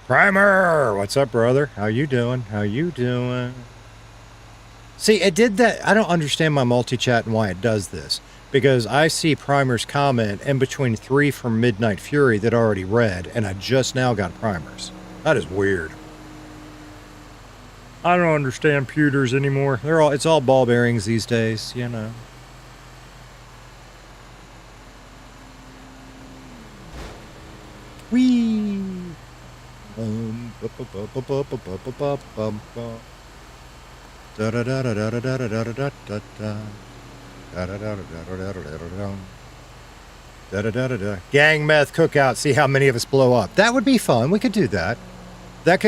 Primer! What's up, brother? How you doing? How you doing? See, it did that. I don't understand my multi-chat and why it does this. Because I see Primer's comment in between 3 from Midnight Fury that I already read, and I just now got Primer's. That is weird. I don't understand pewters anymore. It's all ball bearings these days, you know. Whee! Gang meth cookout. See how many of us blow up. That would be fun. We could do that. That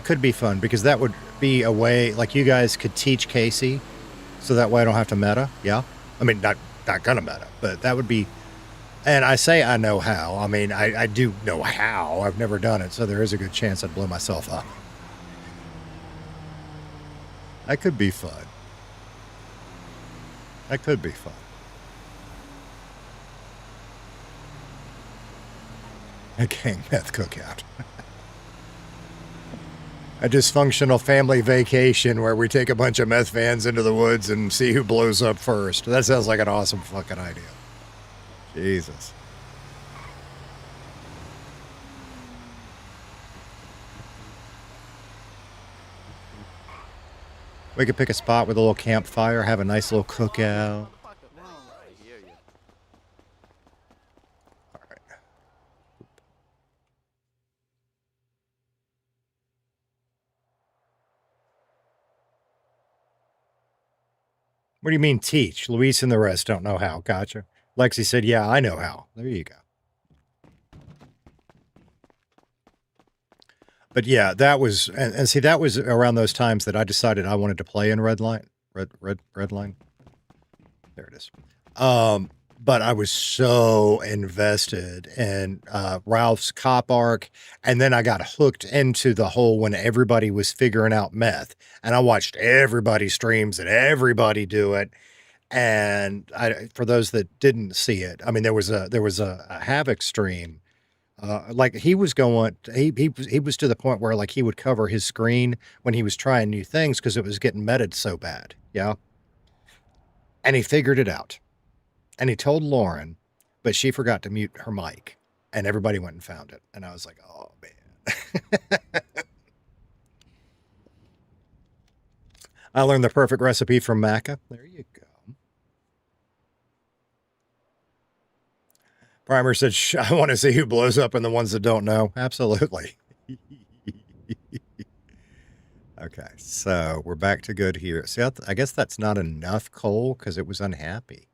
could be fun because that would be a way like you guys could teach Casey, so that way I don't have to meta. Yeah, I mean not gonna meta, but that would be. And I say I know how. I mean, I do know how. I've never done it, so there is a good chance I'd blow myself up. That could be fun. That could be fun. A gang meth cookout. A dysfunctional family vacation where we take a bunch of meth vans into the woods and see who blows up first. That sounds like an awesome fucking idea. Jesus. We could pick a spot with a little campfire, have a nice little cookout. What do you mean teach? Luis and the rest don't know how. Gotcha. Lexi said, yeah, I know how. There you go. But yeah, that was, and see, that was around those times that I decided I wanted to play in Redline. Redline. There it is. But I was so invested in Ralph's cop arc, and then I got hooked into the whole when everybody was figuring out meth, and I watched everybody's streams and everybody do it. And for those that didn't see it, I mean, there was a Havoc stream. Like he was going, he was to the point where like he would cover his screen when he was trying new things because it was getting meted so bad. Yeah. And he figured it out. And he told Lauren, but she forgot to mute her mic. And everybody went and found it. And I was like, oh, man. I learned the perfect recipe from Macca. There you go. Primer said, I want to see who blows up and the ones that don't know. Absolutely. Okay, so we're back to good here. See, I guess that's not enough coal because it was unhappy.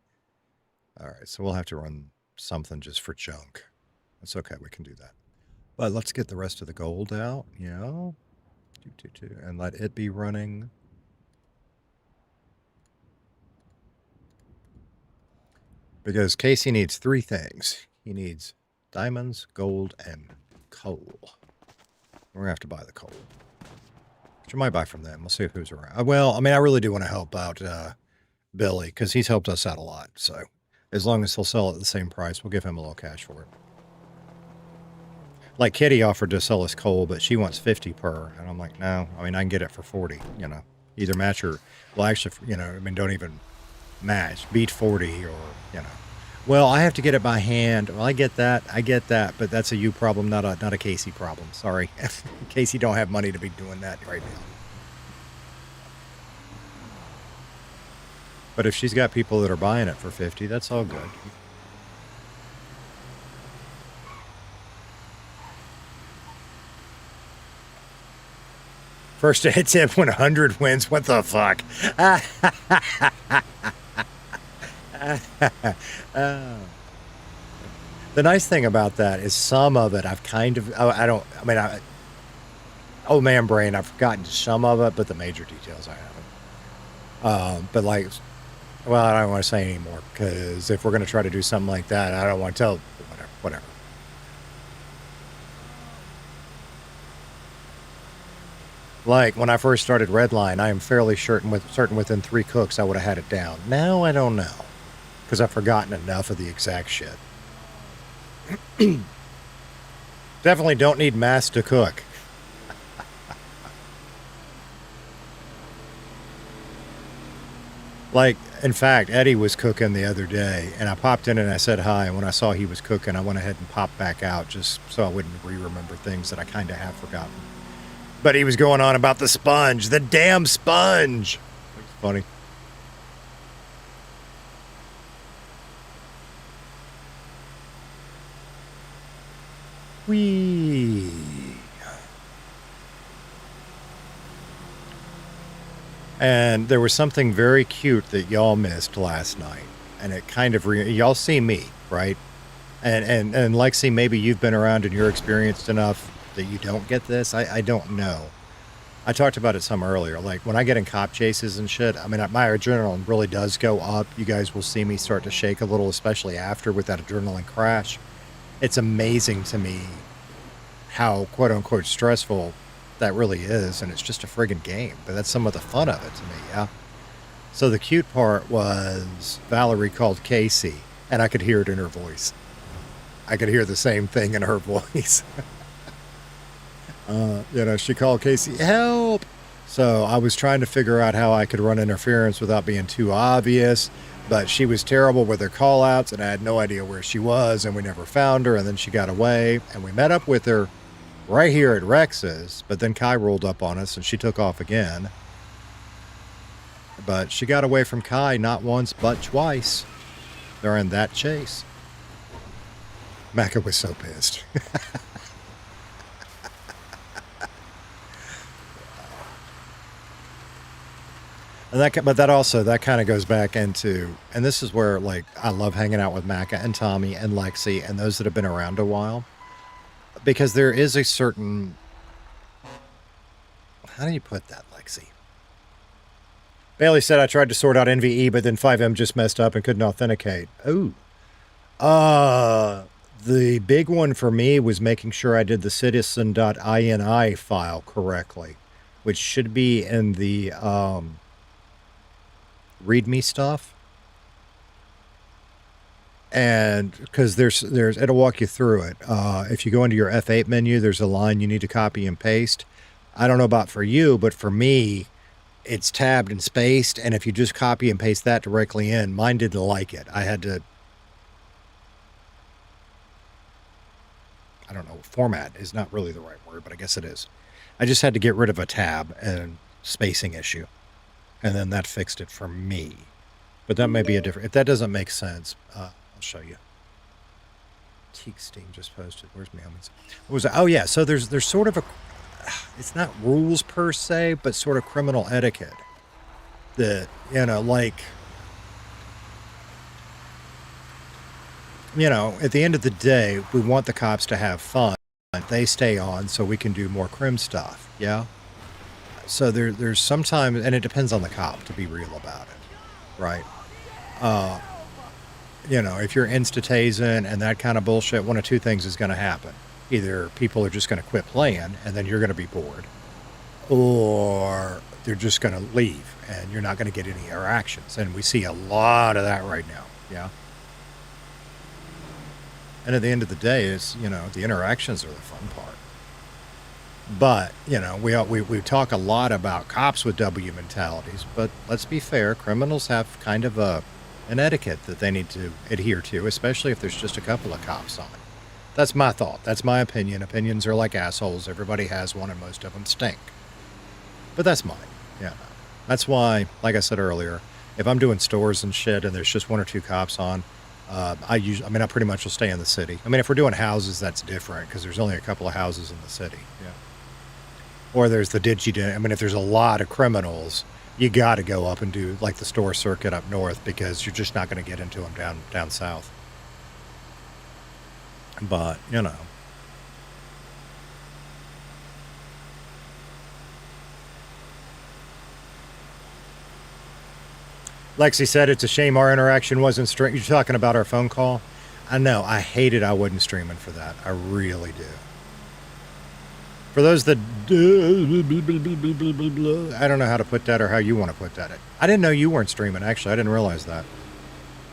All right, so we'll have to run something just for junk. That's okay, we can do that. But let's get the rest of the gold out, you know? And let it be running. Because Casey needs 3 things. He needs diamonds, gold, and coal. We're going to have to buy the coal. Which I might buy from them. We'll see who's around. Well, I mean, I really do want to help out Billy, because he's helped us out a lot. So, as long as he'll sell it at the same price, we'll give him a little cash for it. Like, Kitty offered to sell us coal, but she wants 50 per. And I'm like, no. I mean, I can get it for 40, you know. Either match or, well, actually, you know, I mean, don't even match. Beat 40 or, you know. Well, I have to get it by hand. Well, I get that, but that's a you problem, not a Casey problem. Sorry. Casey don't have money to be doing that right now. But if she's got people that are buying it for 50, that's all good. First to hit tip when 100 wins. What the fuck? The nice thing about that is some of it I've kind of, oh man brain, I've forgotten some of it, but the major details I haven't. But like, well, I don't want to say anymore because if we're going to try to do something like that, I don't want to tell, whatever. Like when I first started Redline, I am fairly certain within 3 cooks I would have had it down. Now I don't know. Because I've forgotten enough of the exact shit. Definitely don't need mass to cook. Like, in fact, Eddie was cooking the other day, and I popped in and I said hi, and when I saw he was cooking, I went ahead and popped back out just so I wouldn't re-remember things that I kind of have forgotten. But he was going on about the sponge. The damn sponge! It's funny. Whee! And there was something very cute that y'all missed last night. And it kind of, y'all see me, right? And Lexi, maybe you've been around and you're experienced enough that you don't get this. I don't know. I talked about it some earlier. Like when I get in cop chases and shit, I mean, my adrenaline really does go up. You guys will see me start to shake a little, especially after with that adrenaline crash. It's amazing to me how quote unquote stressful that really is. And it's just a friggin' game, but that's some of the fun of it to me. Yeah. So the cute part was Valerie called Casey and I could hear it in her voice. I could hear the same thing in her voice. She called Casey, help. So I was trying to figure out how I could run interference without being too obvious, but she was terrible with her call outs and I had no idea where she was and we never found her. And then she got away and we met up with her right here at Rex's, but then Kai rolled up on us and she took off again. But she got away from Kai not once, but twice during that chase. Macca was so pissed. And that kind of goes back into, and this is where, like, I love hanging out with Macca and Tommy and Lexi and those that have been around a while. Because there is a certain, how do you put that, Lexi? Bailey said, I tried to sort out NVE, but then 5M just messed up and couldn't authenticate. Oh. The big one for me was making sure I did the citizen.ini file correctly, which should be in the, README stuff. And because there's it'll walk you through it. If you go into your F8 menu, there's a line you need to copy and paste. I don't know about for you, but for me, it's tabbed and spaced. And if you just copy and paste that directly in, mine didn't like it. I had to, I don't know, format is not really the right word, but I guess it is. I just had to get rid of a tab and spacing issue. And then that fixed it for me. But that may be a different... If that doesn't make sense, I'll show you. Teak Steam just posted. Where's Meowmans? What was it? Oh, yeah. So there's sort of a... It's not rules per se, but sort of criminal etiquette. That, like... At the end of the day, we want the cops to have fun. They stay on so we can do more crim stuff. Yeah? So there's sometimes, and it depends on the cop, to be real about it, right? If you're insta-tasing and that kind of bullshit, one of two things is going to happen. Either people are just going to quit playing and then you're going to be bored, or they're just going to leave and you're not going to get any interactions. And we see a lot of that right now, yeah? And at the end of the day, it's, the interactions are the fun part. But, we talk a lot about cops with W mentalities, but let's be fair, criminals have kind of an etiquette that they need to adhere to, especially if there's just a couple of cops on. That's my thought. That's my opinion. Opinions are like assholes. Everybody has one and most of them stink. But that's mine. Yeah. That's why, like I said earlier, if I'm doing stores and shit and there's just one or two cops on, I pretty much will stay in the city. I mean, if we're doing houses, that's different because there's only a couple of houses in the city. Yeah. Or there's the if there's a lot of criminals, you got to go up and do like the store circuit up north because you're just not going to get into them down south. But, Lexi said it's a shame our interaction wasn't streamed. You're talking about our phone call? I know. I hated I wasn't streaming for that. I really do. For those that... I don't know how to put that or how you want to put that. I didn't know you weren't streaming, actually. I didn't realize that.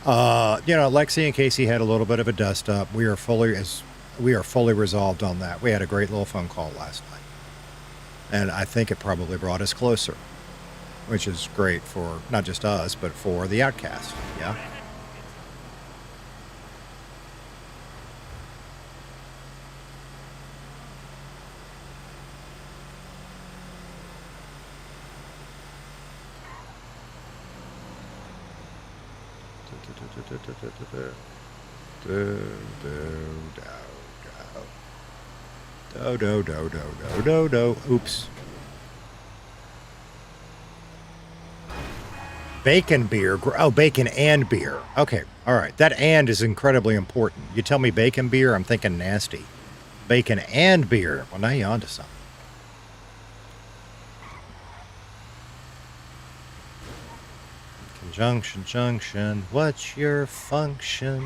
Lexi and Casey had a little bit of a dust up. We are fully resolved on that. We had a great little phone call last night. And I think it probably brought us closer. Which is great for not just us, but for the outcast. Yeah? Oops. Bacon beer. Oh, bacon and beer. Okay. All right. That and is incredibly important. You tell me bacon beer, I'm thinking nasty. Bacon and beer. Well, now you're onto something. Junction. What's your function?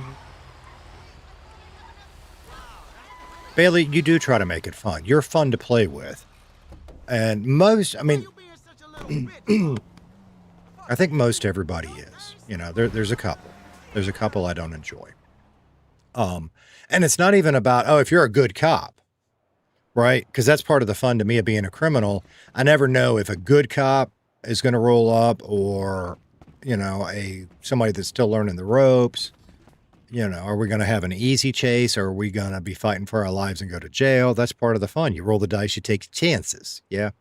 Bailey, you do try to make it fun. You're fun to play with. And I think most everybody is. There's a couple. There's a couple I don't enjoy. And it's not even about, if you're a good cop. right? Because that's part of the fun to me of being a criminal. I never know if a good cop is going to roll up or, you know, somebody that's still learning the ropes. You know, are we going to have an easy chase or are we going to be fighting for our lives and go to jail? That's part of the fun. You roll the dice, you take chances. Yeah.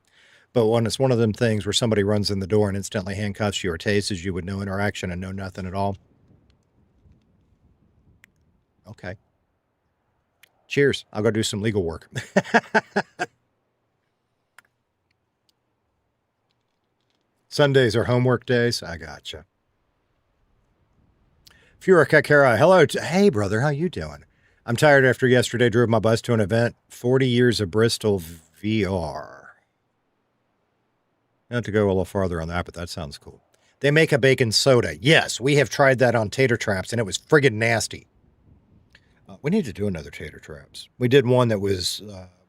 But when it's one of them things where somebody runs in the door and instantly handcuffs you or tases you with no interaction and no nothing at all. Okay. Cheers. I'll go do some legal work. Sundays are homework days. I gotcha. Fura Kakara, hello. Hey, brother. How you doing? I'm tired after yesterday. Drove my bus to an event. 40 years of Bristol VR. I have to go a little farther on that, but that sounds cool. They make a bacon soda. Yes, we have tried that on tater traps, and it was friggin' nasty. We need to do another tater traps. We did one that was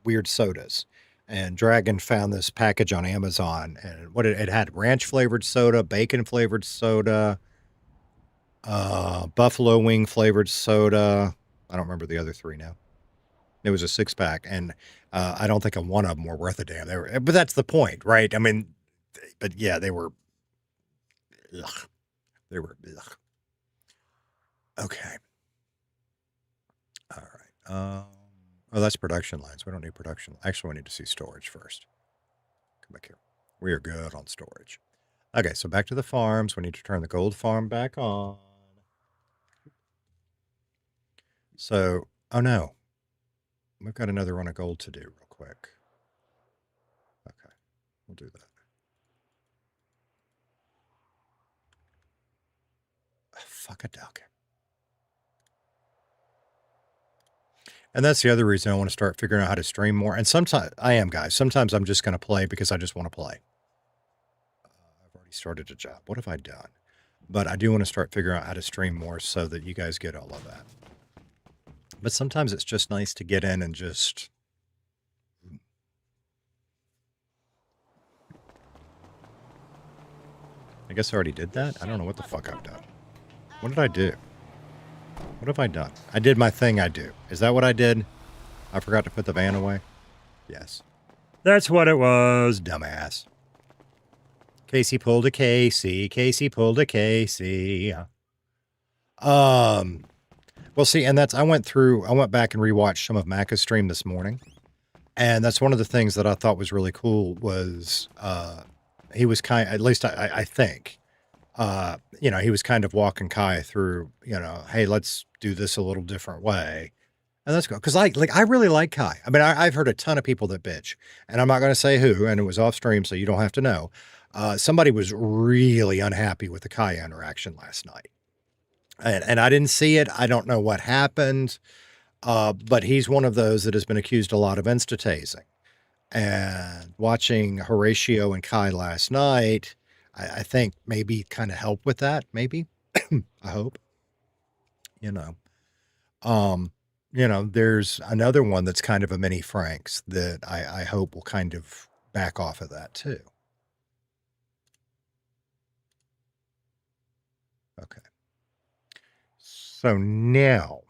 weird sodas. And Dragon found this package on Amazon, and it had ranch flavored soda, bacon flavored soda, buffalo wing flavored soda. I don't remember the other three now. It was a 6-pack, and I don't think one of them were worth a damn. But that's the point, right? I mean, but yeah, they were. Ugh. They were. Ugh. Okay. All right. Oh, that's production lines. We don't need production. Actually, we need to see storage first. Come back here. We are good on storage. Okay, so back to the farms. We need to turn the gold farm back on. So, oh no. We've got another run of gold to do real quick. Okay, we'll do that. Fuck a duck. And that's the other reason I want to start figuring out how to stream more. And sometimes, I am, guys. Sometimes I'm just going to play because I just want to play. I've already started a job. What have I done? But I do want to start figuring out how to stream more so that you guys get all of that. But sometimes it's just nice to get in and just... I guess I already did that? I don't know what the fuck I've done. What did I do? What have I done? I did my thing I do. Is that what I did? I forgot to put the van away? Yes. That's what it was, dumbass. Casey pulled a Casey. Casey pulled a Casey. Well, see, and I went back and rewatched some of Macca's stream this morning. And that's one of the things that I thought was really cool was he was at least I think, he was kind of walking Kai through, hey, let's do this a little different way. And that's cool. Because I really like Kai. I mean, I've heard a ton of people that bitch. And I'm not going to say who, and it was off stream, so you don't have to know. Somebody was really unhappy with the Kai interaction last night. And I didn't see it. I don't know what happened. But he's one of those that has been accused a lot of insta-tasing. And watching Horatio and Kai last night, I think maybe kind of help with that, maybe. I hope. There's another one that's kind of a mini Franks that I hope will kind of back off of that too. Okay. So now,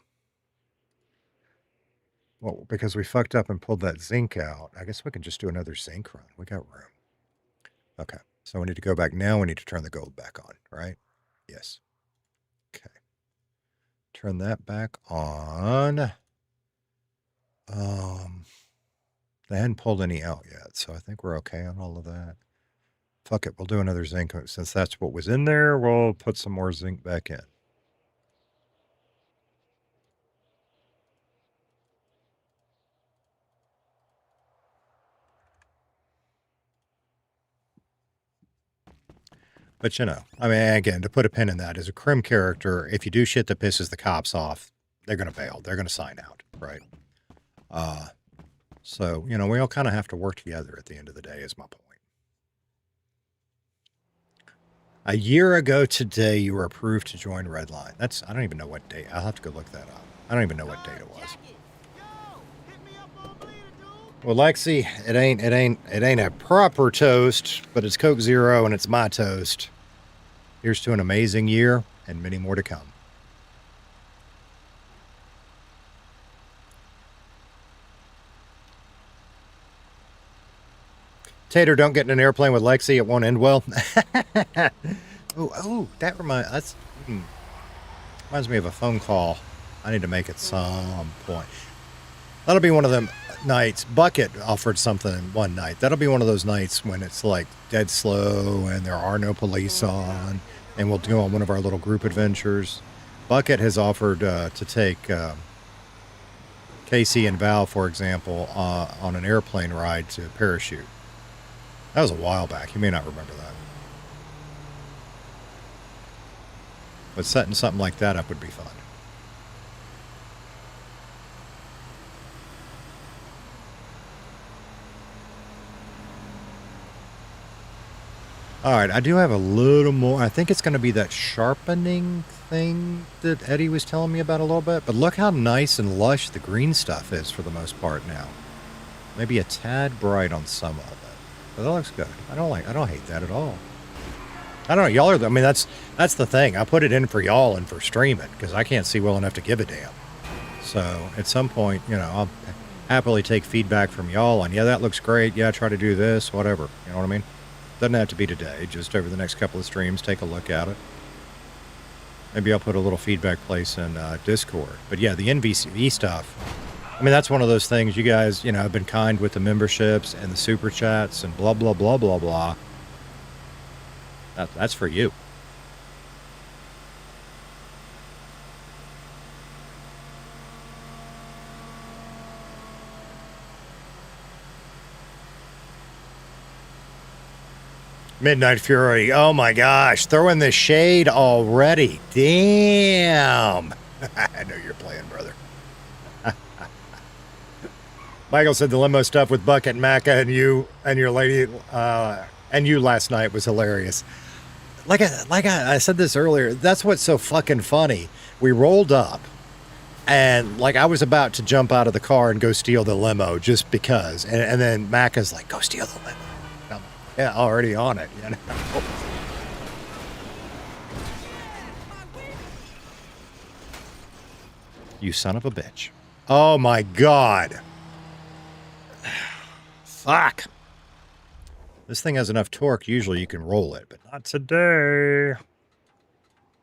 well, because we fucked up and pulled that zinc out, I guess we can just do another zinc run. We got room. Okay. So we need to go back now. We need to turn the gold back on, right? Yes. Okay. Turn that back on. They hadn't pulled any out yet, so I think we're okay on all of that. Fuck it. We'll do another zinc. Since that's what was in there, we'll put some more zinc back in. But, I mean, again, to put a pin in that, as a crim character, if you do shit that pisses the cops off, they're going to bail. They're going to sign out, right? So, we all kind of have to work together at the end of the day, is my point. A year ago today, you were approved to join Redline. I don't even know what date. I'll have to go look that up. I don't even know what date it was. Well, Lexi, it ain't a proper toast, but it's Coke Zero and it's my toast. Here's to an amazing year and many more to come. Tater, don't get in an airplane with Lexi. It won't end well. That reminds me of a phone call I need to make at some point. That'll be one of them nights. Bucket offered something one night. That'll be one of those nights when it's like dead slow and there are no police on, and we'll go on one of our little group adventures. Bucket has offered to take Casey and Val, for example, on an airplane ride to parachute. That was a while back. You may not remember that. But setting something like that up would be fun. All right, I do have a little more. I think it's going to be that sharpening thing that Eddie was telling me about a little bit. But look how nice and lush the green stuff is for the most part now. Maybe a tad bright on some of it. But that looks good. I don't hate that at all. I don't know. Y'all are, I mean, that's the thing. I put it in for y'all and for streaming because I can't see well enough to give a damn. So at some point, you know, I'll happily take feedback from y'all on, yeah, that looks great. Yeah, try to do this, whatever. You know what I mean? Doesn't have to be today. Just over the next couple of streams, take a look at it. Maybe I'll put a little feedback place in Discord. But yeah, the NVCV stuff, I mean, that's one of those things you guys, you know, have been kind with the memberships and the super chats and blah, blah, blah, blah, blah. That's for you. Midnight Fury. Oh my gosh. Throwing the shade already. Damn. I know you're playing, brother. Michael said the limo stuff with Bucket and Macca and you and your lady and you last night was hilarious. Like I said this earlier, that's what's so fucking funny. We rolled up and like I was about to jump out of the car and go steal the limo just because. And then Macca's like, go steal the limo. Yeah, already on it, you know. You son of a bitch. Oh my God. Fuck. This thing has enough torque, usually you can roll it, but not today.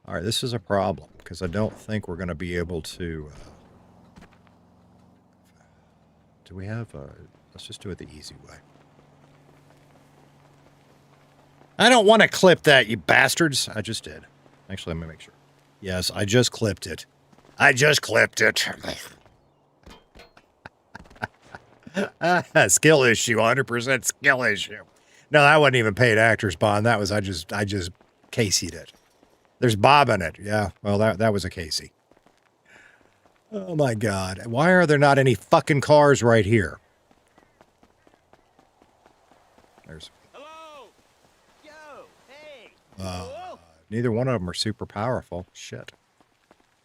All right, this is a problem, because I don't think we're going to be able to... do we have... let's just do it the easy way. I don't want to clip that, you bastards. I just did. Actually, let me make sure. Yes, I just clipped it. I just clipped it. Skill issue, 100% skill issue. No, that wasn't even paid actor's bond. That was, I just Casey'd it. There's Bob in it. Yeah, well, that was a Casey. Oh my God. Why are there not any fucking cars right here? There's... neither one of them are super powerful. Shit.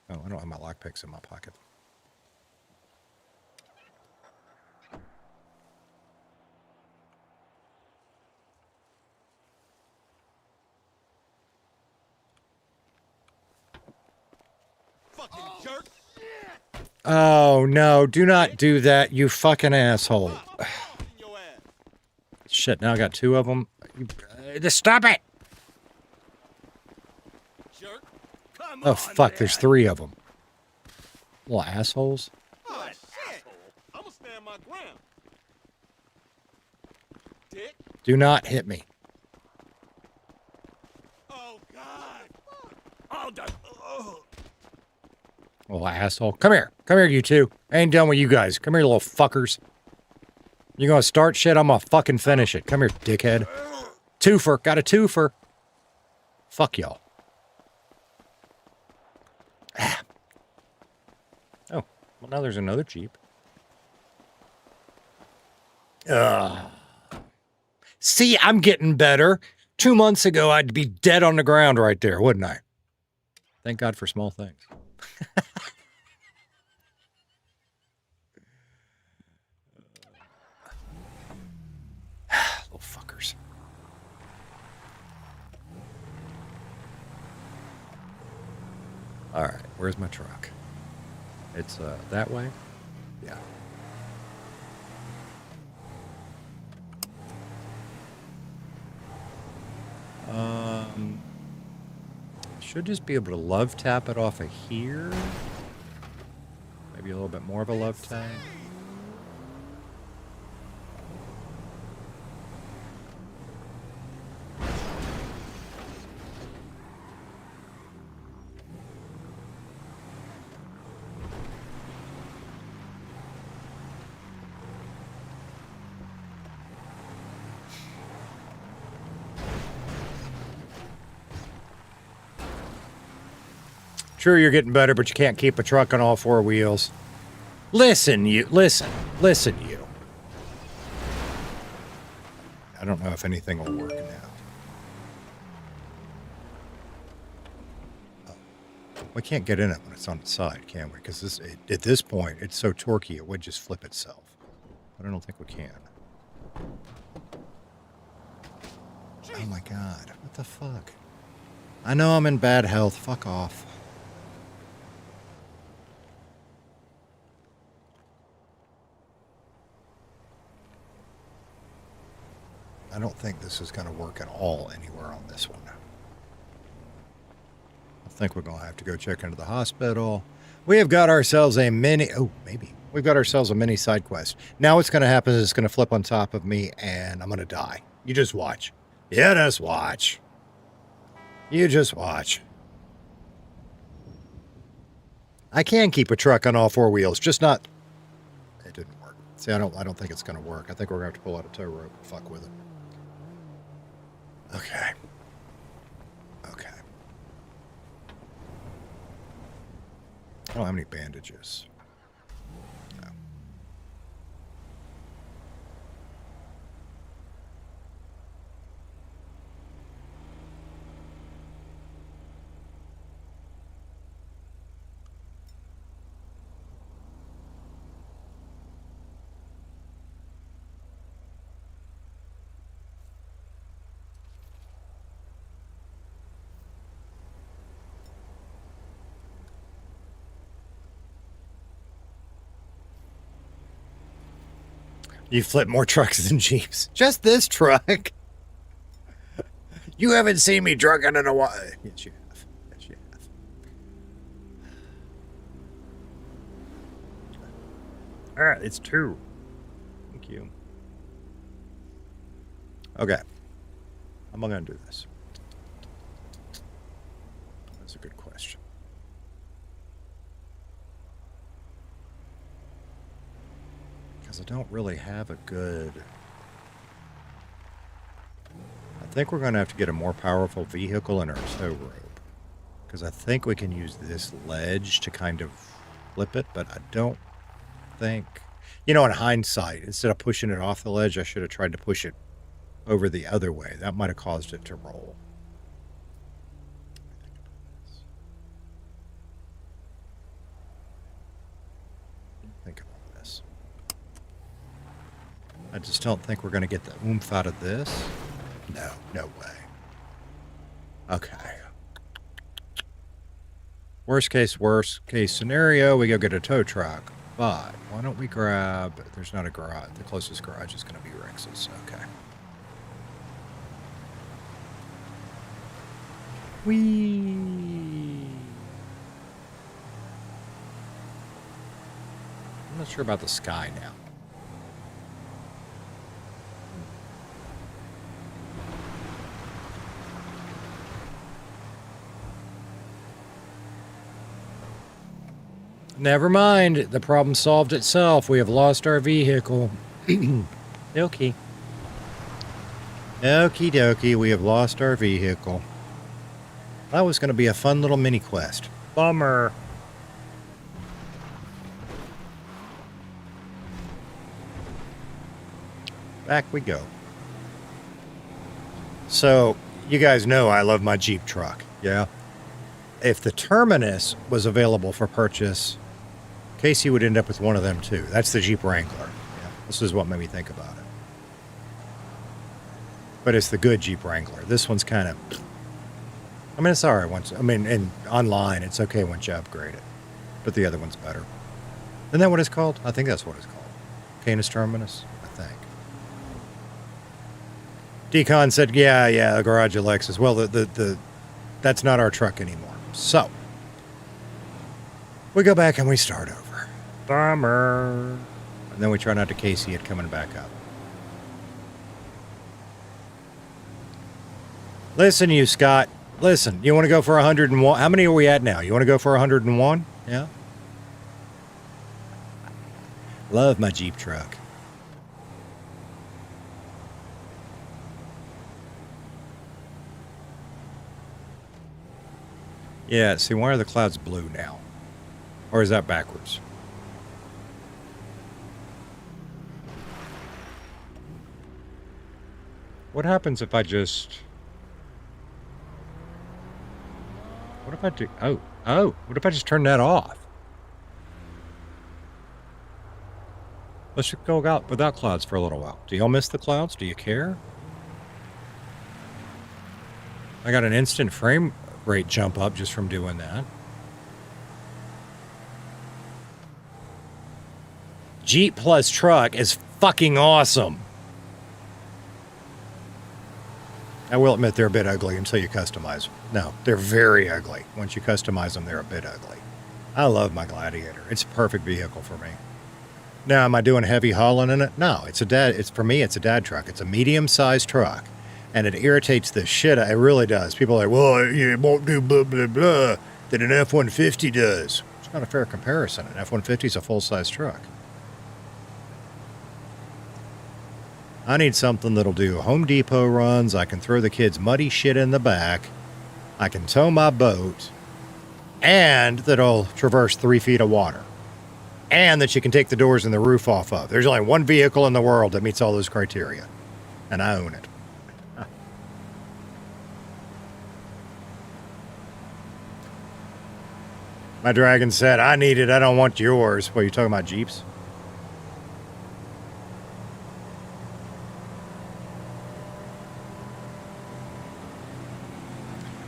Oh, I don't have my lockpicks in my pocket. Fucking jerk. Oh, no. Do not do that, you fucking asshole. Shit, now I got two of them. Just stop it! Oh, fuck, there's three of them. Little assholes. Oh, shit. I'm gonna stand my ground. Dick. Do not hit me. Oh, God. Oh, God. Oh. Little asshole. Come here. Come here, you two. I ain't done with you guys. Come here, little fuckers. You gonna start shit? I'm gonna fucking finish it. Come here, dickhead. Twofer. Got a twofer. Fuck y'all. Ah. Oh, well, now there's another Jeep. See, I'm getting better. 2 months ago, I'd be dead on the ground right there, wouldn't I? Thank God for small things. Little fuckers. All right, where's my truck? It's that way? Yeah. Should just be able to love tap it off of here. Maybe a little bit more of a love tap. Sure, you're getting better, but you can't keep a truck on all four wheels. Listen, you. Listen, you. I don't know if anything will work now. Oh. We can't get in it when it's on the side, can we? Because at this point, it's so torquey, it would just flip itself. But I don't think we can. Oh my God, what the fuck? I know I'm in bad health. Fuck off. I don't think this is going to work at all anywhere on this one. I think we're going to have to go check into the hospital. We have got ourselves a mini... Oh, maybe. We've got ourselves a mini side quest. Now what's going to happen is it's going to flip on top of me and I'm going to die. You just watch. Yeah, just watch. You just watch. I can keep a truck on all four wheels, just not... It didn't work. See, I don't think it's going to work. I think we're going to have to pull out a tow rope and fuck with it. Okay. Okay. I don't have any bandages. No. You flip more trucks than Jeeps. Just this truck. You haven't seen me drunken in a while. Yes, you have. Yes, you have. All right, it's 2. Thank you. Okay. How am I going to do this? That's a good question. I don't really have a good... I think we're going to have to get a more powerful vehicle in our tow rope. Because I think we can use this ledge to kind of flip it, but I don't think... You know, in hindsight, instead of pushing it off the ledge, I should have tried to push it over the other way. That might have caused it to roll. Think about this. I just don't think we're going to get the oomph out of this. No, no way. Okay. Worst case scenario, we go get a tow truck. But why don't we grab... There's not a garage. The closest garage is going to be Rex's. Okay. Whee! I'm not sure about the sky now. Never mind. The problem solved itself. We have lost our vehicle. Okie. Okie dokie. We have lost our vehicle. That was going to be a fun little mini quest. Bummer. Back we go. So, you guys know I love my Jeep truck. Yeah? If the Terminus was available for purchase, Casey would end up with one of them too. That's the Jeep Wrangler. Yeah, this is what made me think about it. But it's the good Jeep Wrangler. This one's kind of... I mean, it's alright once... I mean, and online, it's okay once you upgrade it. But the other one's better. Isn't that what it's called? I think that's what it's called. Canis Terminus, I think. Decon said, yeah, the garage Alexis. Well, the That's not our truck anymore. So, we go back and we start over. Bummer. And then we try not to Casey it coming back up. Listen, you, Scott. Listen, you want to go for 101? How many are we at now? You want to go for 101? Yeah? Love my Jeep truck. Yeah, see, why are the clouds blue now? Or is that backwards? What happens if I just... What if I do... Oh, what if I just turn that off? Let's just go out without clouds for a little while. Do y'all miss the clouds? Do you care? I got an instant frame rate jump up just from doing that. Jeep plus truck is fucking awesome. I will admit they're a bit ugly until you customize them. No, they're very ugly. Once you customize them, they're a bit ugly. I love my Gladiator. It's a perfect vehicle for me. Now, am I doing heavy hauling in it? No, for me, it's a dad truck. It's a medium-sized truck. And it irritates the shit. It really does. People are like, well, it won't do blah, blah, blah, that an F-150 does. It's not a fair comparison. An F-150 is a full-size truck. I need something that'll do Home Depot runs. I can throw the kids' muddy shit in the back. I can tow my boat. And that'll traverse 3 feet of water. And that you can take the doors and the roof off of. There's only one vehicle in the world that meets all those criteria. And I own it. My dragon said, I need it. I don't want yours. What, are you talking about Jeeps?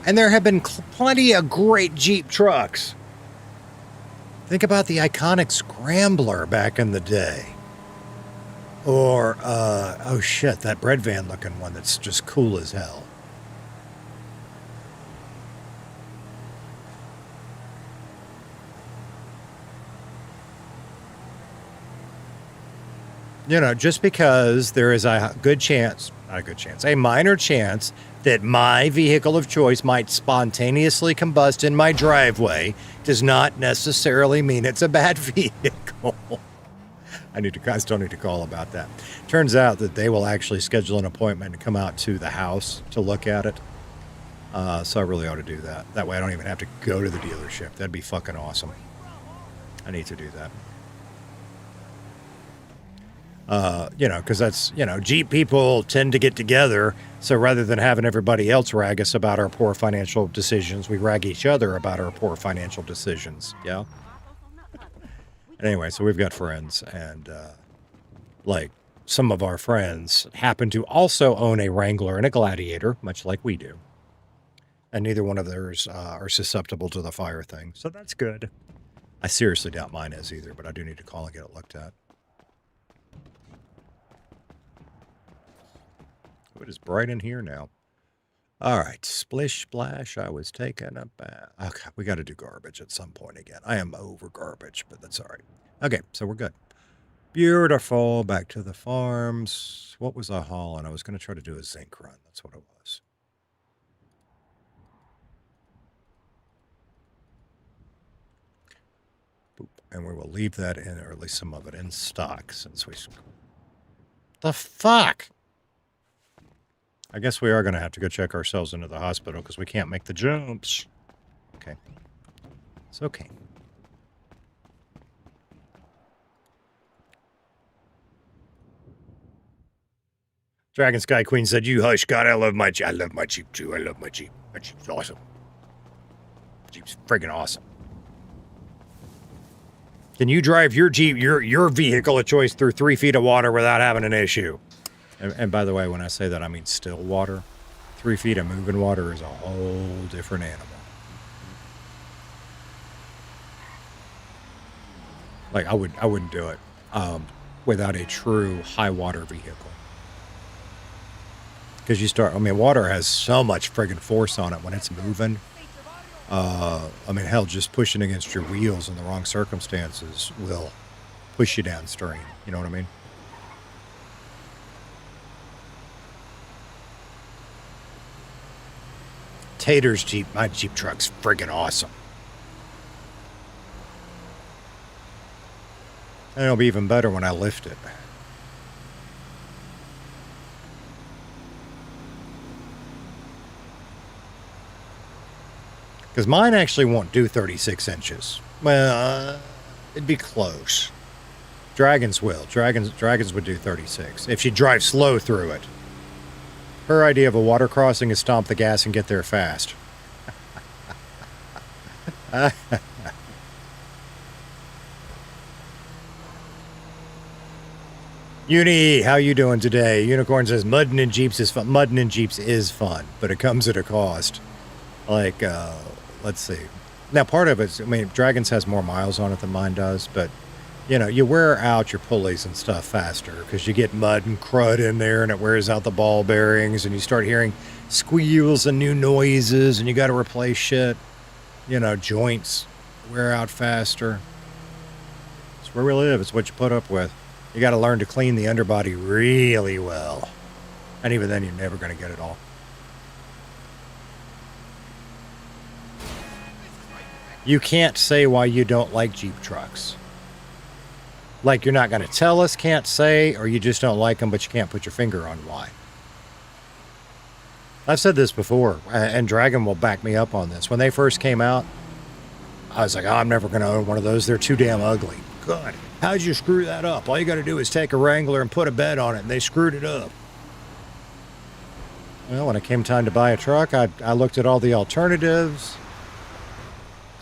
And there have been plenty of great Jeep trucks. Think about the iconic Scrambler back in the day. Or, oh shit, that bread van looking one that's just cool as hell. You know, just because there is a good chance, not a good chance, a minor chance that my vehicle of choice might spontaneously combust in my driveway does not necessarily mean it's a bad vehicle. I still need to call about that. Turns out that they will actually schedule an appointment to come out to the house to look at it. So I really ought to do that. That way I don't even have to go to the dealership. That'd be fucking awesome. I need to do that. You know, because that's, you know, Jeep people tend to get together. So rather than having everybody else rag us about our poor financial decisions, we rag each other about our poor financial decisions. Yeah. Anyway, so we've got friends, and like some of our friends happen to also own a Wrangler and a Gladiator, much like we do. And neither one of theirs are susceptible to the fire thing. So that's good. I seriously doubt mine is either, but I do need to call and get it looked at. It is bright in here now. All right, splish splash. I was taking a bath. Okay, we got to do garbage at some point again. I am over garbage, but that's all right. Okay, so we're good. Beautiful. Back to the farms. What was I hauling? I was going to try to do a zinc run. That's what it was. Boop. And we will leave that in, or at least some of it in stock, since we... The fuck? I guess we are going to have to go check ourselves into the hospital because we can't make the jumps. Okay. It's okay. Dragon Sky Queen said, you hush, God, I love my Jeep. I love my Jeep, too. I love my Jeep. My Jeep's awesome. Jeep's friggin' awesome. Can you drive your Jeep, your vehicle of choice, through 3 feet of water without having an issue? And by the way, when I say that, I mean still water. 3 feet of moving water is a whole different animal. Like, I wouldn't do it. without a true high water vehicle. Because you start, I mean, water has so much friggin' force on it when it's moving. I mean, hell, just pushing against your wheels in the wrong circumstances will push you downstream. You know what I mean? Tater's Jeep, my Jeep truck's friggin' awesome. And it'll be even better when I lift it. Because mine actually won't do 36 inches. Well, it'd be close. Dragons will. Dragons would do 36 if she drives slow through it. Her idea of a water crossing is stomp the gas and get there fast. Uni, how you doing today? Unicorn says mudding in Jeeps is fun. Mudding in Jeeps is fun, but it comes at a cost. Like, let's see. Now, part of it, I mean, Dragons has more miles on it than mine does, but, you know, you wear out your pulleys and stuff faster because you get mud and crud in there and it wears out the ball bearings and you start hearing squeals and new noises and you got to replace shit. You know, joints wear out faster. It's where we live. It's what you put up with. You got to learn to clean the underbody really well. And even then, you're never going to get it all. You can't say why you don't like Jeep trucks. Like you're not going to tell us, can't say, or you just don't like them, but you can't put your finger on why. I've said this before, and Dragon will back me up on this. When they first came out, I was like, oh, I'm never going to own one of those. They're too damn ugly. God, how'd you screw that up? All you got to do is take a Wrangler and put a bed on it, and they screwed it up. Well, when it came time to buy a truck, I looked at all the alternatives.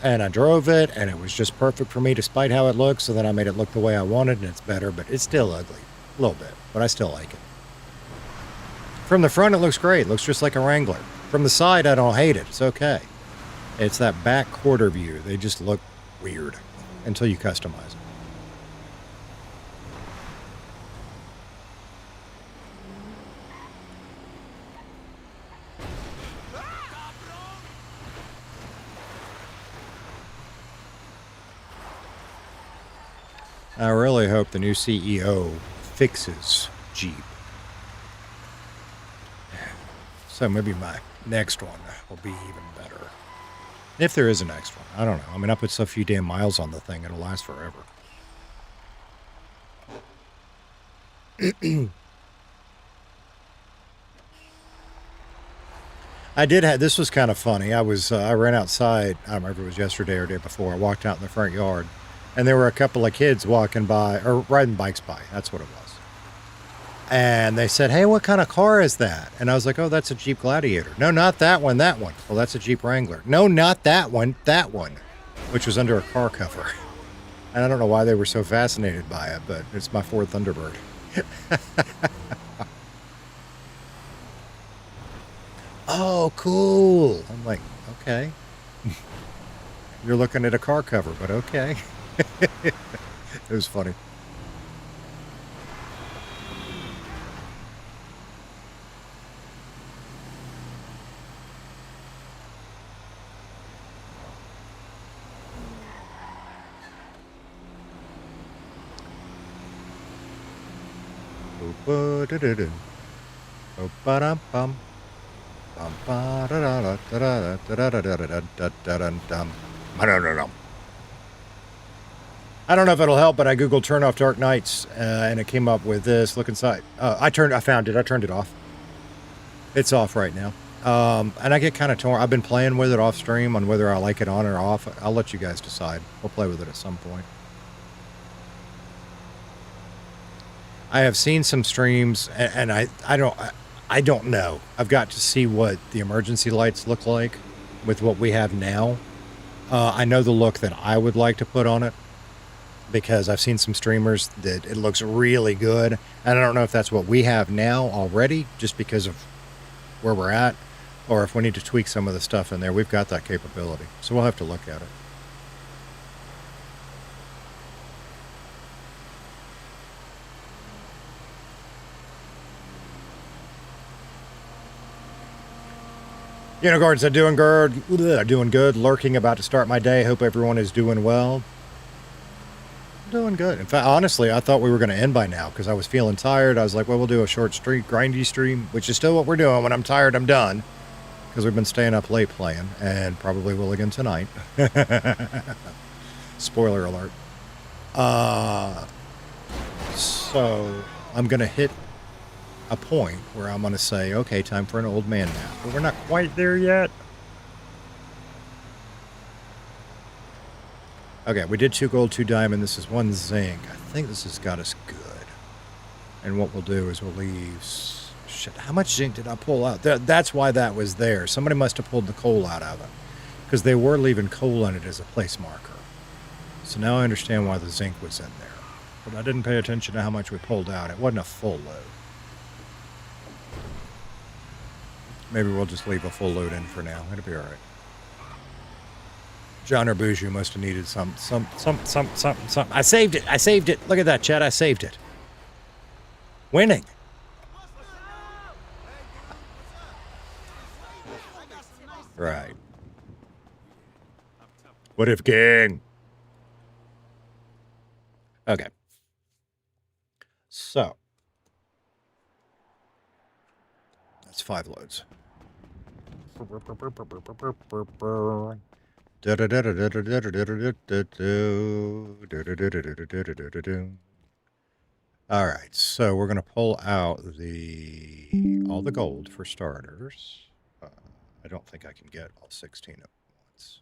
And I drove it, and it was just perfect for me despite how it looks. So then I made it look the way I wanted, and it's better, but it's still ugly. A little bit, but I still like it. From the front, it looks great. It looks just like a Wrangler. From the side, I don't hate it. It's okay. It's that back quarter view. They just look weird until you customize it. I really hope the new CEO fixes Jeep. So maybe my next one will be even better. If there is a next one. I don't know. I mean, I put so few damn miles on the thing, it'll last forever. I did have, this was kind of funny. I ran outside, I don't remember if it was yesterday or day before. I walked out in the front yard. And there were a couple of kids walking by, or riding bikes by. That's what it was. And they said, hey, what kind of car is that? And I was like, oh, that's a Jeep Gladiator. No, not that one, that one. Well, that's a Jeep Wrangler. No, not that one, that one. Which was under a car cover. And I don't know why they were so fascinated by it, but it's my Ford Thunderbird. Oh, cool. I'm like, okay. You're looking at a car cover, but okay. It was funny. I don't know if it'll help, but I Googled turn off dark nights, and it came up with this. Look inside. I found it. I turned it off. It's off right now. And I get kind of torn. I've been playing with it off stream on whether I like it on or off. I'll let you guys decide. We'll play with it at some point. I have seen some streams, and I don't know. I've got to see what the emergency lights look like with what we have now. I know the look that I would like to put on it, because I've seen some streamers that it looks really good. And I don't know if that's what we have now already, just because of where we're at, or if we need to tweak some of the stuff in there. We've got that capability, so we'll have to look at it. Unicorns are doing good. Doing good. Lurking, about to start my day. Hope everyone is doing well. Doing good. In fact, honestly, I thought we were going to end by now because I was feeling tired. I was like, well, we'll do a short stream, grindy stream, which is still what we're doing. When I'm tired, I'm done. Because we've been staying up late playing, and probably will again tonight. Spoiler alert. So I'm going to hit a point where I'm going to say, okay, time for an old man nap. But we're not quite there yet. Okay, we did 2 gold, 2 diamond. This is 1 zinc. I think this has got us good. And what we'll do is we'll leave... Shit, how much zinc did I pull out? That's why that was there. Somebody must have pulled the coal out of it. Because they were leaving coal in it as a place marker. So now I understand why the zinc was in there. But I didn't pay attention to how much we pulled out. It wasn't a full load. Maybe we'll just leave a full load in for now. It'll be alright. John or Boujou must have needed some. I saved it. I saved it. Look at that, Chad. I saved it. Winning. Right. What if gang? Okay. So. That's 5 loads. All right, so we're going to pull out all the gold for starters. I don't think I can get all 16 at once.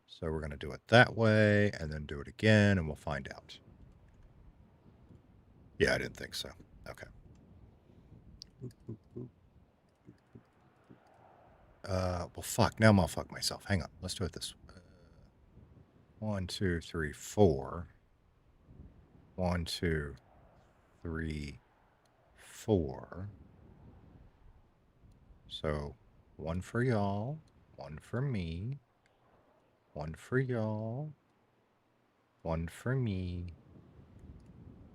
So we're going to do it that way and then do it again, and we'll find out. Yeah, I didn't think so. Okay. Well, fuck. Now I'm gonna fuck myself. Hang on. Let's do it this way. 1, 2, 3, 4. 1, 2, 3, 4. So, 1 for y'all, 1 for me, 1 for y'all, 1 for me,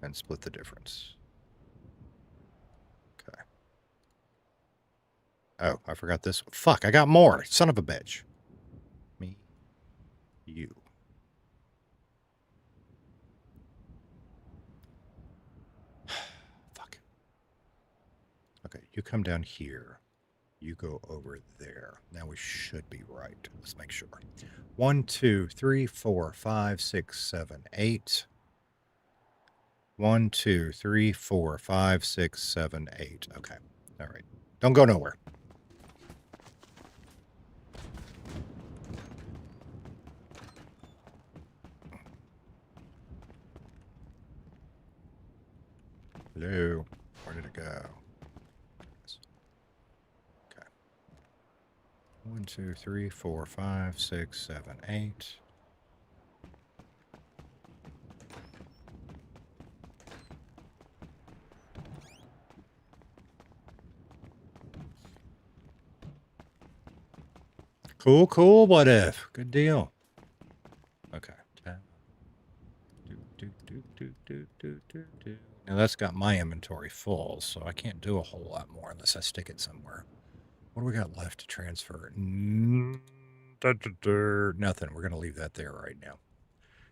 and split the difference. Okay. Oh, I forgot this. Fuck, I got more. Son of a bitch. Me. You. Fuck. Okay, you come down here. You go over there. Now we should be right. Let's make sure. 1, 2, 3, 4, 5, 6, 7, 8. 1, 2, 3, 4, 5, 6, 7, 8. Okay. All right. Don't go nowhere. Hello. Where did it go? Okay. 1, 2, 3, 4, 5, 6, 7, 8. Cool, cool. What if? Good deal. Okay. Now that's got my inventory full, so I can't do a whole lot more unless I stick it somewhere. What do we got left to transfer? Nothing. We're going to leave that there right now.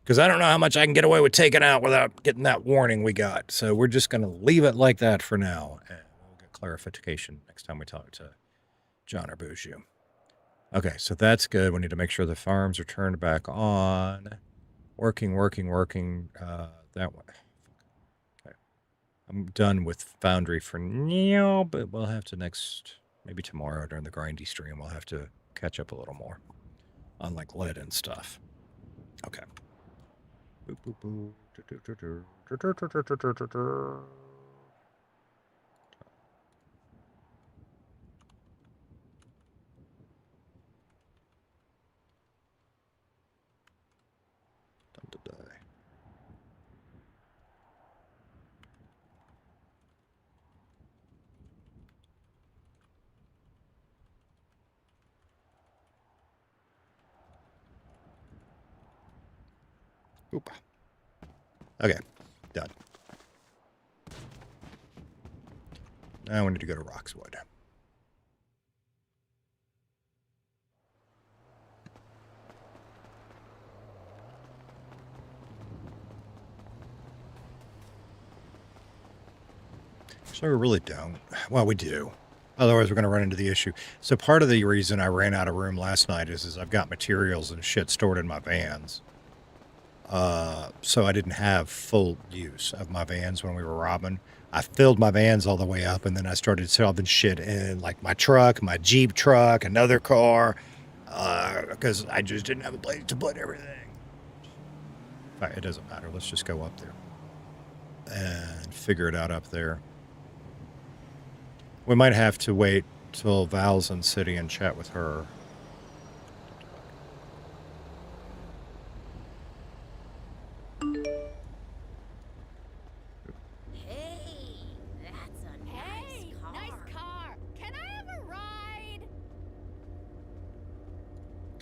Because I don't know how much I can get away with taking out without getting that warning we got. So we're just going to leave it like that for now. And we'll get clarification next time we talk to John or Boujou. Okay, so that's good. We need to make sure the farms are turned back on. Working. That way. Okay. I'm done with Foundry for now, but we'll have to maybe tomorrow during the grindy stream, we'll have to catch up a little more on like lead and stuff. Okay. Oop. Okay, done. Now we need to go to Roxwood. So we really don't. Well, we do. Otherwise, we're going to run into the issue. So part of the reason I ran out of room last night is I've got materials and shit stored in my vans. So I didn't have full use of my vans when we were robbing. I filled my vans all the way up, and then I started shoving shit in, like my truck, my Jeep truck, another car, because I just didn't have a place to put everything. In fact, it doesn't matter. Let's just go up there and figure it out up there. We might have to wait till Val's in city and chat with her.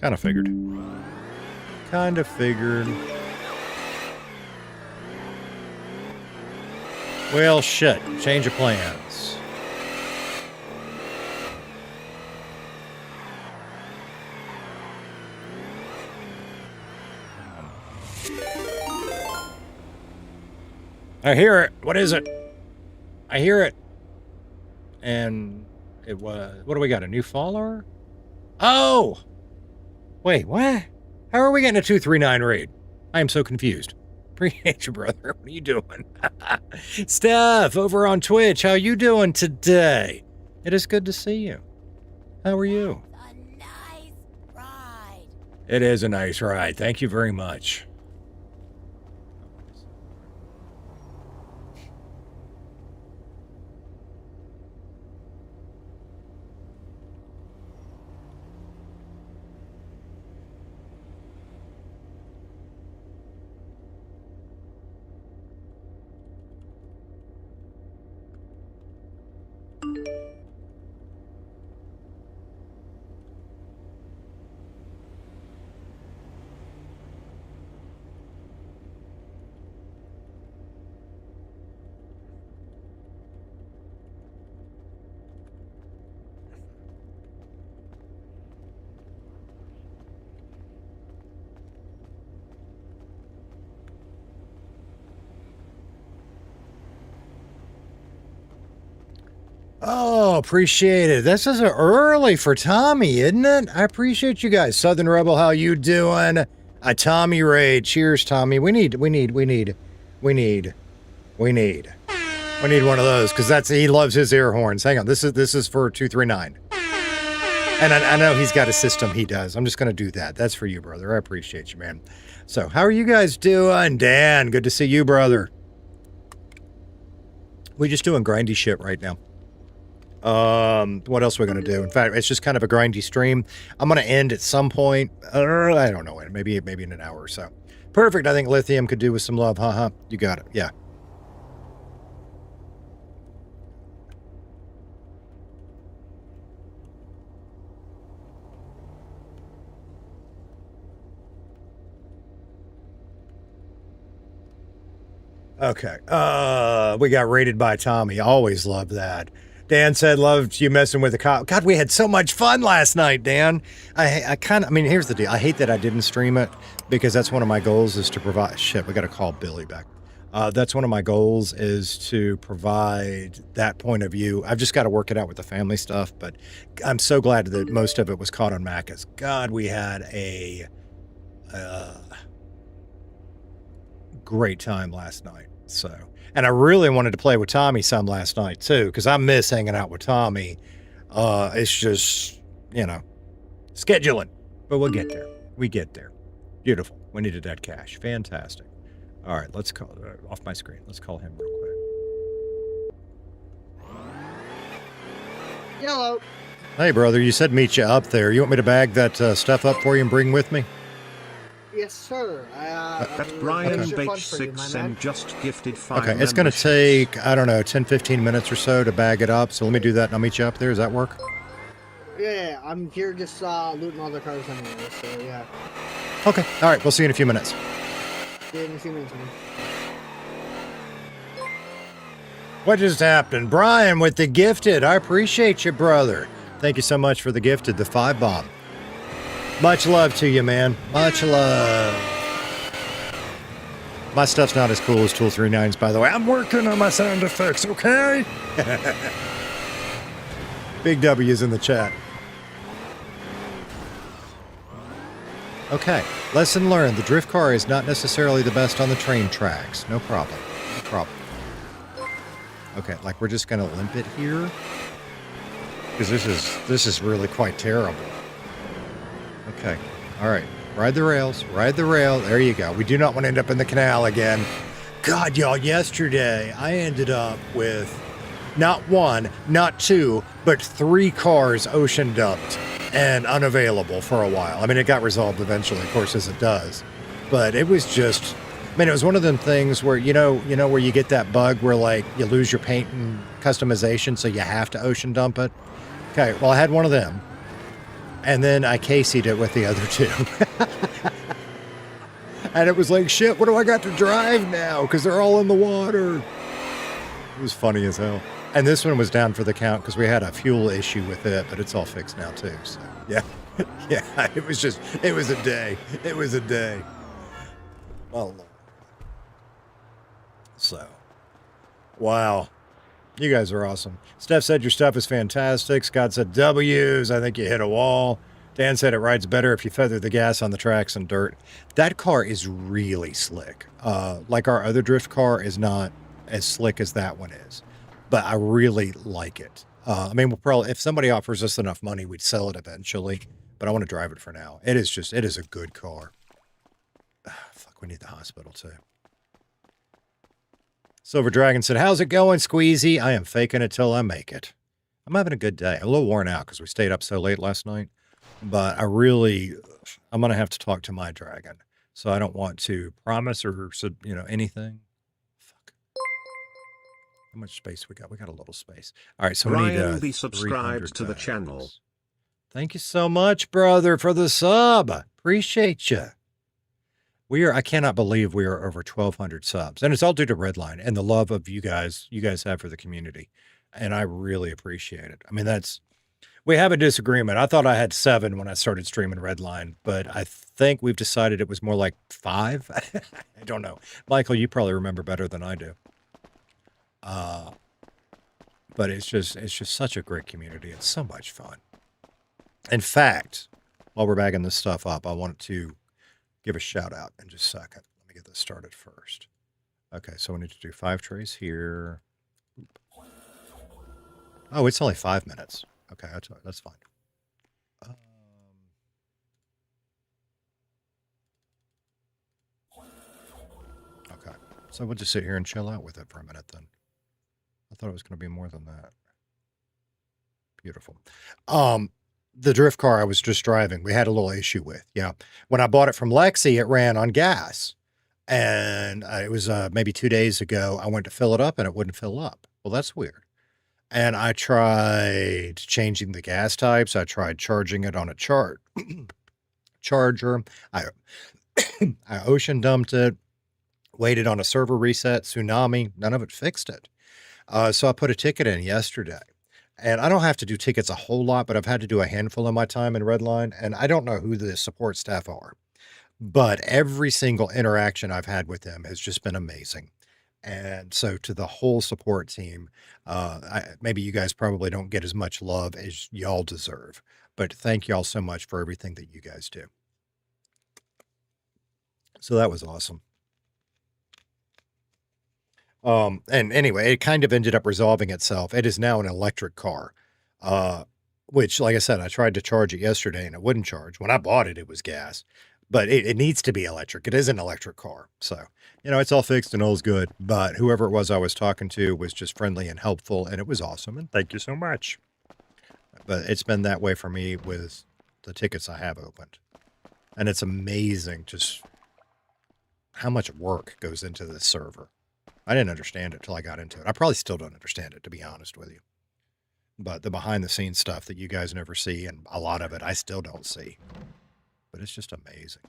Kind of figured. Kind of figured. Well, shit. Change of plans. I hear it. What is it? I hear it. And it was... What do we got? A new follower? Oh! Wait, what? How are we getting a 239 raid? I am so confused. Appreciate you, brother. What are you doing? Steph, over on Twitch, how you doing today? It is good to see you. How are you? A nice ride. It is a nice ride. Thank you very much. Oh, appreciate it. This is early for Tommy, isn't it? I appreciate you guys. Southern Rebel, how you doing? A Tommy raid. Cheers, Tommy. We need one of those, because he loves his air horns. Hang on. This is for 239. And I know he's got a system he does. I'm just going to do that. That's for you, brother. I appreciate you, man. So, how are you guys doing? Dan, good to see you, brother. We're just doing grindy shit right now. What else are we going to do? In fact, it's just kind of a grindy stream. I'm going to end at some point. I don't know when. Maybe in an hour or so. Perfect. I think Lithium could do with some love. Huh? You got it. Yeah. Okay. We got raided by Tommy. Always love that. Dan said, loved you messing with the cop. God, we had so much fun last night, Dan. Here's the deal. I hate that I didn't stream it, because that's one of my goals is to provide... Shit, we got to call Billy back. That's one of my goals is to provide that point of view. I've just got to work it out with the family stuff, but I'm so glad that most of it was caught on Macca's. God, we had a great time last night. So... And I really wanted to play with Tommy some last night, too, because I miss hanging out with Tommy. It's just, scheduling. But we'll get there. We get there. Beautiful. We needed that cash. Fantastic. All right, let's call off my screen. Let's call him real quick. Hello. Hey, brother, you said meet you up there. You want me to bag that stuff up for you and bring with me? Yes, sir. That's Brian Bates 6 and just gifted 5. Okay, it's going to take, I don't know, 10, 15 minutes or so to bag it up. So let me do that and I'll meet you up there. Does that work? Yeah, I'm here just looting all the cars anyway, so yeah. Okay, all right, we'll see you in a few minutes. See you in a few minutes, man. What just happened? Brian with the gifted. I appreciate you, brother. Thank you so much for the gifted, the 5 bomb. Much love to you, man. Much love. My stuff's not as cool as Tool 39's, by the way. I'm working on my sound effects, okay? Big W's in the chat. Okay, lesson learned. The drift car is not necessarily the best on the train tracks. No problem. No problem. Okay, like we're just going to limp it here? Because this is really quite terrible. Okay, all right. Ride the rails. Ride the rail. There you go. We do not want to end up in the canal again. God, y'all, yesterday I ended up with not one, not two, but 3 cars ocean dumped and unavailable for a while. I mean, it got resolved eventually, of course, as it does. But it was just, man, it was one of them things where, you know, where you get that bug where, like, you lose your paint and customization, so you have to ocean dump it. Okay, well, I had one of them. And then I Casey'd it with the other 2. And it was like, shit, what do I got to drive now? Because they're all in the water. It was funny as hell. And this one was down for the count because we had a fuel issue with it, but it's all fixed now too. So, yeah. Yeah, it was a day. It was a day. Oh, Lord. So, wow. You guys are awesome. Steph said your stuff is fantastic. Scott said W's. I think you hit a wall. Dan said it rides better if you feather the gas on the tracks and dirt. That car is really slick. Like our other drift car is not as slick as that one is. But I really like it. I mean, we'll probably, if somebody offers us enough money, we'd sell it eventually. But I want to drive it for now. It is a good car. Fuck, we need the hospital too. Silver Dragon said, how's it going, Squeezy? I am faking it till I make it. I'm having a good day. A little worn out because we stayed up so late last night. But I'm going to have to talk to my dragon. So I don't want to promise or, anything. Fuck. How much space we got? We got a little space. All right, so we need be subscribed to the channel. Thank you so much, brother, for the sub. Appreciate you. I cannot believe we are over 1,200 subs. And it's all due to Redline and the love of you guys have for the community. And I really appreciate it. I mean, we have a disagreement. I thought I had 7 when I started streaming Redline, but I think we've decided it was more like 5. I don't know. Michael, you probably remember better than I do. But it's just such a great community. It's so much fun. In fact, while we're bagging this stuff up, I want to give a shout out in just a second. Let me get this started first. Okay, so we need to do 5 trays here. Oh, it's only 5 minutes. Okay, that's fine. Okay, so we'll just sit here and chill out with it for a minute then. I thought it was going to be more than that. Beautiful. The drift car I was just driving, we had a little issue with. Yeah. When I bought it from Lexi, it ran on gas. And it was maybe 2 days ago, I went to fill it up and it wouldn't fill up. Well, that's weird. And I tried changing the gas types. I tried charging it on a charger. I ocean dumped it, waited on a server reset, tsunami. None of it fixed it. So I put a ticket in yesterday. And I don't have to do tickets a whole lot, but I've had to do a handful in my time in Redline. And I don't know who the support staff are. But every single interaction I've had with them has just been amazing. And so to the whole support team, maybe you guys probably don't get as much love as y'all deserve. But thank y'all so much for everything that you guys do. So that was awesome. And anyway, it kind of ended up resolving itself. It is now an electric car, which, like I said, I tried to charge it yesterday and it wouldn't charge. When I bought it, it was gas, but it needs to be electric. It is an electric car. So, it's all fixed and all's good, but whoever it was I was talking to was just friendly and helpful, and it was awesome. And thank you so much. But it's been that way for me with the tickets I have opened. And it's amazing just how much work goes into this server. I didn't understand it till I got into it. I probably still don't understand it, to be honest with you. But the behind-the-scenes stuff that you guys never see, and a lot of it I still don't see. But it's just amazing.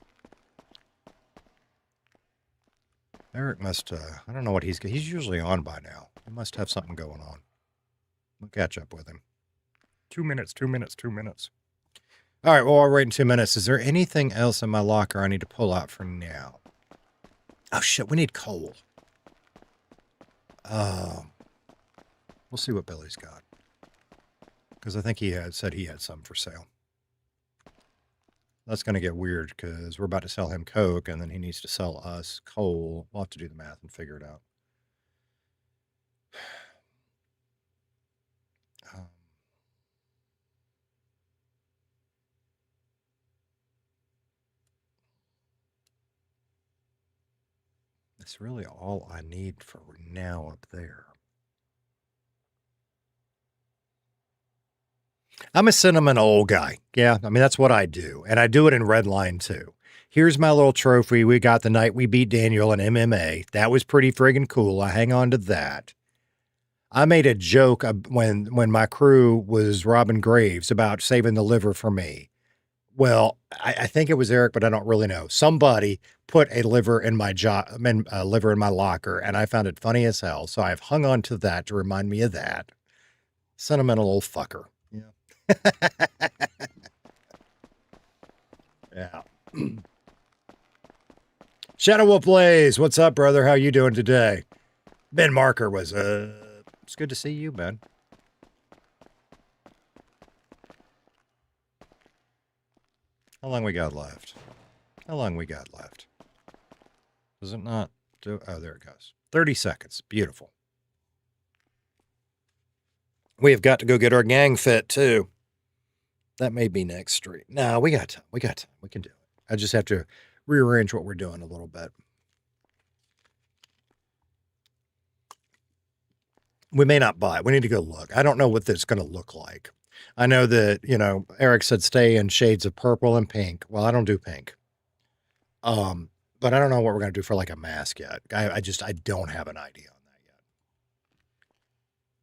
Eric must, I don't know what he's usually on by now. He must have something going on. We'll catch up with him. 2 minutes, 2 minutes, 2 minutes. All right, well, I'll wait in 2 minutes. Is there anything else in my locker I need to pull out for now? Oh, shit. We need coal. We'll see what Billy's got. Because I think he said he had some for sale. That's going to get weird because we're about to sell him coke and then he needs to sell us coal. We'll have to do the math and figure it out. That's really all I need for now up there. I'm a sentimental old guy. Yeah, I mean, that's what I do. And I do it in Redline, too. Here's my little trophy we got the night we beat Daniel in MMA. That was pretty friggin' cool. I hang on to that. I made a joke when my crew was robbing graves about saving the liver for me. Well, I think it was Eric, but I don't really know. Somebody put a liver in my liver in my locker, and I found it funny as hell. So I've hung on to that to remind me of that. Sentimental old fucker. Yeah. Yeah. Shadow Wolf Blaze, what's up, brother? How you doing today? Ben Marker was it's good to see you, man. How long we got left? How long we got left? Does it not do? Oh, there it goes. 30 seconds. Beautiful. We have got to go get our gang fit, too. That may be next street. No, we got time. We got time. We can do it. I just have to rearrange what we're doing a little bit. We may not buy it. We need to go look. I don't know what this is going to look like. I know that, Eric said stay in shades of purple and pink. Well, I don't do pink. But I don't know what we're going to do for like a mask yet. I don't have an idea on that yet.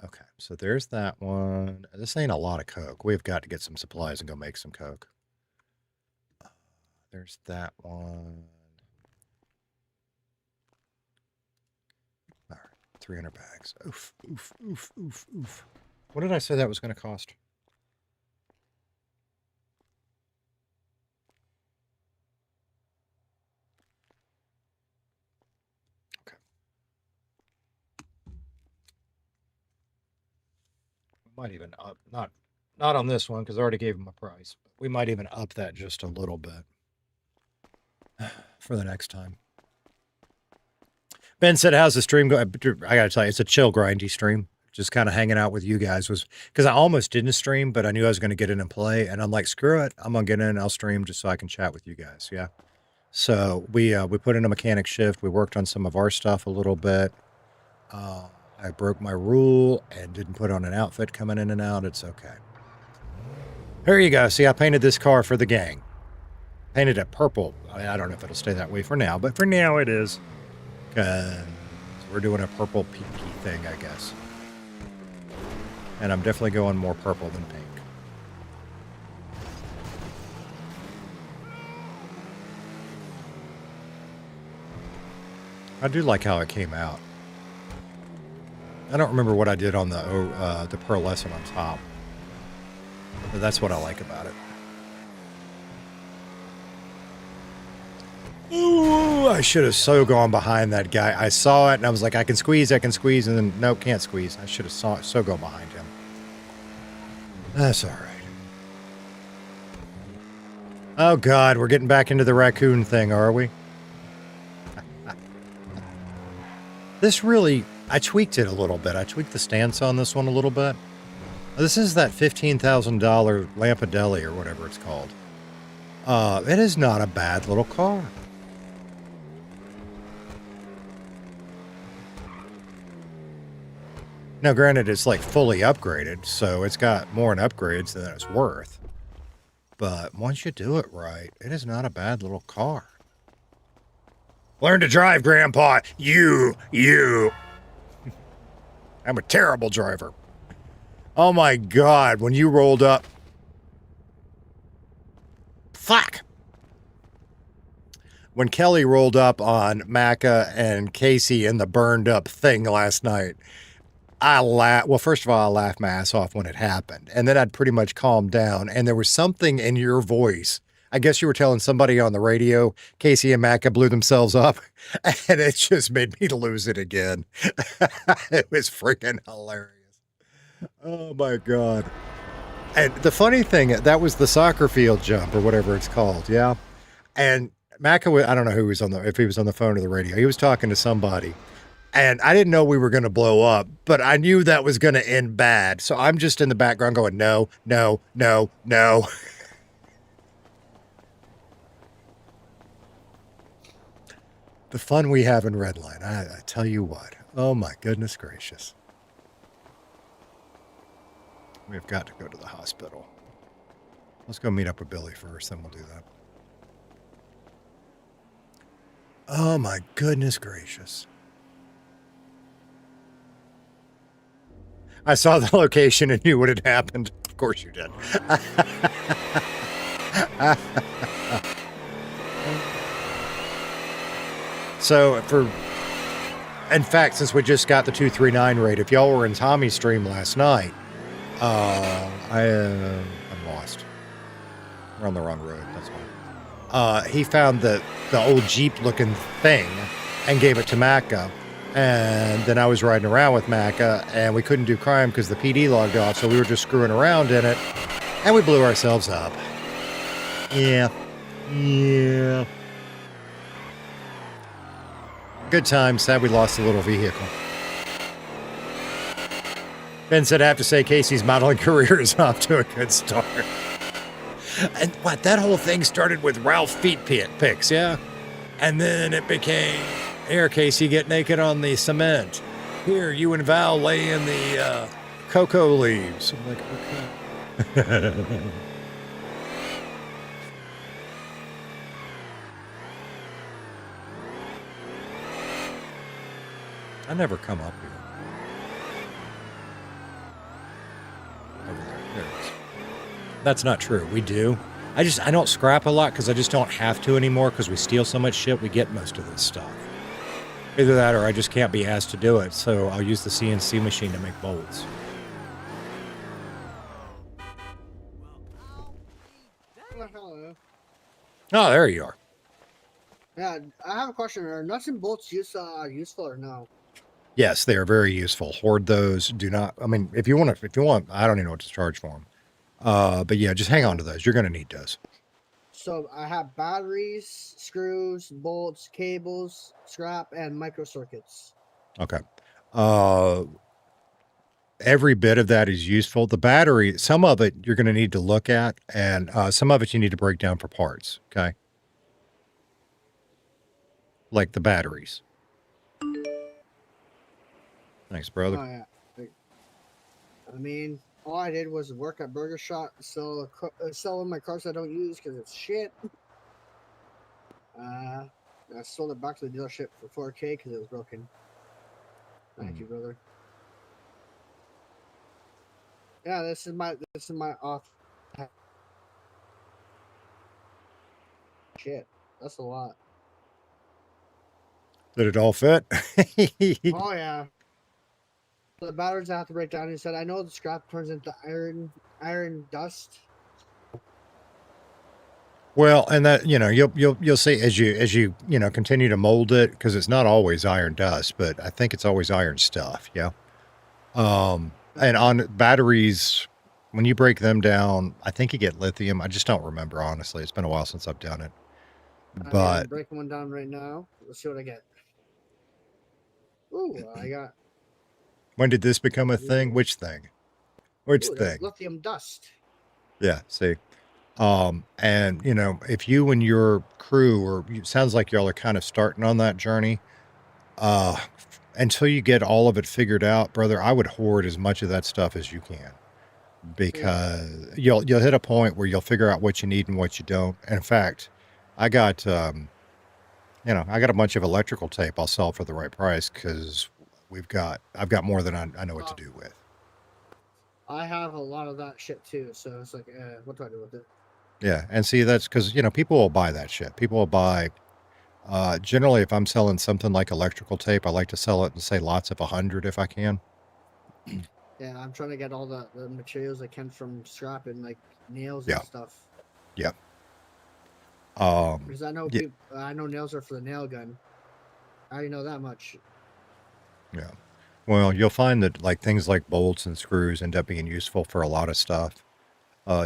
Okay, so there's that one. This ain't a lot of coke. We've got to get some supplies and go make some coke. There's that one. All right, 300 bags. Oof, oof, oof, oof, oof. What did I say that was going to cost? Might even up, not on this one because I already gave him a price. But we might even up that just a little bit for the next time. Ben said, how's the stream go? I got to tell you, it's a chill, grindy stream. Just kind of hanging out with you guys was because I almost didn't stream, but I knew I was going to get in and play. And I'm like, screw it. I'm going to get in and I'll stream just so I can chat with you guys. Yeah. So we put in a mechanic shift. We worked on some of our stuff a little bit. I broke my rule and didn't put on an outfit coming in and out. It's okay. Here you go. See, I painted this car for the gang. Painted it purple. I don't know if it'll stay that way for now, but for now it is. We're doing a purple pinky thing, I guess. And I'm definitely going more purple than pink. I do like how it came out. I don't remember what I did on the pearlescent on top. But that's what I like about it. Ooh, I should have so gone behind that guy. I saw it and I was like, I can squeeze, and then no, can't squeeze. I should have so gone behind him. That's all right. Oh God, we're getting back into the raccoon thing, are we? This really, I tweaked it a little bit. I tweaked the stance on this one a little bit. This is that $15,000 Lampadeli or whatever it's called. It is not a bad little car. Now, granted, it's like fully upgraded, so it's got more in upgrades than it's worth. But once you do it right, it is not a bad little car. Learn to drive, Grandpa. You. I'm a terrible driver. Oh my God, when you rolled up. Fuck. When Kelly rolled up on Macca and Casey in the burned up thing last night, I laughed. Well, first of all, I laughed my ass off when it happened. And then I'd pretty much calmed down. And there was something in your voice I guess you were telling somebody on the radio, Casey and Macca blew themselves up, and it just made me lose it again. It was freaking hilarious. Oh my God. And the funny thing, that was the soccer field jump or whatever it's called. Yeah. And Macca, I don't know who was if he was on the phone or the radio. He was talking to somebody. And I didn't know we were going to blow up, but I knew that was going to end bad. So I'm just in the background going, no, no, no, no. The fun we have in Redline, I tell you what. Oh my goodness gracious. We've got to go to the hospital. Let's go meet up with Billy first, then we'll do that. Oh my goodness gracious. I saw the location and knew what had happened. Of course you did. So in fact, since we just got the 239 rate, if y'all were in Tommy's stream last night, I'm lost. We're on the wrong road. That's why. He found the old Jeep looking thing and gave it to Macca. And then I was riding around with Macca and we couldn't do crime because the PD logged off. So we were just screwing around in it and we blew ourselves up. Yeah. Yeah. Good time. Sad we lost the little vehicle. Ben said, I have to say, Casey's modeling career is off to a good start. And what, that whole thing started with Ralph feet pics, yeah? And then it became, here, Casey, get naked on the cement. Here, you and Val lay in the cocoa leaves. I'm like, okay. I never come up here. Over there. There it is. That's not true. We do. I don't scrap a lot because I just don't have to anymore because we steal so much shit. We get most of this stuff. Either that or I just can't be asked to do it. So I'll use the CNC machine to make bolts. Oh, there you are. Yeah, I have a question. Are nuts and bolts useful or no? Yes, they are very useful. Hoard those. Do not. I mean, if you want, I don't even know what to charge for them. But yeah, just hang on to those. You're going to need those. So I have batteries, screws, bolts, cables, scrap, and microcircuits. Okay. Every bit of that is useful. The battery, some of it you're going to need to look at, and some of it you need to break down for parts. Okay. Like the batteries. Thanks, brother. Oh, yeah. I mean, all I did was work at Burger Shot, selling my cars I don't use because it's shit. I sold it back to the dealership for $4K because it was broken. Thank you, brother. Yeah, this is my off. Shit, that's a lot. Did it all fit? Oh yeah. The batteries I have to break down. He said, "I know the scrap turns into iron dust." Well, and that you'll see as you continue to mold it because it's not always iron dust, but I think it's always iron stuff. Yeah. And on batteries, when you break them down, I think you get lithium. I just don't remember honestly. It's been a while since I've done it. But I'm breaking one down right now. Let's see what I get. Ooh, I got. When did this become a thing? Which thing? Which thing? Lithium dust. Yeah. See. And if you and your crew, or it sounds like y'all are kind of starting on that journey, until you get all of it figured out, brother, I would hoard as much of that stuff as you can, because you'll hit a point where you'll figure out what you need and what you don't. And in fact, I got, I got a bunch of electrical tape I'll sell for the right price because I've got more than I know what to do with. I have a lot of that shit too, so it's like, what do I do with it? Yeah, and see, that's because, people will buy that shit. People will buy, generally, if I'm selling something like electrical tape, I like to sell it and say lots of 100 if I can. Yeah, I'm trying to get all the materials I can from scrap and like nails and stuff. Yeah. Because I know Yeah. I know nails are for the nail gun. I already know that much. Yeah. Well, you'll find that like things like bolts and screws end up being useful for a lot of stuff.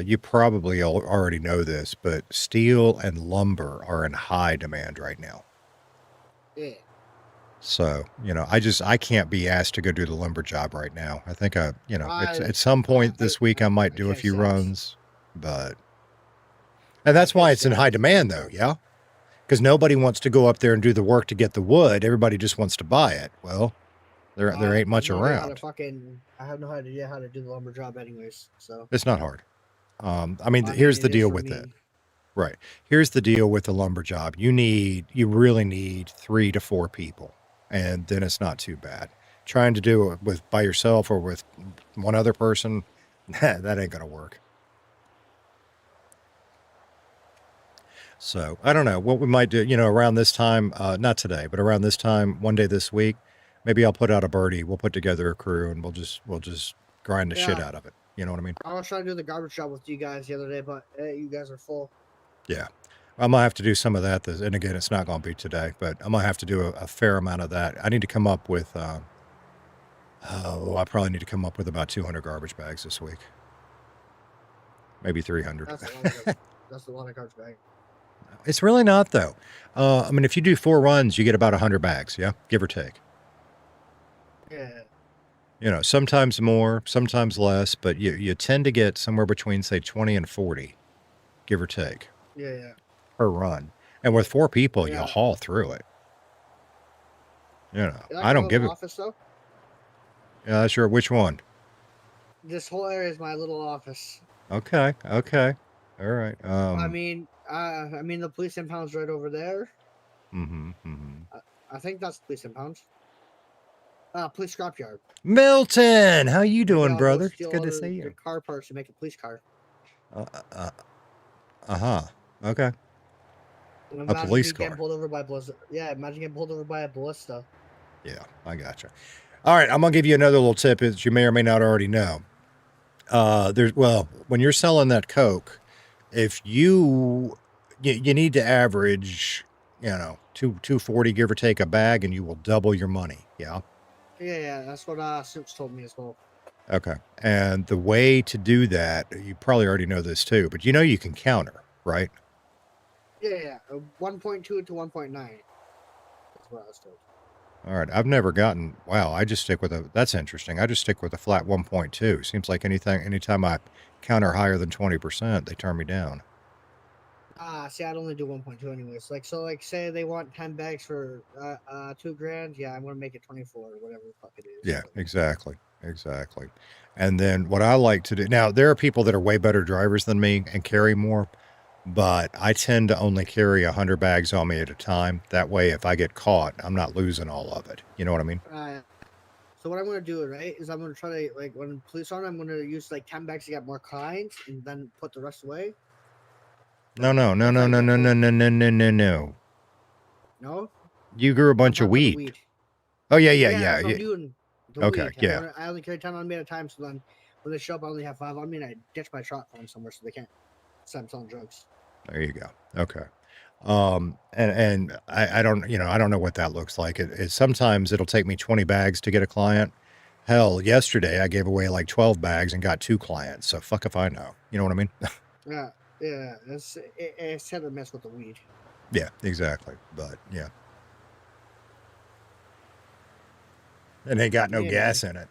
You probably already know this, but steel and lumber are in high demand right now. Yeah. So, I can't be asked to go do the lumber job right now. I think it's at some point this week I might do a few runs, and that's why it's in high demand though. Yeah. Because nobody wants to go up there and do the work to get the wood. Everybody just wants to buy it. Well, there ain't much around. I have no idea how to do the lumber job anyways. So It's not hard. Here's the deal with it. Right. Here's the deal with the lumber job. You really need 3 to 4 people, and then it's not too bad. Trying to do it by yourself or with one other person, that ain't gonna work. So I don't know what we might do. Around this time, not today, but around this time, one day this week, maybe I'll put out a birdie. We'll put together a crew and we'll just grind the shit out of it. You know what I mean? I was trying to do the garbage job with you guys the other day, but you guys are full. Yeah. I'm going to have to do some of that. And again, it's not going to be today, but I'm going to have to do a fair amount of that. I need to come up with, I probably need to come up with about 200 garbage bags this week. Maybe 300. That's a lot of garbage bags. It's really not, though. If you do 4 runs, you get about 100 bags, yeah? Give or take. Yeah. Sometimes more, sometimes less, but you tend to get somewhere between, say, 20 and 40, give or take. Yeah. Per run. And with 4 people, you'll haul through it. I don't give it. Office, though? Yeah, sure. Which one? This whole area is my little office. Okay. All right. I mean, the police impound's right over there. I think that's police impound. Police scrapyard. Milton, how you doing, brother? It's good to see you. Your car parts to make a police car. Okay. A police car. Pulled over by imagine getting pulled over by a ballista. Yeah, I gotcha. All right, I'm gonna give you another little tip that you may or may not already know. When you're selling that Coke, if you need to average, $2.40 give or take a bag, and you will double your money. Yeah. Yeah, that's what Sips told me as well. Okay, and the way to do that, you probably already know this too, but you can counter, right? Yeah, 1.2 to 1.9. That's what I was told. All right, I've never gotten. Wow, I just stick with that's interesting. I just stick with a flat 1.2. Seems like anytime I counter higher than 20%, they turn me down. See, I'd only do 1.2 anyways. Say they want 10 bags for $2,000. Yeah, I'm gonna make it 24 or whatever the fuck it is. Yeah, exactly. And then what I like to do now, there are people that are way better drivers than me and carry more, but I tend to only carry 100 bags on me at a time. That way, if I get caught, I'm not losing all of it. You know what I mean? So what I'm gonna do, right, is I'm gonna try to when police on, I'm gonna use 10 bags to get more clients and then put the rest away. No. No? You grew a bunch of weed. Oh, yeah. I'm doing the Okay, weed. yeah. I only carry 10 on me at a time, so then when they show up, I only have 5 on me, and I ditch my truck from somewhere so they can't say I'm selling drugs. There you go. Okay. And I don't know what that looks like. Sometimes it'll take me 20 bags to get a client. Hell, yesterday I gave away 12 bags and got 2 clients. So fuck if I know. You know what I mean? Yeah. It's hit or miss with the weed. Yeah, exactly. But yeah. And they got no gas in it.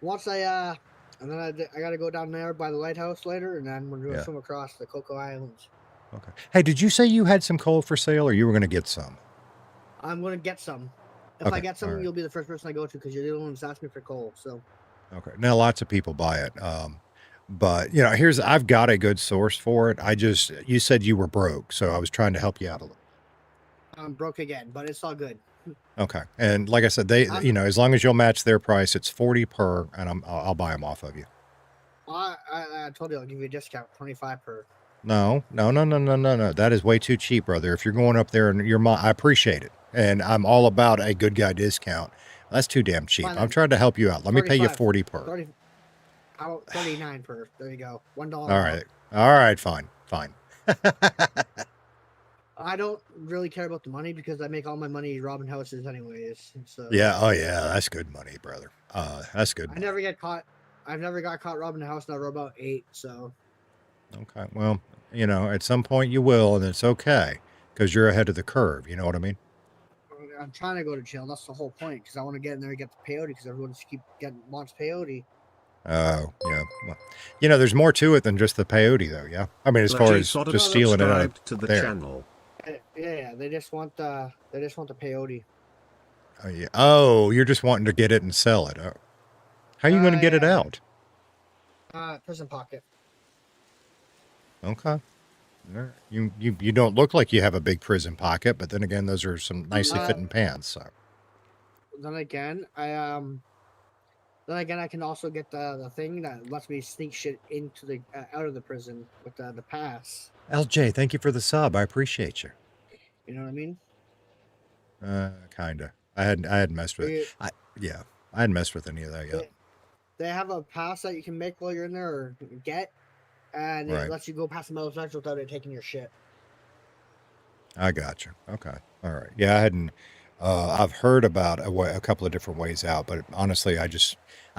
Once and then I got to go down there by the lighthouse later, and then we're going to swim across the Cocoa Islands. Okay. Hey, did you say you had some coal for sale, or you were going to get some? I'm going to get some. If I get some, you'll be the first person I go to because you're the only one who's asked me for coal. So. Okay. Now lots of people buy it, but I've got a good source for it. You said you were broke, so I was trying to help you out a little. I'm broke again, but it's all good. Okay. And like I said, as long as you'll match their price, it's 40 per, and I'll buy them off of you. I told you I'll give you a discount, 25 per. No. That is way too cheap, brother. If you're going up there and I appreciate it. And I'm all about a good guy discount. That's too damn cheap. I'm trying to help you out. Let me pay you 40 per. 39 per. There you go. $1 All right. Fine. I don't really care about the money because I make all my money robbing houses anyways. So Yeah. Oh, yeah. That's good money, brother. That's good. I never get caught. I've never got caught robbing a house, and I rob about 8. So Okay. Well, at some point you will, and it's okay because you're ahead of the curve. You know what I mean? I'm trying to go to jail. That's the whole point because I want to get in there and get the peyote because everyone just wants peyote. Oh, yeah. Well, there's more to it than just the peyote, though. Yeah. I mean, as far as just stealing it out to the there. channel. Yeah, they just want the peyote. Oh, yeah. Oh, you're just wanting to get it and sell it. Oh. How are you going to get it out? Prison pocket. Okay. You don't look like you have a big prison pocket, but then again, those are some nicely fitting pants. So. Then again, I can also get the thing that lets me sneak shit into the out of the prison with the pass. LJ, thank you for the sub. I appreciate you. You know what I mean? Kinda. I hadn't messed with it. I hadn't messed with any of that yet. They have a pass that you can make while you're in there or get, and it lets you go past the metal detector without it taking your shit. I got you. Okay. All right. Yeah, I hadn't. I've heard about a couple of different ways out, but honestly, I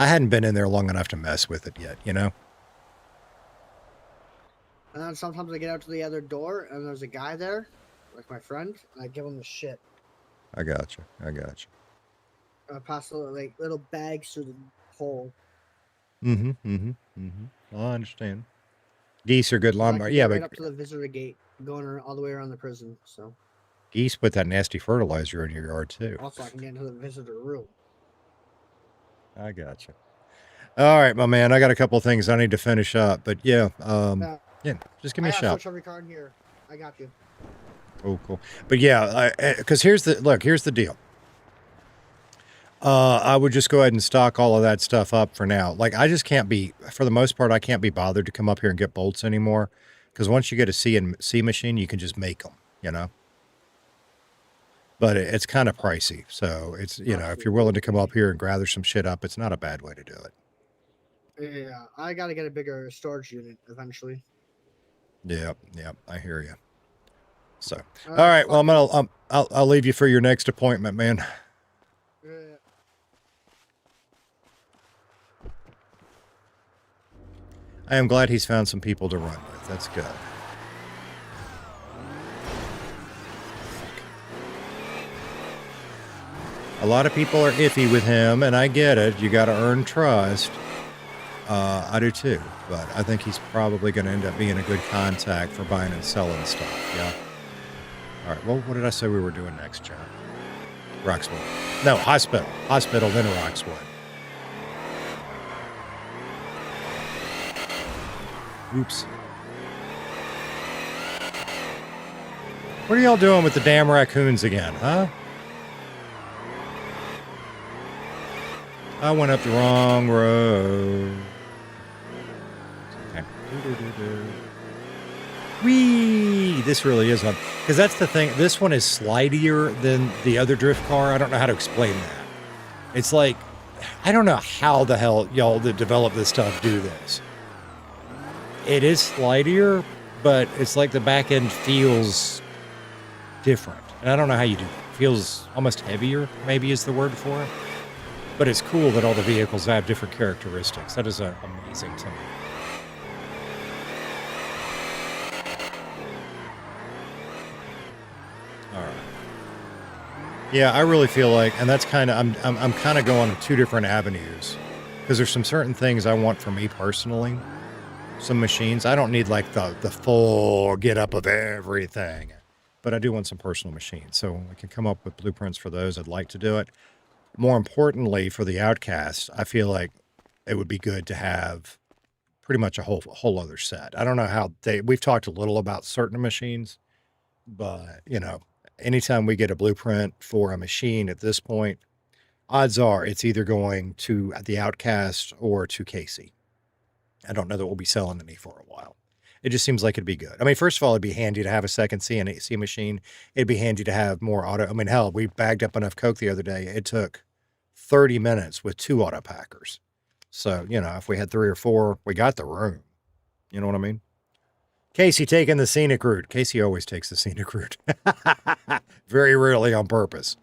hadn't been in there long enough to mess with it yet. And then sometimes I get out to the other door, and there's a guy there, like my friend, and I give him the shit. I got you. I pass little bags through the hole. Well, I understand. Geese are good lawnmower. Yeah, right but up to the visitor gate, going all the way around the prison. So geese put that nasty fertilizer in your yard too. Also, I can get into the visitor room. I got you. All right, my man. I got a couple of things I need to finish up, but yeah, just give me a shout. Switch every card here. I got you. Oh, cool. But yeah, because here's the deal. I would just go ahead and stock all of that stuff up for now. Like, I just can't be, for the most part, I can't be bothered to come up here and get bolts anymore. Because once you get a C machine, you can just make them, But it's kind of pricey. So it's, if you're willing to come up here and gather some shit up, it's not a bad way to do it. Yeah, I got to get a bigger storage unit eventually. Yep, I hear you. So, all right, well, I'll leave you for your next appointment, man. I am glad he's found some people to run with. That's good. A lot of people are iffy with him, and I get it. You got to earn trust. I do too, but I think he's probably going to end up being a good contact for buying and selling stuff. Yeah. All right. Well, what did I say we were doing next, John? Roxwood. No, hospital. Hospital, then Roxwood. Oops. What are y'all doing with the damn raccoons again, huh? I went up the wrong road. Okay. Whee! This really is one. Because that's the thing. This one is slidier than the other drift car. I don't know how to explain that. It's like, I don't know how the hell y'all that develop this stuff do this. It is slidier, but it's like the back end feels different. And I don't know how you do it. It feels almost heavier, maybe is the word for it. But it's cool that all the vehicles have different characteristics. That is amazing to me. All right. Yeah, I really feel like, and that's kind of, I'm kind of going two different avenues because there's some certain things I want for me personally. Some machines. I don't need like the full get up of everything, but I do want some personal machines. So I can come up with blueprints for those. I'd like to do it. More importantly, for the Outcast, I feel like it would be good to have pretty much a whole other set. I don't know how we've talked a little about certain machines, but anytime we get a blueprint for a machine at this point, odds are it's either going to the Outcast or to Casey. I don't know that we'll be selling any for a while. It just seems like it'd be good. I mean, first of all, it'd be handy to have a second CNC machine. It'd be handy to have more auto. I mean, hell, we bagged up enough Coke the other day. It took 30 minutes with 2 auto packers. So, if we had 3 or 4, we got the room. You know what I mean? Casey taking the scenic route. Casey always takes the scenic route. Very rarely on purpose.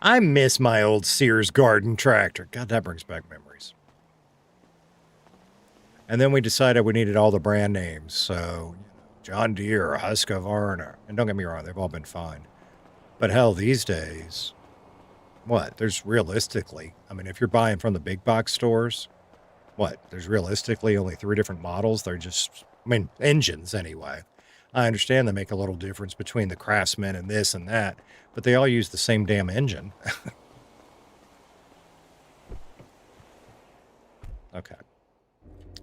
I miss my old Sears garden tractor. God, that brings back memories. And then we decided we needed all the brand names. So, John Deere, Husqvarna. And don't get me wrong, they've all been fine. But hell, these days, what? There's realistically, I mean, if you're buying from the big box stores, what? There's realistically only 3 different models. They're just, I mean, engines anyway. I understand they make a little difference between the Craftsman and this and that, but they all use the same damn engine. Okay.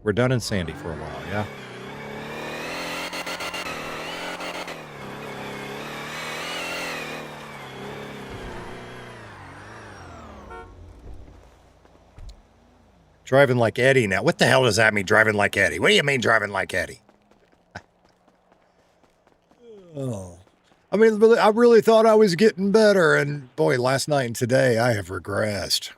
We're done in Sandy for a while, yeah? Driving like Eddie now. What the hell does that mean, driving like Eddie? What do you mean, driving like Eddie? Oh. I mean, I really thought I was getting better, and boy, last night and today, I have regressed.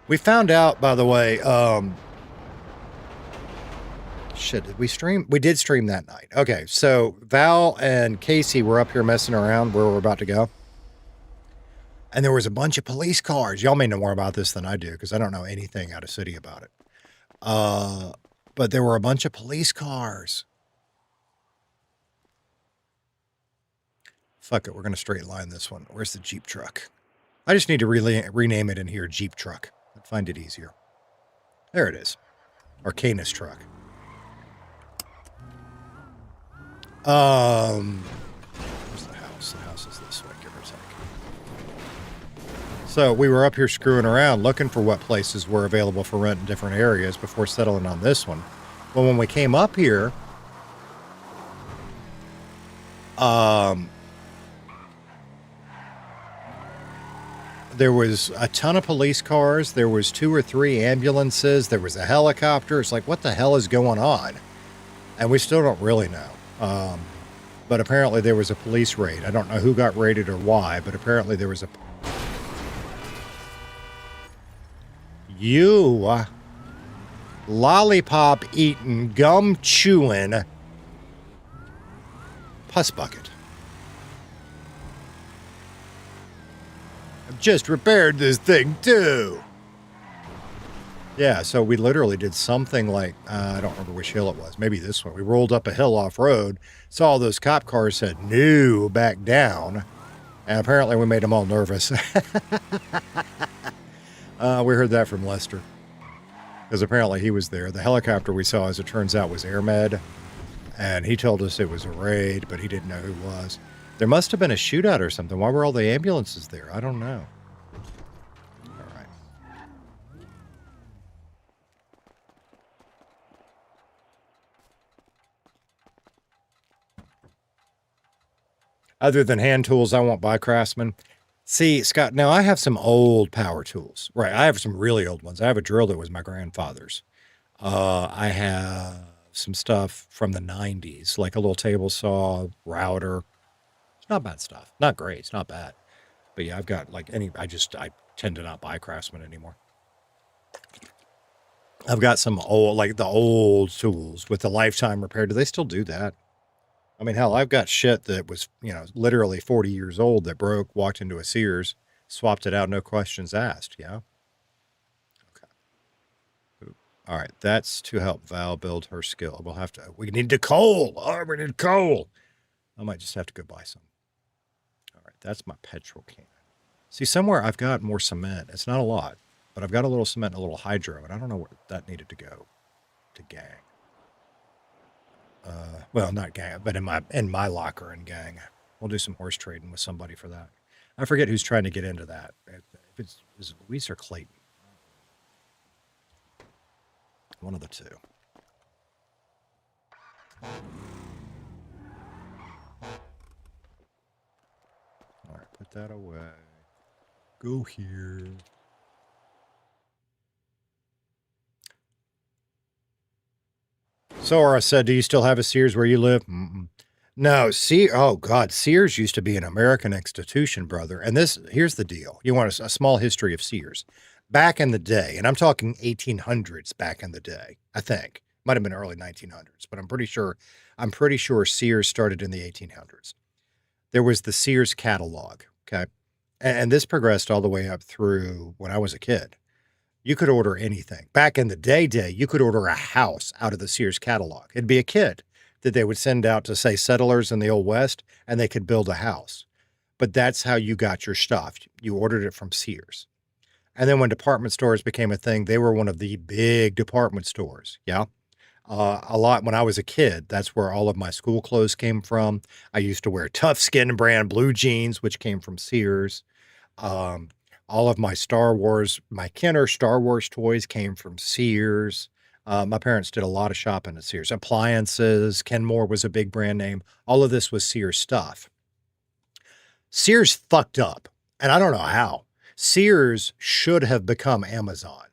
We found out, by the way, shit, did we stream? We did stream that night. Okay, so Val and Casey were up here messing around where we're about to go. And there was a bunch of police cars. Y'all may know more about this than I do because I don't know anything out of city about it. But there were a bunch of police cars. Fuck it, we're going to straight line this one. Where's the Jeep truck? I just need to rename it in here Jeep truck. I'd find it easier. There it is. Or Canis truck. Where's the house? The house is this way, give or take. So we were up here screwing around looking for what places were available for rent in different areas before settling on this one. Well, when we came up here, there was a ton of police cars. There was 2 or 3 ambulances. There was a helicopter. It's like, what the hell is going on? And we still don't really know. But apparently there was a police raid. I don't know who got raided or why, but apparently there was a... You lollipop-eating, gum-chewing puss bucket. I've just repaired this thing, too. Yeah, so we literally did something like, I don't remember which hill it was. Maybe this one. We rolled up a hill off-road, saw all those cop cars, said, no, back down. And apparently we made them all nervous. We heard that from Lester. Because apparently he was there. The helicopter we saw, as it turns out, was AirMed. And he told us it was a raid, but he didn't know who it was. There must have been a shootout or something. Why were all the ambulances there? I don't know. All right. Other than hand tools, I won't buy Craftsman. See, Scott, now I have some old power tools. Right, I have some really old ones. I have a drill that was my grandfather's. I have some stuff from the 90s, like a little table saw, router. It's not bad stuff. Not great. It's not bad. But yeah, I've got like I tend to not buy Craftsman anymore. I've got some old, like the old tools with the lifetime repair. Do they still do that? I mean, hell, I've got shit that was, literally 40 years old that broke, walked into a Sears, swapped it out, no questions asked, yeah? Okay. All right, that's to help Val build her skill. We need the coal. Oh, we need coal. I might just have to go buy some. All right, that's my petrol can. See, somewhere I've got more cement. It's not a lot, but I've got a little cement and a little hydro, and I don't know where that needed to go to gang. Well, not gang, but in my locker and gang. We'll do some horse trading with somebody for that. I forget who's trying to get into that. If is it Luis or Clayton? One of the two. All right, put that away. Go here. Sora said, do you still have a Sears where you live? Mm-mm. No, oh God, Sears used to be an American institution, brother. And here's the deal. You want a small history of Sears. Back in the day, and I'm talking 1800s back in the day, I think. Might have been early 1900s, but I'm pretty sure Sears started in the 1800s. There was the Sears catalog, okay? And this progressed all the way up through when I was a kid. You could order anything. Back in the day, you could order a house out of the Sears catalog. It'd be a kid that they would send out to, say, settlers in the Old West, and they could build a house. But that's how you got your stuff. You ordered it from Sears. And then when department stores became a thing, they were one of the big department stores. Yeah. A lot when I was a kid, that's where all of my school clothes came from. I used to wear Tough Skin brand blue jeans, which came from Sears. All of my Kenner Star Wars toys came from Sears. My parents did a lot of shopping at Sears. Appliances, Kenmore was a big brand name. All of this was Sears stuff. Sears fucked up, and I don't know how. Sears should have become Amazon.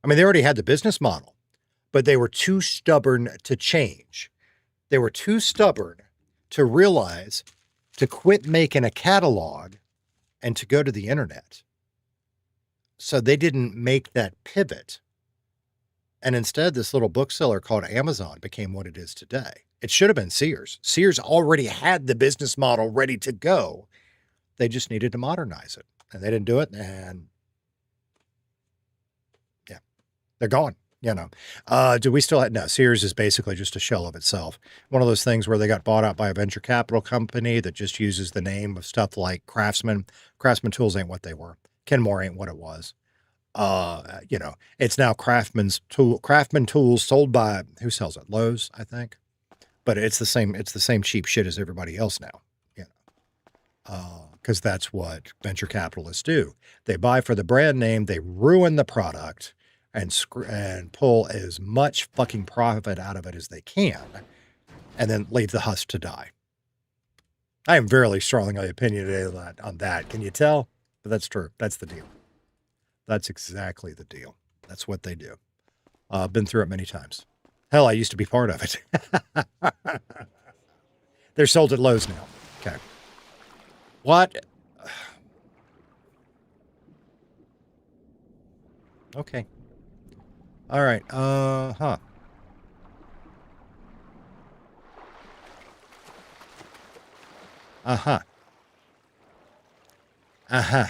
I mean, they already had the business model, but they were too stubborn to change. They were too stubborn to realize to quit making a catalog and to go to the internet. So they didn't make that pivot. And instead, this little bookseller called Amazon became what it is today. It should have been Sears. Sears already had the business model ready to go. They just needed to modernize it. And they didn't do it. And yeah, they're gone. You know, do we still have, no, Sears is basically just a shell of itself. One of those things where they got bought out by a venture capital company that just uses the name of stuff like Craftsman. Craftsman Tools ain't what they were. Kenmore ain't what it was. You know, it's now Craftsman Tools sold by, who sells it? Lowe's, I think. But it's the same cheap shit as everybody else now, you know. Because that's what venture capitalists do. They buy for the brand name, they ruin the product, and pull as much fucking profit out of it as they can, and then leave the husk to die. I am very strongly opinionated on that. Can you tell? But that's true. That's the deal. That's exactly the deal. That's what they do. I've been through it many times. Hell, I used to be part of it. They're sold at Lowe's now. Okay. What? Okay. All right. Uh-huh. Uh-huh. Uh-huh.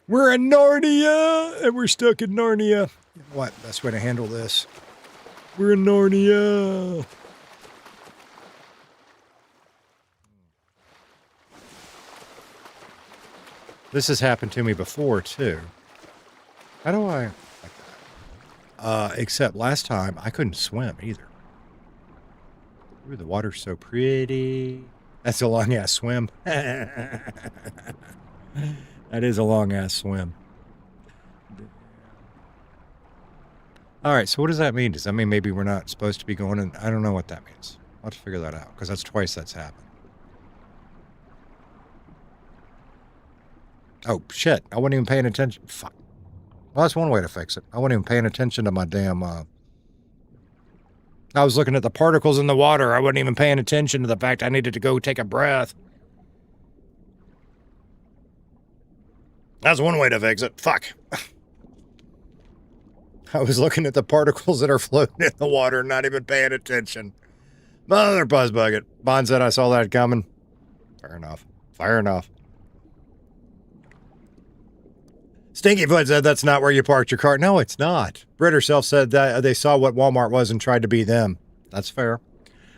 We're in Narnia, and we're stuck in Narnia. What? Best way to handle this? We're in Narnia. This has happened to me before, too. How do I... except last time, I couldn't swim, either. Ooh, the water's so pretty. That's a long-ass swim. That is a long-ass swim. All right, so what does that mean? Does that mean maybe we're not supposed to be going in? I don't know what that means. I'll have to figure that out, because that's twice that's happened. Oh, shit. I wasn't even paying attention. Fuck. Well, that's one way to fix it. I wasn't even paying attention to my damn... I was looking at the particles in the water. I wasn't even paying attention to the fact I needed to go take a breath. That's one way to fix it. Fuck. I was looking at the particles that are floating in the water, not even paying attention. Mother buzz bucket. Bond said I saw that coming. Fair enough. Fair enough. Stinkyfoot said that's not where you parked your car. No, it's not. Britt herself said that they saw what Walmart was and tried to be them. That's fair.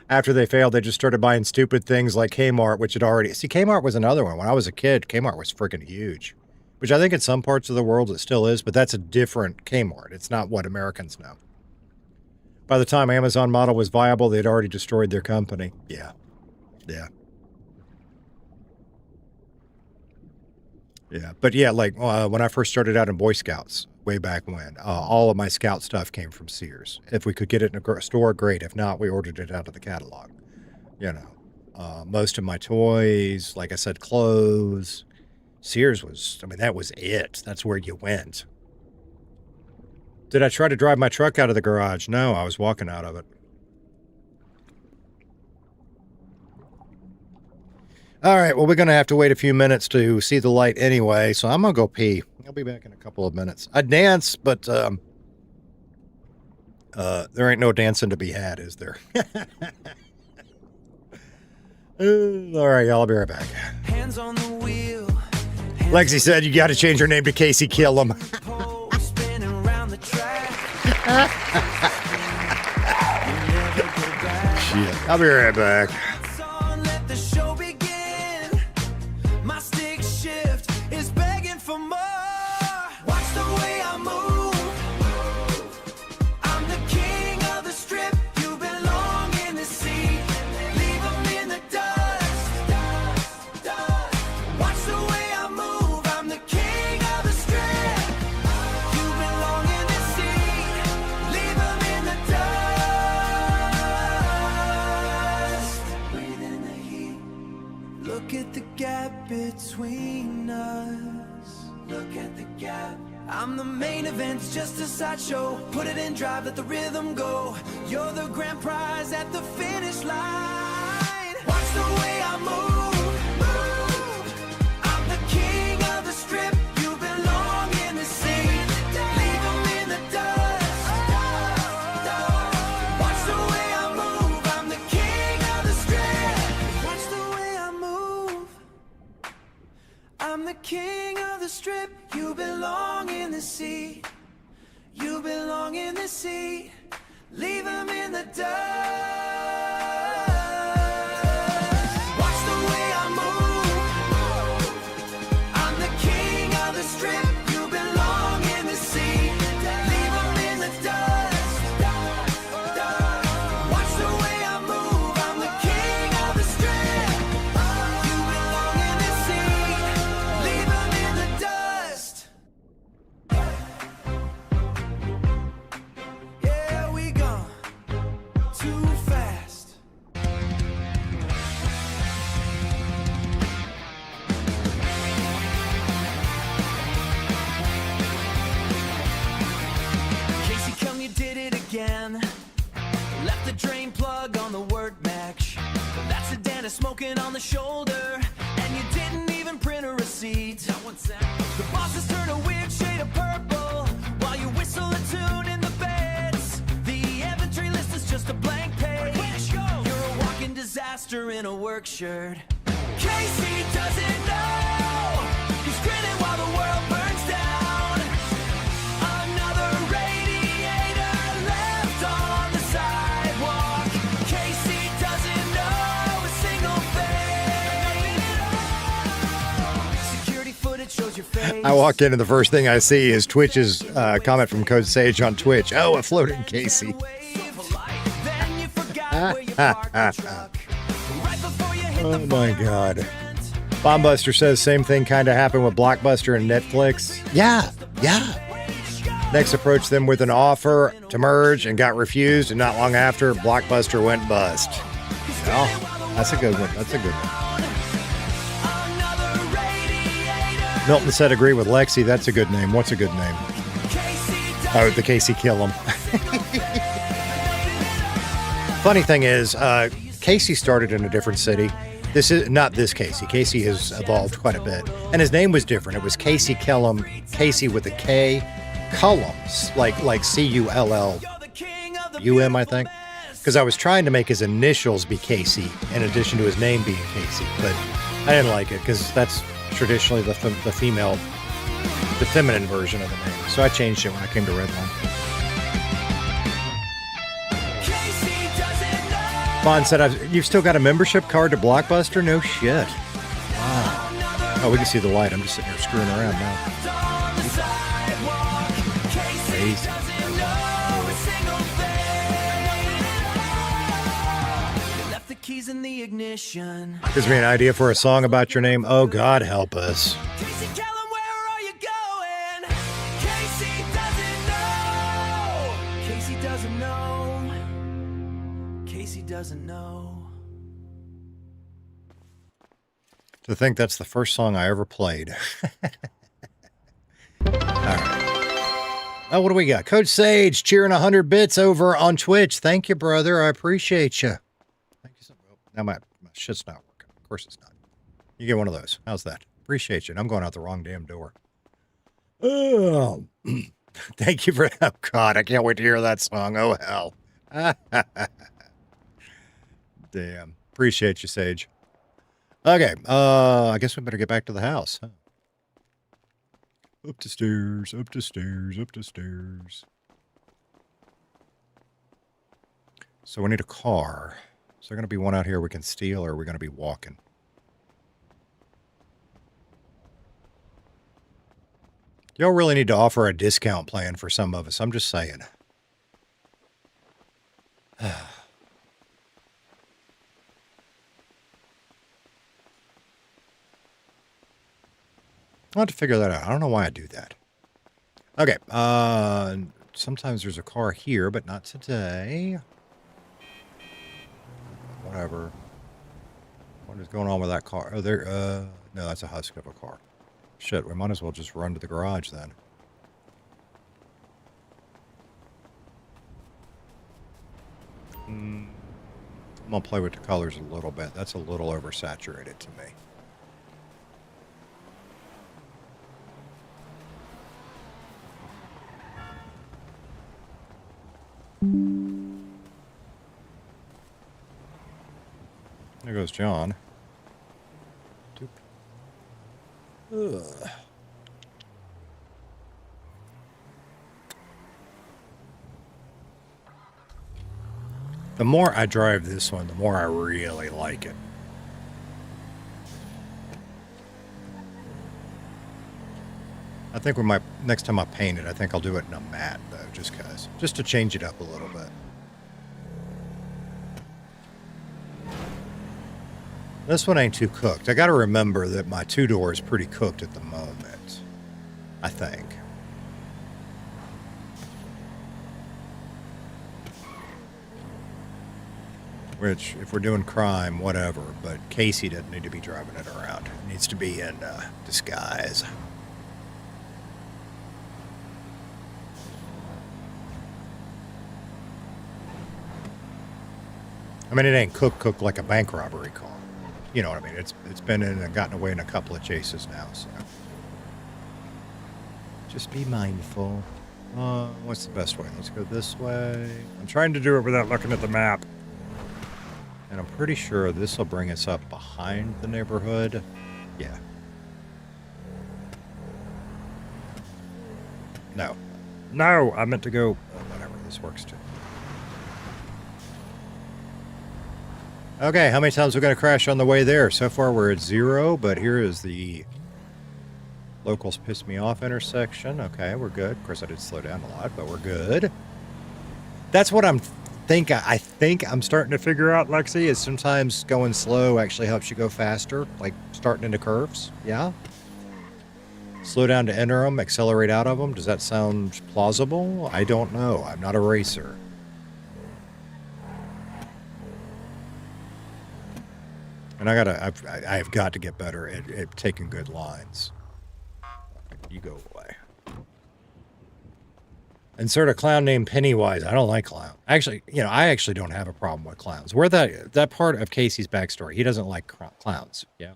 After they failed, they just started buying stupid things like Kmart, which had already... See, Kmart was another one. When I was a kid, Kmart was freaking huge. Which I think in some parts of the world it still is, but that's a different Kmart. It's not what Americans know. By the time Amazon model was viable, they'd already destroyed their company. Yeah. Yeah. Yeah, but yeah, like when I first started out in Boy Scouts, way back when, all of my Scout stuff came from Sears. If we could get it in a store, great. If not, we ordered it out of the catalog. You know, most of my toys, like I said, clothes, Sears was, I mean, that was it. That's where you went. Did I try to drive my truck out of the garage? No, I was walking out of it. All right, well, we're going to have to wait a few minutes to see the light anyway, so I'm going to go pee. I'll be back in a couple of minutes. I dance, but there ain't no dancing to be had, is there? All right, y'all, I'll be right back. Hands on the wheel. Lexi said you got to change your name to Casey Killam. Spinning around the track. Shit. I'll be right back. Let the show begin. My stick shift is begging for more. Watch the way I move. I'm the king of the strip. You belong in the seat. Leave 'em in the dust. Watch the way I move. I'm the king of the strip. You belong in the seat. Leave 'em in the dust. Breathe in the heat. Look at the gap between us. Look at the gap. I'm the main event, just a sideshow. Put it in drive, let the rhythm go. You're the grand prize at the finish line. Watch the way I move. I'm the king of the strip. You belong in the seat. Leave 'em in the dust. Watch the way I move. I'm the king of the strip. Watch the way I move. I'm the king of the strip. You belong in the seat. You belong in the seat. Leave 'em in the dust. Watch the way I move. I'm the king of the strip. You belong in the seat. Leave 'em in the dust. Watch the way I move. I'm the king of the strip. You belong in the seat. Leave 'em in the dust. Yeah, we gone too fast. Casey, come, you did it again. Left the drain plug on the work match. That's a Dana smoking on the shoulder. And you didn't even print a receipt. The bosses turn a weird shade of purple while you whistle a tune in the beds. The inventory list is just a blank page. You're a walking disaster in a work shirt. Casey doesn't know. He's grinning while the world burns down. Another radiator left on the sidewalk. Casey doesn't know a single thing. Security footage shows your face. I walk in and the first thing I see is Twitch's comment from Code Sage on Twitch. Oh, a floating Casey. Oh my God. Bombbuster says same thing kind of happened with Blockbuster and Netflix. Yeah. Next approached them with an offer to merge and got refused, and not long after, Blockbuster went bust. Oh, that's a good one. That's a good one. Milton said agree with Lexi. That's a good name. What's a good name? Oh, the Casey Killam. Funny thing is, Casey started in a different city. This is not this Casey. Casey has evolved quite a bit. And his name was different. It was Casey Killam, Casey with a K, Cullum, like C-U-L-L-U-M, I think. Because I was trying to make his initials be Casey in addition to his name being Casey. But I didn't like it because that's traditionally the female, the feminine version of the name. So I changed it when I came to Redline. Vaughn said, you've still got a membership card to Blockbuster? No shit. Wow. Oh, we can see the light. I'm just sitting here screwing around now. Crazy. Keys in the ignition. Gives me an idea for a song about your name. Oh, God help us. Casey Killam, where are you going? Casey doesn't know. Casey doesn't know. Casey doesn't know. To think that's the first song I ever played. All right. Oh, what do we got? Coach Sage cheering 100 bits over on Twitch. Thank you, brother. I appreciate you. Thank you so much. Now my shit's not working. Of course it's not. You get one of those. How's that? Appreciate you. And I'm going out the wrong damn door. Oh, thank you for that. Oh, God, I can't wait to hear that song. Oh, hell. Damn. Appreciate you, Sage. Okay, I guess we better get back to the house. Huh? Up the stairs, up the stairs, up the stairs. So we need a car. Is there going to be one out here we can steal, or are we going to be walking? Y'all really need to offer a discount plan for some of us. I'm just saying. I'll have to figure that out. I don't know why I do that. Okay. Sometimes there's a car here, but not today. Whatever. What is going on with that car? Oh, there. No, that's a husk of a car. Shit, we might as well just run to the garage then. I'm gonna play with the colors a little bit. That's a little oversaturated to me. There goes John. Ugh. The more I drive this one, the more I really like it. I think we might, next time I paint it, I think I'll do it in a matte though, just to change it up a little bit. This one ain't too cooked. I got to remember that my two-door is pretty cooked at the moment, I think. Which, if we're doing crime, whatever, but Casey doesn't need to be driving it around. It needs to be in disguise. I mean, it ain't cooked like a bank robbery car. You know what I mean? It's been in and gotten away in a couple of chases now, so. Just be mindful. What's the best way? Let's go this way. I'm trying to do it without looking at the map. And I'm pretty sure this will bring us up behind the neighborhood. Yeah. No. No, I meant to go... whatever, this works too. Okay, how many times are we going to crash on the way there? So far we're at 0, but here is the locals piss me off intersection. Okay, we're good. Of course, I did slow down a lot, but we're good. That's what I think I'm starting to figure out, Lexi, is sometimes going slow actually helps you go faster, like starting into curves. Yeah? Slow down to enter them, accelerate out of them. Does that sound plausible? I don't know. I'm not a racer. And I've got to get better at taking good lines. You go away. Insert a clown named Pennywise. I don't like clowns. Actually, I actually don't have a problem with clowns. Where that part of Casey's backstory, he doesn't like clowns. Yeah.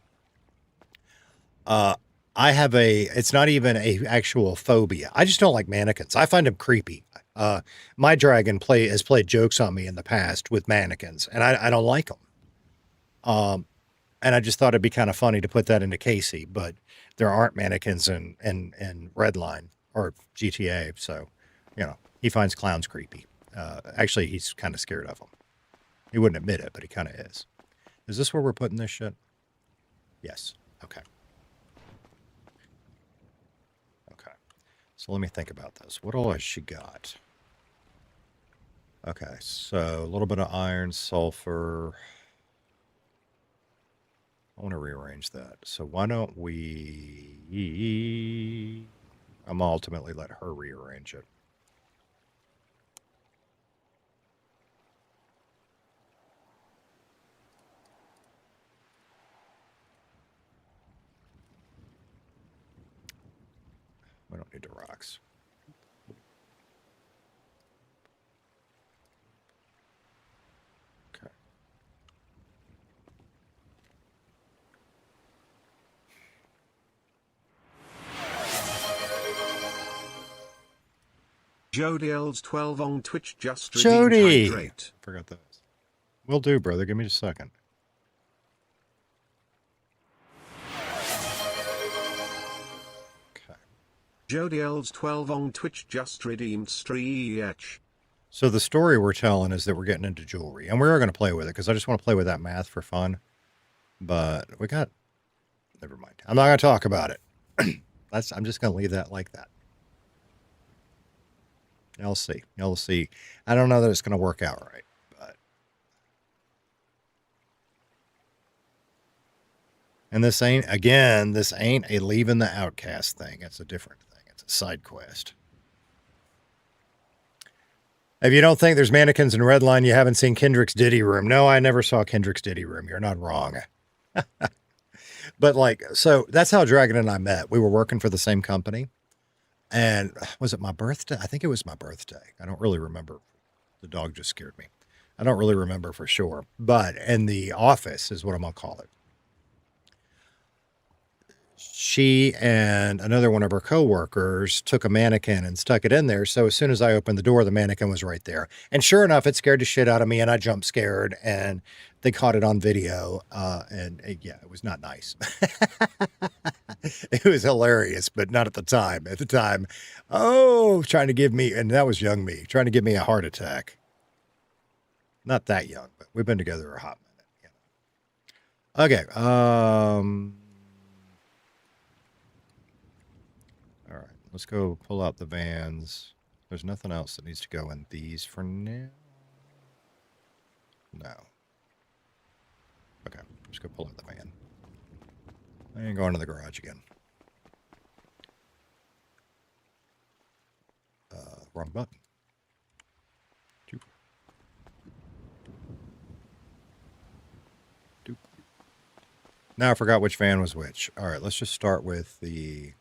It's not even a actual phobia. I just don't like mannequins. I find them creepy. My dragon has played jokes on me in the past with mannequins, and I don't like them. And I just thought it'd be kind of funny to put that into Casey, but there aren't mannequins in Redline or GTA, so, he finds clowns creepy. Actually, he's kind of scared of them. He wouldn't admit it, but he kind of is. Is this where we're putting this shit? Yes. Okay. Okay. So let me think about this. What all has she got? Okay, so a little bit of iron, sulfur... I want to rearrange that. So why don't we... I'm gonna ultimately let her rearrange it. We don't need the rocks. Jody L's 12 on Twitch just redeemed Jody! hydrate. Forgot those. Will do, brother. Give me just a second. Okay. Jody L's 12 on Twitch just redeemed Streech. So the story we're telling is that we're getting into jewelry. And we are going to play with it because I just want to play with that math for fun. But we got... Never mind. I'm not going to talk about it. I'm just going to leave that like that. You'll see. You'll see. I don't know that it's going to work out right, but... And this ain't a leaving the outcast thing. It's a different thing. It's a side quest. If you don't think there's mannequins in Redline, you haven't seen Kendrick's Diddy Room. No, I never saw Kendrick's Diddy Room. You're not wrong. But like, so that's how Dragon and I met. We were working for the same company. And was it my birthday? I think it was my birthday. I don't really remember. The dog just scared me. I don't really remember for sure. But in the office is what I'm going to call it. She and another one of her coworkers took a mannequin and stuck it in there. So as soon as I opened the door, the mannequin was right there. And sure enough, it scared the shit out of me and I jumped scared and they caught it on video. Yeah, it was not nice. It was hilarious, but not at the time. At the time, trying to give me, and that was young me, trying to give me a heart attack. Not that young, but we've been together a hot minute. Okay. All right, let's go pull out the vans. There's nothing else that needs to go in these for now. No. Okay, just go pull out the van. I ain't going to the garage again. Wrong button. Doop. Now I forgot which van was which. All right, let's just start with the...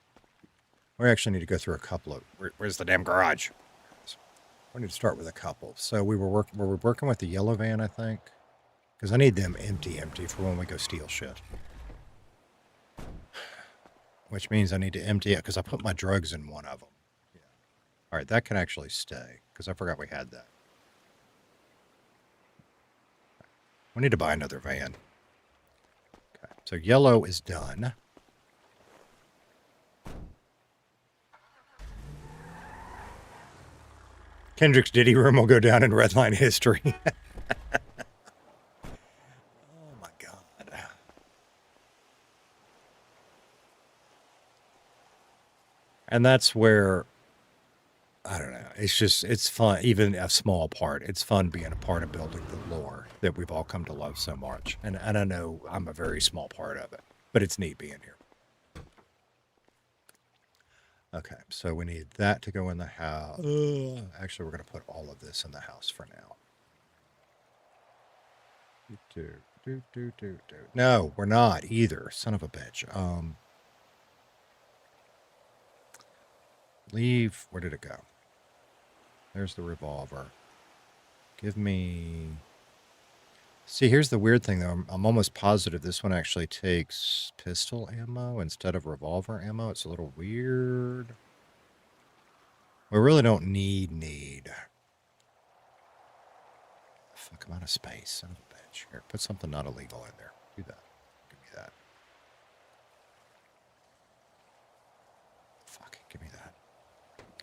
We actually need to go through a couple of... Where's the damn garage? We need to start with a couple. So we were working with the yellow van, I think. Because I need them empty for when we go steal shit. Which means I need to empty it because I put my drugs in one of them. Yeah. All right, that can actually stay because I forgot we had that. We need to buy another van. Okay, so yellow is done. Kendrick's Diddy Room will go down in Redline history. Oh my God. And that's where, I don't know, it's fun, even a small part. It's fun being a part of building the lore that we've all come to love so much. And I know I'm a very small part of it, but it's neat being here. Okay, so we need that to go in the house. Actually, we're going to put all of this in the house for now. No, we're not either. Son of a bitch. Leave. Where did it go? There's the revolver. Give me... See, here's the weird thing, though. I'm almost positive this one actually takes pistol ammo instead of revolver ammo. It's a little weird. We really don't need. Fuck, I'm out of space. Son of a bitch. Here, put something not illegal in there. Do that. Give me that. Fuck, give me that.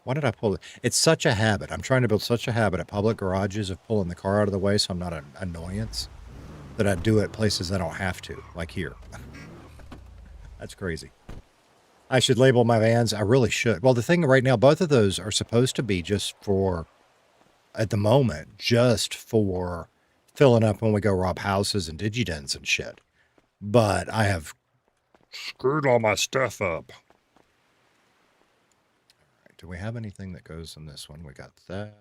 Why did I pull it? It's such a habit. I'm trying to build such a habit at public garages of pulling the car out of the way so I'm not an annoyance that I do at places I don't have to, like here. That's crazy. I should label my vans. I really should. Well, the thing right now, both of those are supposed to be just for, at the moment, just for filling up when we go rob houses and digidens and shit. But I have screwed all my stuff up. Do we have anything that goes in this one? We got that.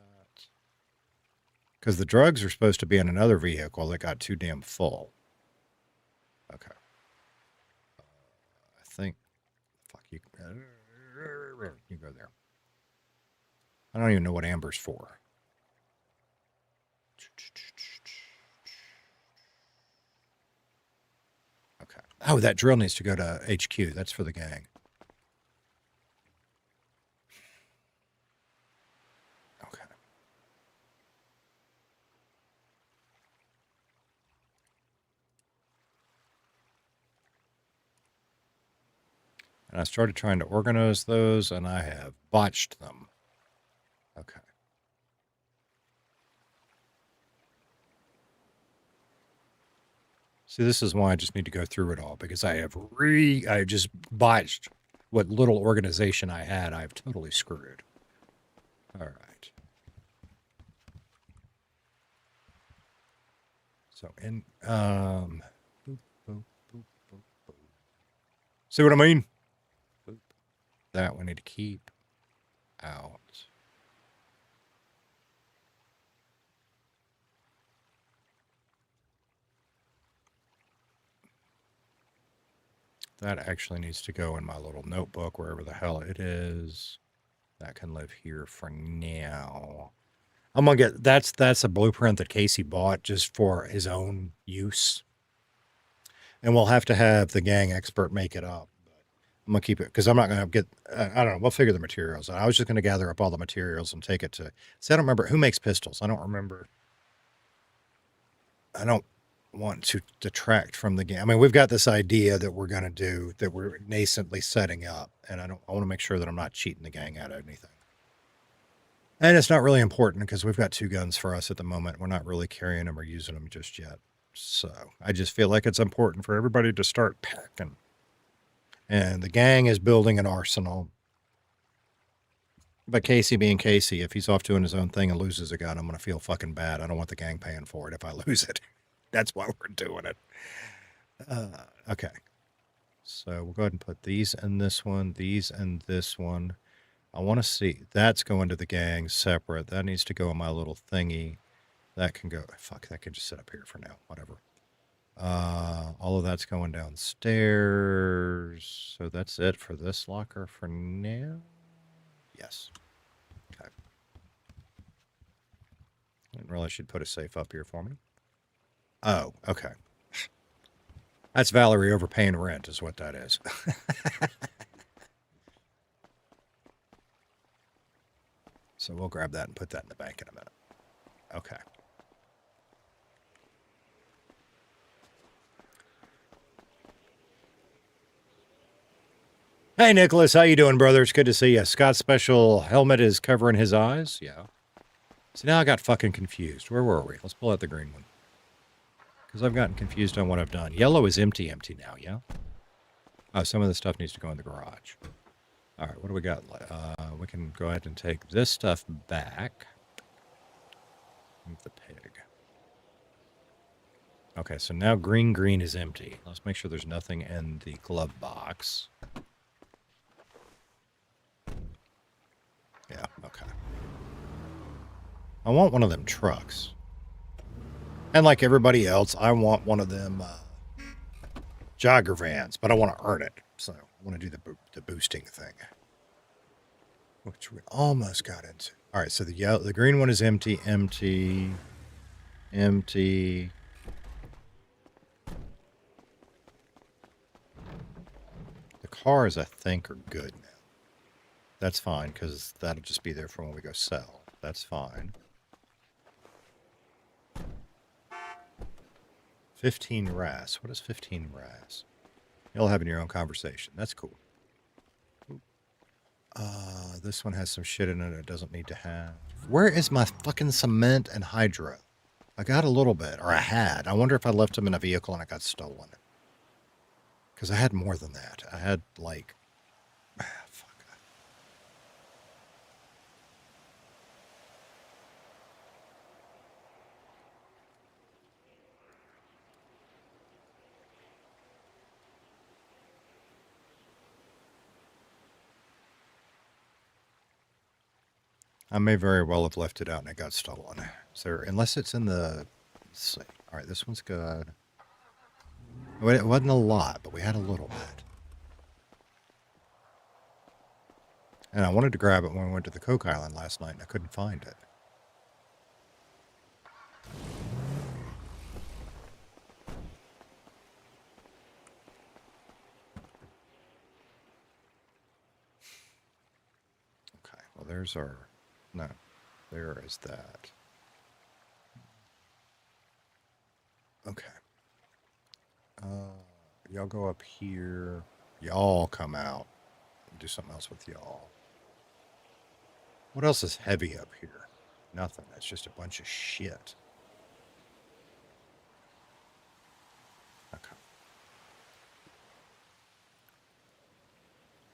Because the drugs are supposed to be in another vehicle that got too damn full. Okay. I think... Fuck, you go there. I don't even know what Amber's for. Okay. Oh, that drill needs to go to HQ. That's for the gang. And I started trying to organize those, and I have botched them. Okay. See, this is why I just need to go through it all, because I just botched what little organization I had. I've totally screwed. All right. So, boop, boop, boop, boop, boop. See what I mean? Boop. That we need to keep out. That actually needs to go in my little notebook, wherever the hell it is. That can live here for now. I'm gonna get that's a blueprint that Casey bought just for his own use, and we'll have to have the gang expert make it up. I'm gonna keep it because I'm not gonna get. I don't know. We'll figure the materials. I was just gonna gather up all the materials and take it to. See, I don't remember who makes pistols. I don't remember. I don't want to detract from the game. I mean, we've got this idea that we're gonna do that we're nascently setting up, and I want to make sure that I'm not cheating the gang out of anything. And it's not really important because we've got 2 guns for us at the moment. We're not really carrying them or using them just yet. So I just feel like it's important for everybody to start packing. And the gang is building an arsenal. But Casey being Casey, if he's off doing his own thing and loses a gun, I'm going to feel fucking bad. I don't want the gang paying for it if I lose it. That's why we're doing it. Okay. So we'll go ahead and put these in this one, these in this one. I want to see. That's going to the gang separate. That needs to go in my little thingy. That can go. Fuck, that can just sit up here for now. Whatever. All of that's going downstairs. So that's it for this locker for now. Yes. Okay. Didn't realize she'd put a safe up here for me. Oh, okay. That's Valerie overpaying rent is what that is. So we'll grab that and put that in the bank in a minute. Okay. Hey, Nicholas. How you doing, brother? It's good to see you. Scott's special helmet is covering his eyes. Yeah. So now I got fucking confused. Where were we? Let's pull out the green one. Because I've gotten confused on what I've done. Yellow is empty now, yeah? Oh, some of the stuff needs to go in the garage. All right, what do we got? We can go ahead and take this stuff back. Move the pig. Okay, so now green is empty. Let's make sure there's nothing in the glove box. Yeah, okay. I want one of them trucks. And like everybody else, I want one of them jogger vans, but I want to earn it. So I want to do the boosting thing, which we almost got into. All right, so the green one is empty. The cars, I think, are good now. That's fine, because that'll just be there for when we go sell. That's fine. 15 RAS. What is 15 RAS? You'll have in your own conversation. That's cool. This one has some shit in it doesn't need to have. Where is my fucking cement and hydro? I got a little bit, or I had. I wonder if I left them in a vehicle and it got stolen. Because I had more than that. I had, like... fuck. I may very well have left it out and it got stolen. So, unless it's in the... Let's see. All right, this one's good. It wasn't a lot, but we had a little bit. And I wanted to grab it when we went to the Coke Island last night and I couldn't find it. Okay, well there's our... No, there is that. Okay. Y'all go up here. Y'all come out. do something else with y'all. What else is heavy up here? Nothing. It's just a bunch of shit. Okay.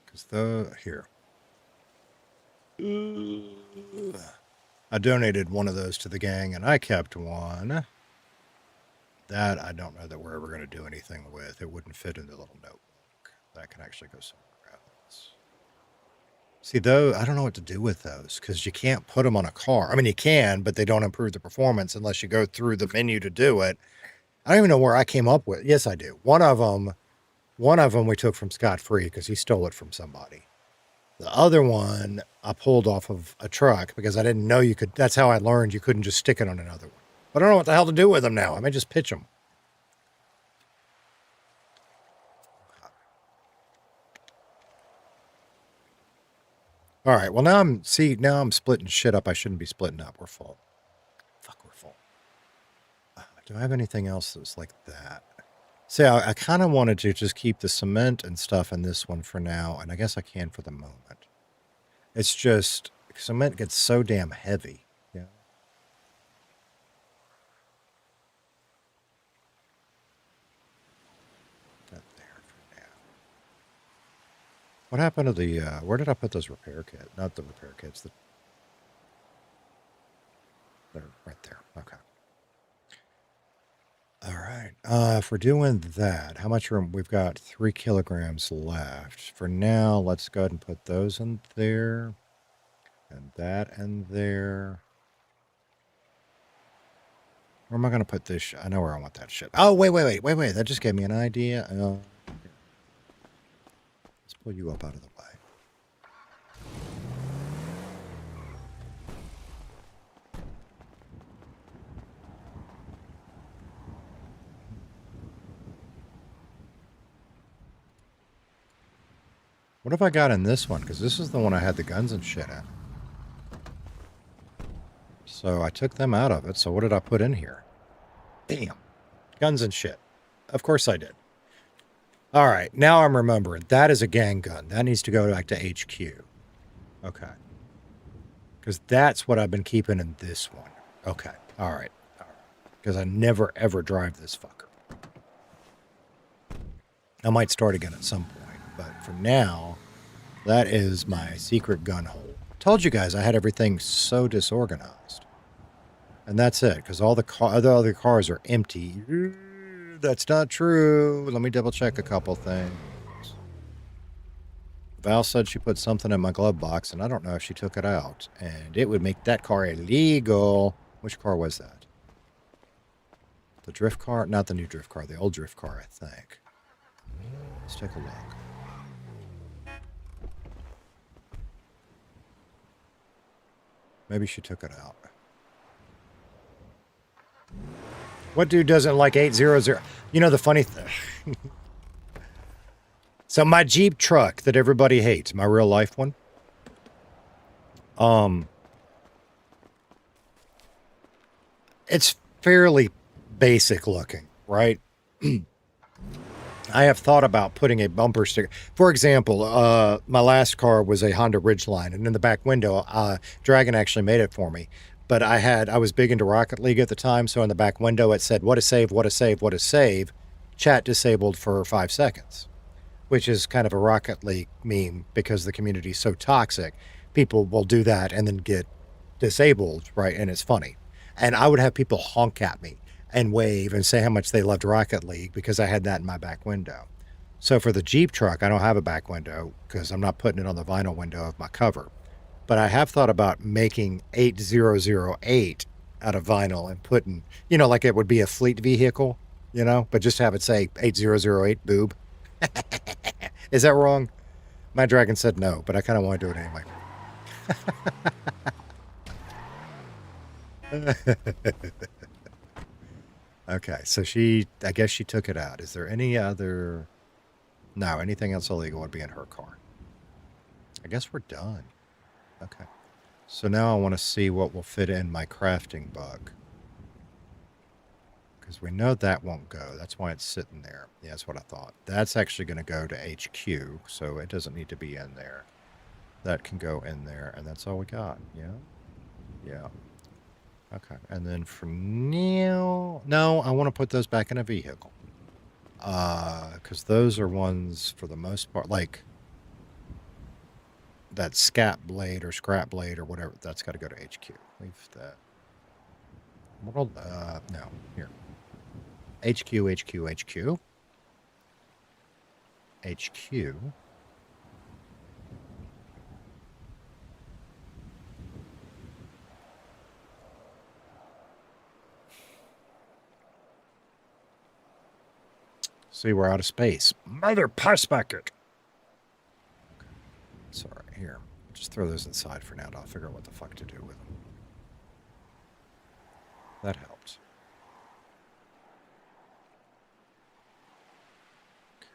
Because here. I donated one of those to the gang, and I kept one. That I don't know that we're ever going to do anything with. It wouldn't fit in the little notebook. That can actually go somewhere else. See, though, I don't know what to do with those because you can't put them on a car. I mean, you can, but they don't improve the performance unless you go through the menu to do it. I don't even know where I came up with. Yes, I do. One of them we took from Scott Free because he stole it from somebody. The other one I pulled off of a truck because I didn't know you could. That's how I learned you couldn't just stick it on another one. But I don't know what the hell to do with them now. I may just pitch them. All right. Well, now I'm splitting shit up. I shouldn't be splitting up. We're full. Fuck, we're full. Do I have anything else that's like that? See, I kind of wanted to just keep the cement and stuff in this one for now, and I guess I can for the moment. It's just cement gets so damn heavy. Yeah. That there for now. What happened to the? Where did I put those repair kits? Not the repair kits. They're right there. Okay. All right. If we're doing that, how much room? We've got 3 kilograms left. For now, let's go ahead and put those in there. And that in there. Where am I going to put this? I know where I want that shit. Oh, wait. That just gave me an idea. Let's pull you up out of the way. What have I got in this one? Because this is the one I had the guns and shit in. So I took them out of it. So what did I put in here? Damn. Guns and shit. Of course I did. All right. Now I'm remembering. That is a gang gun. That needs to go back to HQ. Okay. Because that's what I've been keeping in this one. Okay. All right. Because I never, ever drive this fucker. I might start again at some point. But for now, that is my secret gun hole. Told you guys I had everything so disorganized. And that's it, because all the other cars are empty. That's not true. Let me double check a couple things. Val said she put something in my glove box, and I don't know if she took it out. And it would make that car illegal. Which car was that? The drift car? Not the new drift car, the old drift car, I think. Let's take a look. Maybe she took it out. What dude doesn't like 800? You know the funny thing. So my Jeep truck that everybody hates, my real life one. It's fairly basic looking, right? I have thought about putting a bumper sticker. For example, my last car was a Honda Ridgeline, and in the back window, Dragon actually made it for me. But I was big into Rocket League at the time, so in the back window it said, "What a save, what a save, what a save." Chat disabled for 5 seconds, which is kind of a Rocket League meme because the community is so toxic. People will do that and then get disabled, right? And it's funny. And I would have people honk at me and wave and say how much they loved Rocket League because I had that in my back window. So for the Jeep truck, I don't have a back window because I'm not putting it on the vinyl window of my cover. But I have thought about making 8008 out of vinyl and putting, like it would be a fleet vehicle, but just have it say 8008 boob. Is that wrong? My Dragon said no, but I kind of want to do it anyway. Okay, so I guess she took it out. Is there any other? No, anything else illegal would be in her car. I guess we're done. Okay. So now I want to see what will fit in my crafting bug. because we know that won't go. That's why it's sitting there. Yeah, that's what I thought. That's actually going to go to HQ, so it doesn't need to be in there. That can go in there, and that's all we got. Yeah? Yeah. Okay, and then for now... No, I want to put those back in a vehicle. Because those are ones, for the most part, like... that scrap blade or whatever, that's got to go to HQ. Leave that. World, no, here. HQ. See, we're out of space. Mother puss bucket. Okay. It's all right. Here. Just throw those inside for now. I'll figure out what the fuck to do with them. That helps. Okay.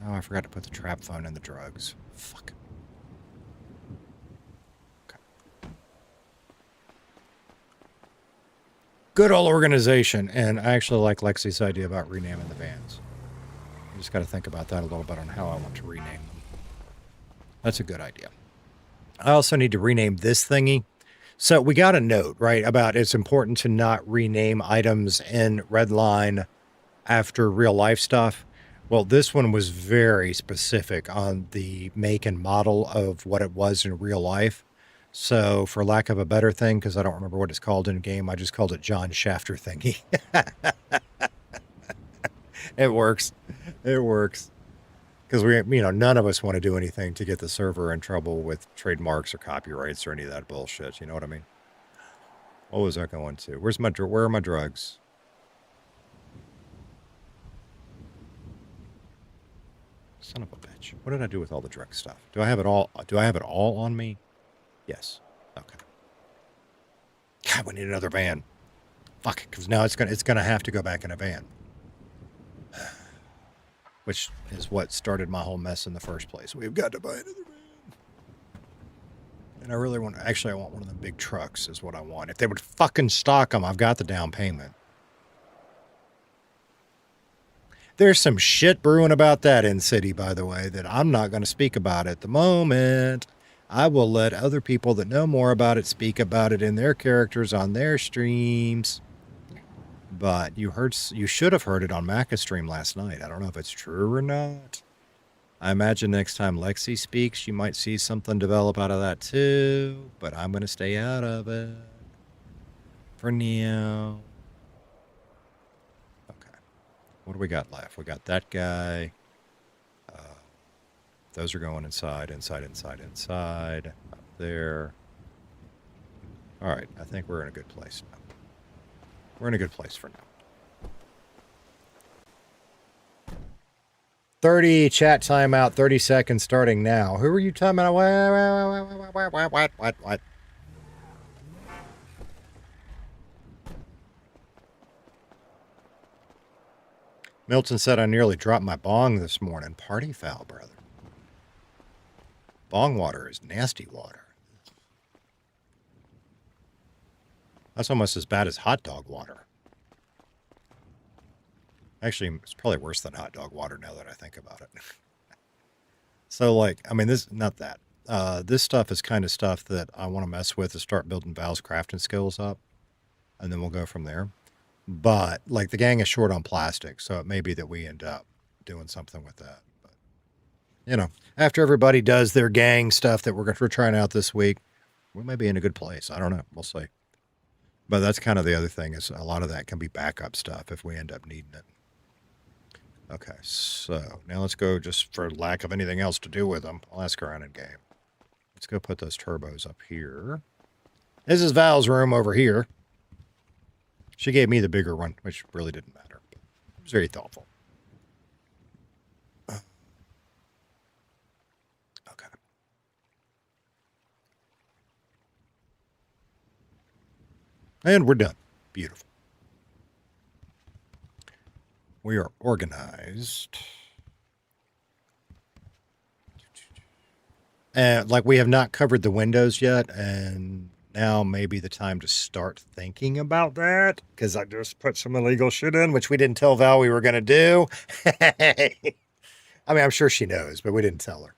Oh, I forgot to put the trap phone in the drugs. Fuck. Okay. Good old organization. And I actually like Lexi's idea about renaming the vans. I just got to think about that a little bit on how I want to rename them. That's a good idea. I also need to rename this thingy. So we got a note, right, about it's important to not rename items in Redline after real life stuff. Well, this one was very specific on the make and model of what it was in real life. So for lack of a better thing, because I don't remember what it's called in game, I just called it John Shafter thingy. It works. It works. Because none of us want to do anything to get the server in trouble with trademarks or copyrights or any of that bullshit. You know what I mean? What was that going to? Where are my drugs? Son of a bitch. What did I do with all the drug stuff? Do I have it all? Do I have it all on me? Yes. Okay. God, we need another van. Fuck, because now it's gonna have to go back in a van. Which is what started my whole mess in the first place. We've got to buy another van. And I really want... Actually, I want one of the big trucks is what I want. If they would fucking stock them, I've got the down payment. There's some shit brewing about that in City, by the way, that I'm not going to speak about at the moment. I will let other people that know more about it speak about it in their characters on their streams. But you should have heard it on Macca's stream last night. I don't know if it's true or not. I imagine next time Lexi speaks, you might see something develop out of that too. But I'm going to stay out of it for now. Okay. What do we got left? We got that guy. Those are going inside. Up there. All right. I think we're in a good place now. We're in a good place for now. 30 chat timeout, 30 seconds starting now. Who are you talking about? What? Milton said I nearly dropped my bong this morning. Party foul, brother. Bong water is nasty water. That's almost as bad as hot dog water. Actually, it's probably worse than hot dog water now that I think about it. So, this stuff is kind of stuff that I want to mess with to start building Val's crafting skills up. And then we'll go from there. But, the gang is short on plastic, so it may be that we end up doing something with that. But, after everybody does their gang stuff that we're trying out this week, we may be in a good place. I don't know. We'll see. But that's kind of the other thing is a lot of that can be backup stuff if we end up needing it. Okay, so now let's go just for lack of anything else to do with them. I'll ask around in game. Let's go put those turbos up here. This is Val's room over here. She gave me the bigger one, which really didn't matter. But it was very thoughtful. Okay. And we're done. Beautiful. We are organized. And we have not covered the windows yet, and now may be the time to start thinking about that, because I just put some illegal shit in, which we didn't tell Val we were going to do. I mean, I'm sure she knows, but we didn't tell her.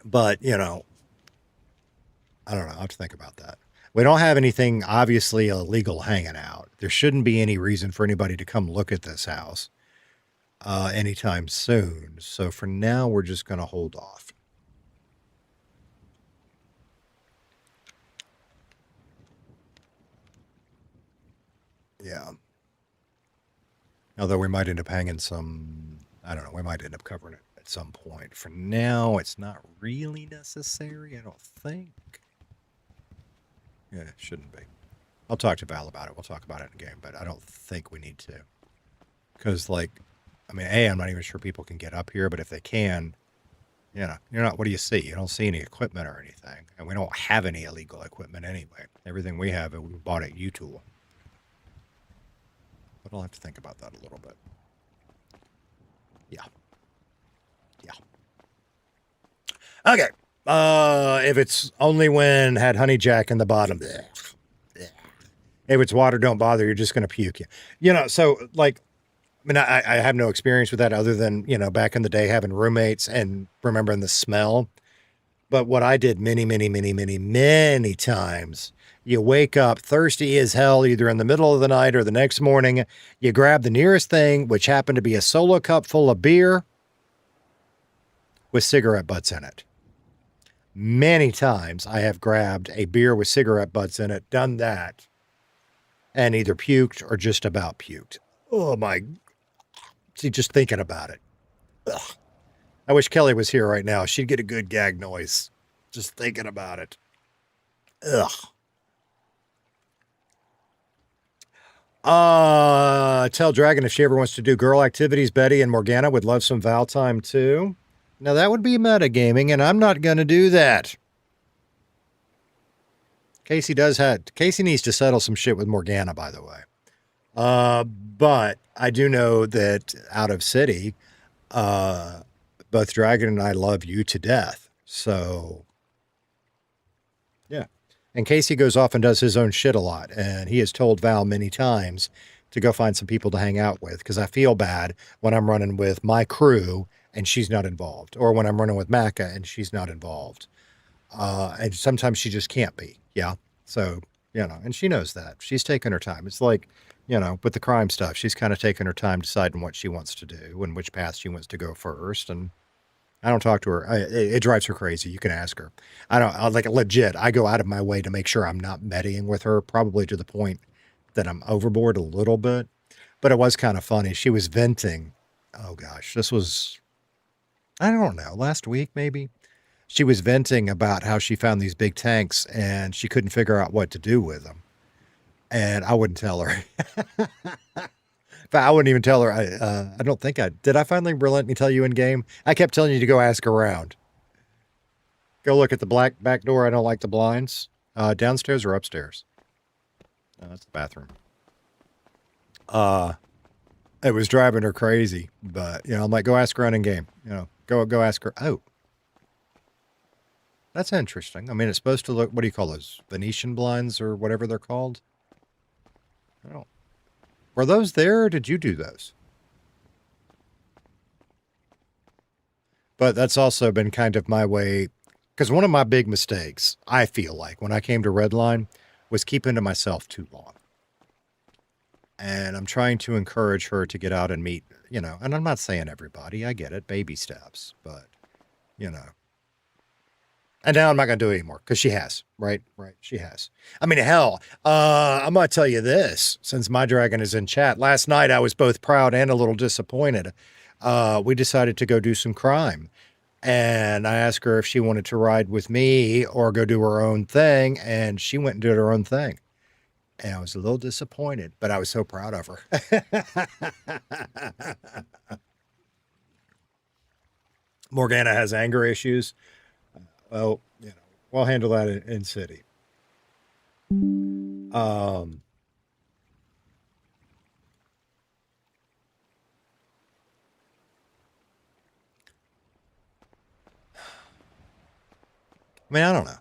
But, you know, I don't know. I'll have to think about that. We don't have anything obviously illegal hanging out. There shouldn't be any reason for anybody to come look at this house anytime soon. So for now, we're just going to hold off. Yeah. Although we might end up hanging some, I don't know, we might end up covering it at some point. For now, it's not really necessary, I don't think. Yeah, it shouldn't be. I'll talk to Val about it. We'll talk about it in game, but I don't think we need to. Because, like, I mean, I'm not even sure people can get up here, but if they can, you know, you're not, what do you see? You don't see any equipment or anything. And we don't have any illegal equipment anyway. Everything we have, we bought at U-Tool. But I'll have to think about that a little bit. Yeah. Yeah. Okay. If it's only when had honey jack in the bottom. Bleh. Bleh. If it's water, don't bother. You're just going to puke you. You know, so, like, I mean, I have no experience with that other than, you know, back in the day having roommates and remembering the smell. But what I did many times, you wake up thirsty as hell, either in the middle of the night or the next morning. You grab the nearest thing, which happened to be a solo cup full of beer with cigarette butts in it. Many times I have grabbed a beer with cigarette butts in it, done that, and either puked or just about puked. Oh my. See, just thinking about it. Ugh. I wish Kelly was here right now. She'd get a good gag noise just thinking about it. Ugh. Tell Dragon if she ever wants to do girl activities, Betty and Morgana would love some Val time too. Now that would be metagaming, and I'm not going to do that. Casey needs to settle some shit with Morgana, by the way. But I do know that out of city, both Dragon and I love you to death. So, yeah. And Casey goes off and does his own shit a lot. And he has told Val many times to go find some people to hang out with, because I feel bad when I'm running with my crew and she's not involved, or when I'm running with Macca and she's not involved. And sometimes she just can't be. Yeah. So, you know, and she knows that. She's taking her time. It's like, you know, with the crime stuff, she's kind of taking her time deciding what she wants to do and which path she wants to go first. And I don't talk to her. It drives her crazy. You can ask her. Like, legit, I go out of my way to make sure I'm not meddling with her, probably to the point that I'm overboard a little bit. But it was kind of funny. She was venting. Oh, gosh, this was, I don't know, last week maybe. She was venting about how she found these big tanks and she couldn't figure out what to do with them. And I wouldn't tell her. I wouldn't even tell her. I don't think did. I finally let me tell you in game? I kept telling you to go ask around. Go look at the black back door. I don't like the blinds. Downstairs or upstairs? No, that's the bathroom. It was driving her crazy, but you know, I'm like, go ask around in game. You know, go ask her. Oh, that's interesting. I mean, it's supposed to look. What do you call those? Venetian blinds or whatever they're called. I don't. Were those there, or did you do those? But that's also been kind of my way, because one of my big mistakes, I feel like, when I came to Redline, was keeping to myself too long. And I'm trying to encourage her to get out and meet, you know, and I'm not saying everybody, I get it, baby steps, but, you know. And now I'm not going to do it anymore, because she has, right? Right, she has. I mean, hell, I'm going to tell you this, since my dragon is in chat. Last night, I was both proud and a little disappointed. We decided to go do some crime. And I asked her if she wanted to ride with me or go do her own thing, and she went and did her own thing. And I was a little disappointed, but I was so proud of her. Morgana has anger issues. Well, you know, we'll handle that in city. I mean, I don't know.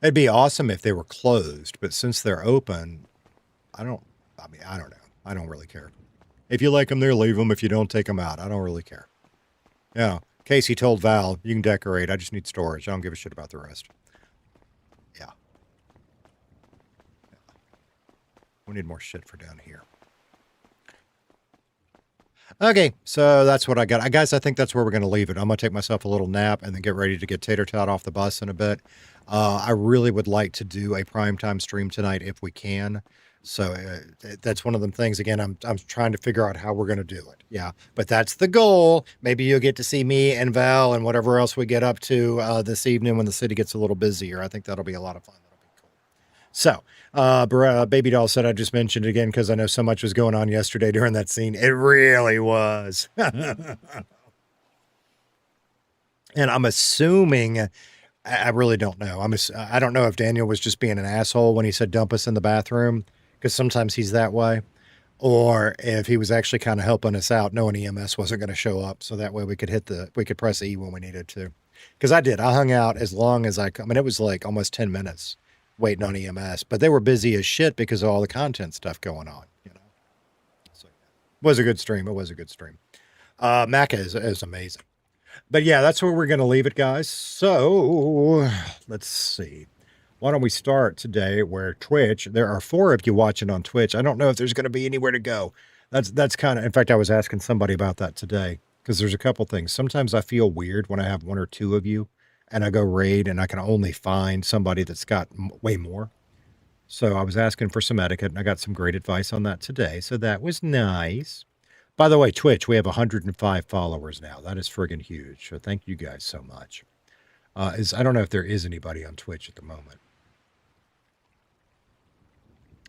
It'd be awesome if they were closed, but since they're open, I don't know. I don't really care. If you like them there, leave them. If you don't, take them out. I don't really care. You know, Casey told Val, you can decorate. I just need storage. I don't give a shit about the rest. Yeah. We need more shit for down here. Okay, so that's what I got. Guys, I think that's where we're going to leave it. I'm going to take myself a little nap and then get ready to get Tater Tot off the bus in a bit. I really would like to do a primetime stream tonight if we can. So that's one of them things. Again, I'm trying to figure out how we're going to do it. Yeah, but that's the goal. Maybe you'll get to see me and Val and whatever else we get up to this evening when the city gets a little busier. I think that'll be a lot of fun. That'll be cool. So, Baby Doll said, I just mentioned it again because I know so much was going on yesterday during that scene. It really was. And I'm assuming, I really don't know. I don't know if Daniel was just being an asshole when he said dump us in the bathroom, because sometimes he's that way, or if he was actually kind of helping us out, knowing EMS wasn't going to show up, so that way we could press E when we needed to. Because I hung out as long as I could. I mean, it was like almost 10 minutes waiting on EMS, but they were busy as shit because of all the content stuff going on. You know, so it was a good stream. It was a good stream. Maca is amazing. But yeah, that's where we're going to leave it, guys. So let's see. Why don't we start today where Twitch, there are 4 of you watching on Twitch. I don't know if there's going to be anywhere to go. That's kind of, in fact, I was asking somebody about that today because there's a couple things. Sometimes I feel weird when I have 1 or 2 of you and I go raid and I can only find somebody that's got way more. So I was asking for some etiquette and I got some great advice on that today. So that was nice. By the way, Twitch, we have 105 followers now. That is friggin' huge. So thank you guys so much. I don't know if there is anybody on Twitch at the moment.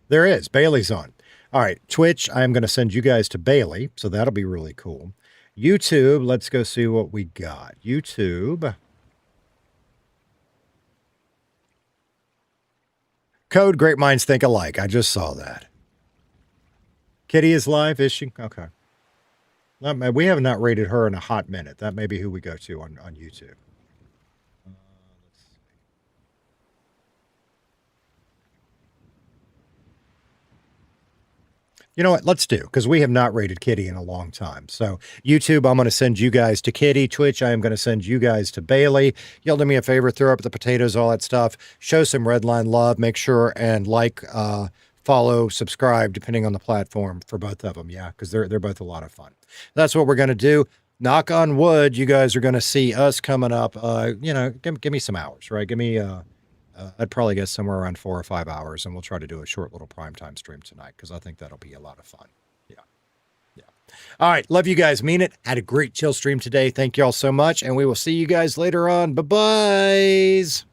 There is. Bailey's on. All right, Twitch, I'm going to send you guys to Bailey, so that'll be really cool. YouTube, let's go see what we got. YouTube. Code Great Minds Think Alike. I just saw that. Kitty is live, is she? Okay. We have not rated her in a hot minute. That may be who we go to on YouTube. Let's see. You know what? Let's do, because we have not rated Kitty in a long time. So YouTube, I'm going to send you guys to Kitty. Twitch, I am going to send you guys to Bailey. Y'all do me a favor, throw up the potatoes, all that stuff. Show some Redline love. Make sure and like, follow, subscribe, depending on the platform for both of them. Yeah, because they're both a lot of fun. That's what we're going to do. Knock on wood, you guys are going to see us coming up. Give me some hours, right? Give me, I'd probably guess somewhere around 4 or 5 hours, and we'll try to do a short little primetime stream tonight because I think that'll be a lot of fun. Yeah. All right. Love you guys. Mean it. Had a great chill stream today. Thank you all so much, and we will see you guys later on. Bye-byes.